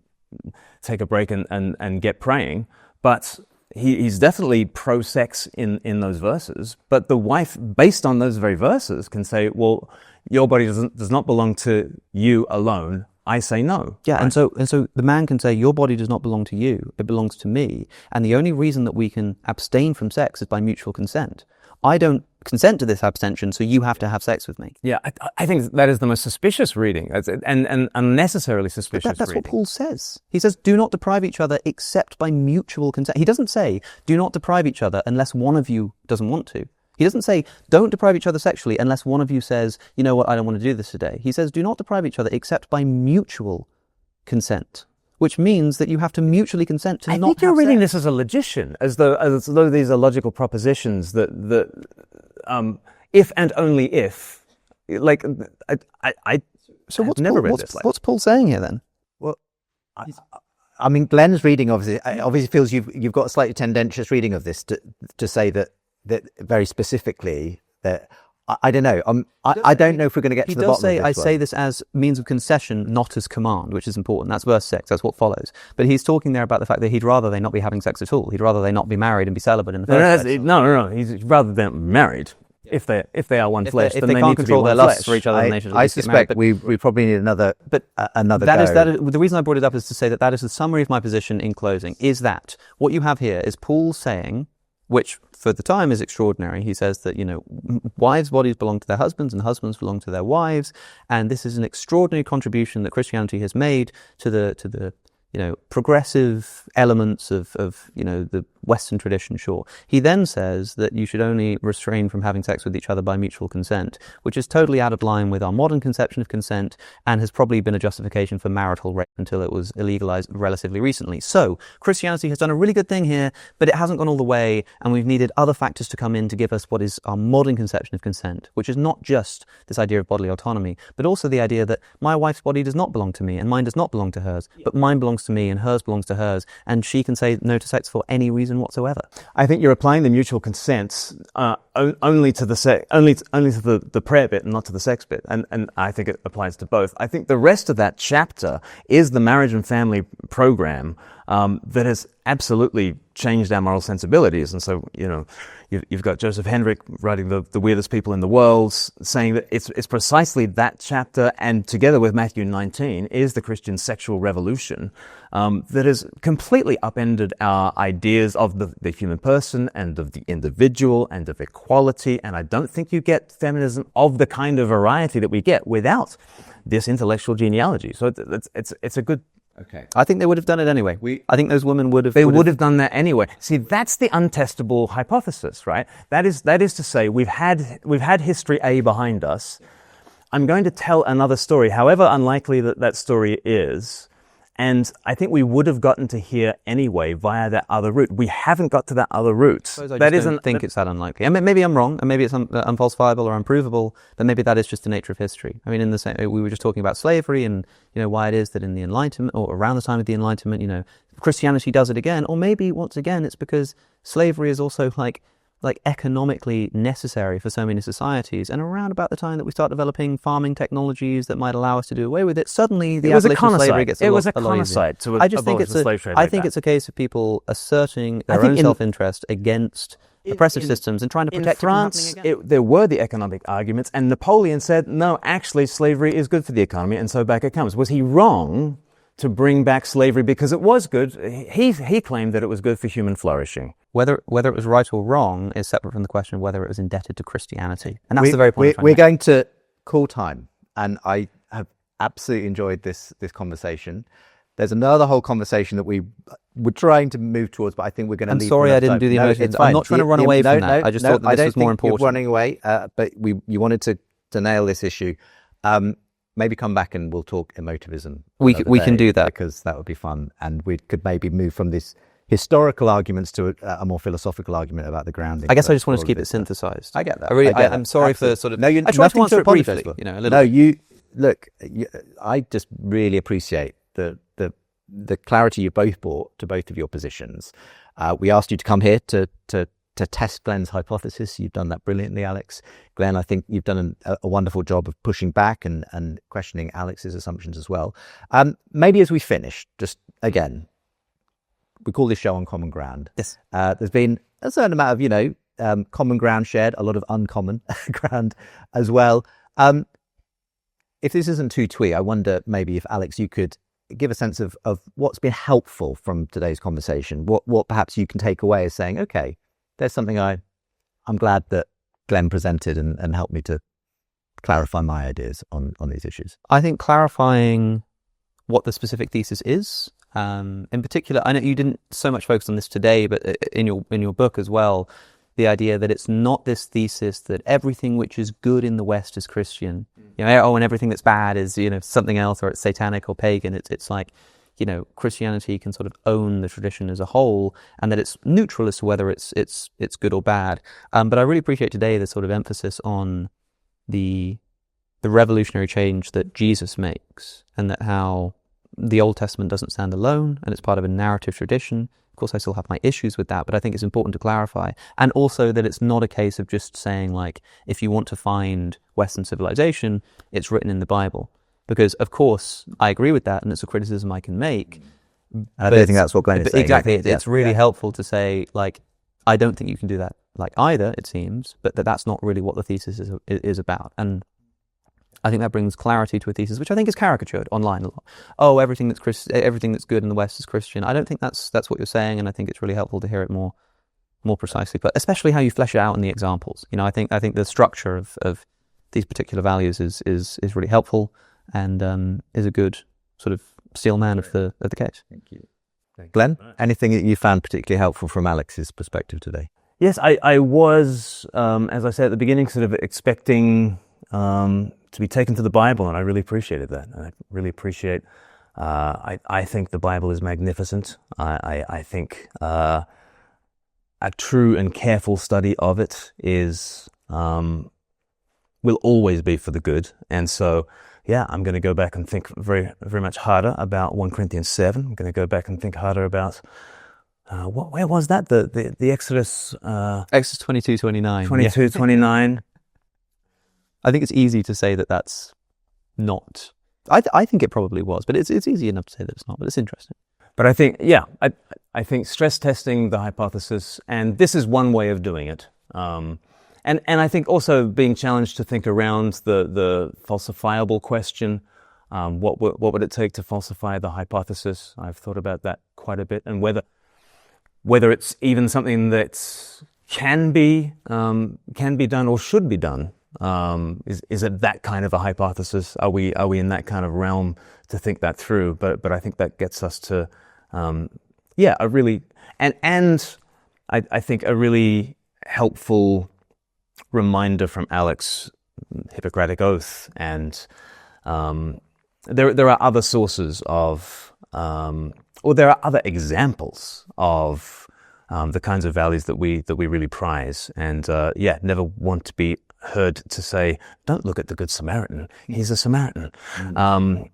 take a break and get praying. But he's definitely pro-sex in those verses. But the wife, based on those very verses, can say, well, your body does not belong to you alone. I say no. Yeah, right? and so the man can say, your body does not belong to you, it belongs to me. And the only reason that we can abstain from sex is by mutual consent. I don't consent to this abstention, so you have to have sex with me. Yeah, I think that is the most suspicious reading, and unnecessarily suspicious that's reading. What Paul says. He says, do not deprive each other except by mutual consent. He doesn't say, do not deprive each other unless one of you doesn't want to. He doesn't say, don't deprive each other sexually unless one of you says, you know what, I don't want to do this today. He says, do not deprive each other except by mutual consent, which means that you have to mutually consent to I not think you're have reading sex. this as a logician, as though these are logical propositions that if and only if, like I So have what's never Paul, read what's, this. What's Paul saying here then? Well, I mean, Glenn's reading obviously feels you've got a slightly tendentious reading of this to say that very specifically that I don't know. I don't know if we're going to get to the bottom of this. I say this as means of concession, not as command, which is important. That's verse 6. That's what follows. But he's talking there about the fact that he'd rather they not be having sex at all. He'd rather they not be married and be celibate in the first place. No. He's rather than married. If they are one flesh, if then they they can't need to be control their one lusts flesh. for each other, then they should at I least get married. suspect we probably need another That go. is the reason I brought it up is to say that is the summary of my position in closing. Is that what you have here is Paul saying, which for the time is extraordinary. He says that wives' bodies belong to their husbands and husbands belong to their wives, and this is an extraordinary contribution that Christianity has made to the progressive elements of the Western tradition, sure. He then says that you should only refrain from having sex with each other by mutual consent, which is totally out of line with our modern conception of consent and has probably been a justification for marital rape until it was illegalized relatively recently. So Christianity has done a really good thing here, but it hasn't gone all the way, and we've needed other factors to come in to give us what is our modern conception of consent, which is not just this idea of bodily autonomy, but also the idea that my wife's body does not belong to me and mine does not belong to hers, but mine belongs to me and hers belongs to hers, and she can say no to sex for any reason whatsoever. I think you're applying the mutual consent only to the prayer bit and not to the sex bit, and I think it applies to both. I think the rest of that chapter is the marriage and family program that has absolutely changed our moral sensibilities. And so, you've got Joseph Hendrick writing the Weirdest People in the World, saying that it's precisely that chapter, and together with Matthew 19, is the Christian sexual revolution that has completely upended our ideas of the human person and of the individual and of equality. And I don't think you get feminism of the kind of variety that we get without this intellectual genealogy. So it's a good. Okay. I think they would have done it anyway. I think those women would have. They would have done that anyway. See, that's the untestable hypothesis, right? That is to say, we've had history A behind us. I'm going to tell another story, however unlikely that story is, and I think we would have gotten to here anyway via that other route. We haven't got to that other route. I don't think it's that unlikely. And maybe I'm wrong, and maybe it's unfalsifiable or unprovable, but maybe that is just the nature of history. I mean, in the same, we were just talking about slavery and why it is that in the Enlightenment or around the time of the Enlightenment, Christianity does it again, or maybe once again it's because slavery is also like economically necessary for so many societies, and around about the time that we start developing farming technologies that might allow us to do away with it, suddenly the abolition of slavery gets a lot easier. I just think the slave trade. I think it's a case of people asserting their own self-interest against oppressive systems and trying to protect it from happening again. In France, there were the economic arguments, and Napoleon said, no, actually slavery is good for the economy, and so back it comes. Was he wrong to bring back slavery because it was good? He claimed that it was good for human flourishing. Whether it was right or wrong is separate from the question of whether it was indebted to Christianity. And that's the very point. We're going to call time, and I have absolutely enjoyed this conversation. There's another whole conversation that we were trying to move towards, but I think we're going to leave. I'm sorry I didn't do the emotions. I'm not trying to run away from that. I just thought that this was more important. You're running away, but you wanted to nail this issue. Maybe come back and we'll talk emotivism. We can do that, because that would be fun, and we could maybe move from this historical arguments to a more philosophical argument about the grounding. I guess I just wanted to keep it synthesized. I get that. I'm sorry for sort of. No, I tried to answer it briefly. A little. No, I just really appreciate the clarity you both brought to both of your positions. We asked you to come here to test Glenn's hypothesis. You've done that brilliantly, Alex. Glenn, I think you've done a wonderful job of pushing back and questioning Alex's assumptions as well. Maybe as we finish, just again, we call this show On Common Ground. Yes. There's been a certain amount of, common ground shared, a lot of uncommon ground as well. If this isn't too twee, I wonder maybe if, Alex, you could give a sense of what's been helpful from today's conversation, what perhaps you can take away as saying, okay, there's something I'm glad that Glenn presented and helped me to clarify my ideas on these issues. I think clarifying what the specific thesis is, in particular, I know you didn't so much focus on this today, but in your book as well, the idea that it's not this thesis that everything which is good in the West is Christian, You know, and everything that's bad is, something else, or it's satanic or pagan. It's like, Christianity can sort of own the tradition as a whole, and that it's neutral as to whether it's good or bad. But I really appreciate today the sort of emphasis on the revolutionary change that Jesus makes, and that how the Old Testament doesn't stand alone, and it's part of a narrative tradition. Of course, I still have my issues with that, but I think it's important to clarify. And also that it's not a case of just saying, like, if you want to find Western civilization, it's written in the Bible. Because, of course, I agree with that, and it's a criticism I can make. I don't think that's what Glenn is saying. Exactly. It's really helpful to say, like, I don't think you can do that, like, either, it seems, but that's not really what the thesis is about. And I think that brings clarity to a thesis, which I think is caricatured online a lot. Oh, everything that's good in the West is Christian. I don't think that's what you're saying, and I think it's really helpful to hear it more precisely, but especially how you flesh it out in the examples. I think the structure of these particular values is really helpful, and is a good sort of steel man of the case. Thank you. Glenn, anything that you found particularly helpful from Alex's perspective today? Yes, I was, as I said at the beginning, sort of expecting to be taken to the Bible, and I really appreciated that. I really appreciate, I think the Bible is magnificent. I think a true and careful study of it will always be for the good. And so, yeah, I'm going to go back and think very, very much harder about 1 Corinthians 7. I'm going to go back and think harder about, where was that? The Exodus? Exodus 22:29. 22:29. I think it's easy to say that that's not. I think it probably was, but it's easy enough to say that it's not. But it's interesting. But I think, I think stress testing the hypothesis, and this is one way of doing it. And I think also being challenged to think around the falsifiable question. What would it take to falsify the hypothesis? I've thought about that quite a bit, and whether it's even something that can be done or should be done. Is it that kind of a hypothesis? Are we in that kind of realm to think that through? But I think that gets us to a really and I think a really helpful reminder from Alex, Hippocratic Oath, and there are other sources of or there are other examples of the kinds of values that we really prize, and never want to be heard to say, don't look at the Good Samaritan, he's a Samaritan. I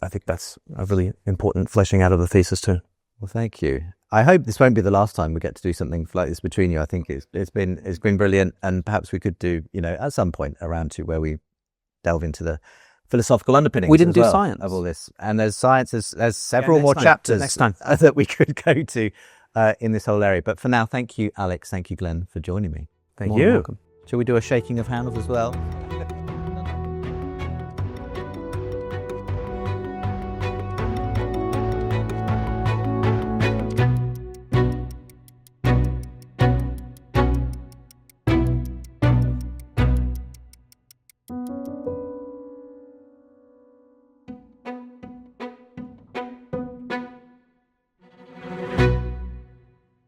think that's a really important fleshing out of the thesis too. Well, thank you. I hope this won't be the last time we get to do something like this between you. I think it's been brilliant, and perhaps we could do, at some point, a round two where we delve into the philosophical underpinnings. We didn't do well science of all this, and there's science. There's several more time. chapters Next time. that we could go to in this whole area. But for now, thank you, Alex. Thank you, Glenn, for joining me. Thank More than you. welcome. Shall we do a shaking of hands as well?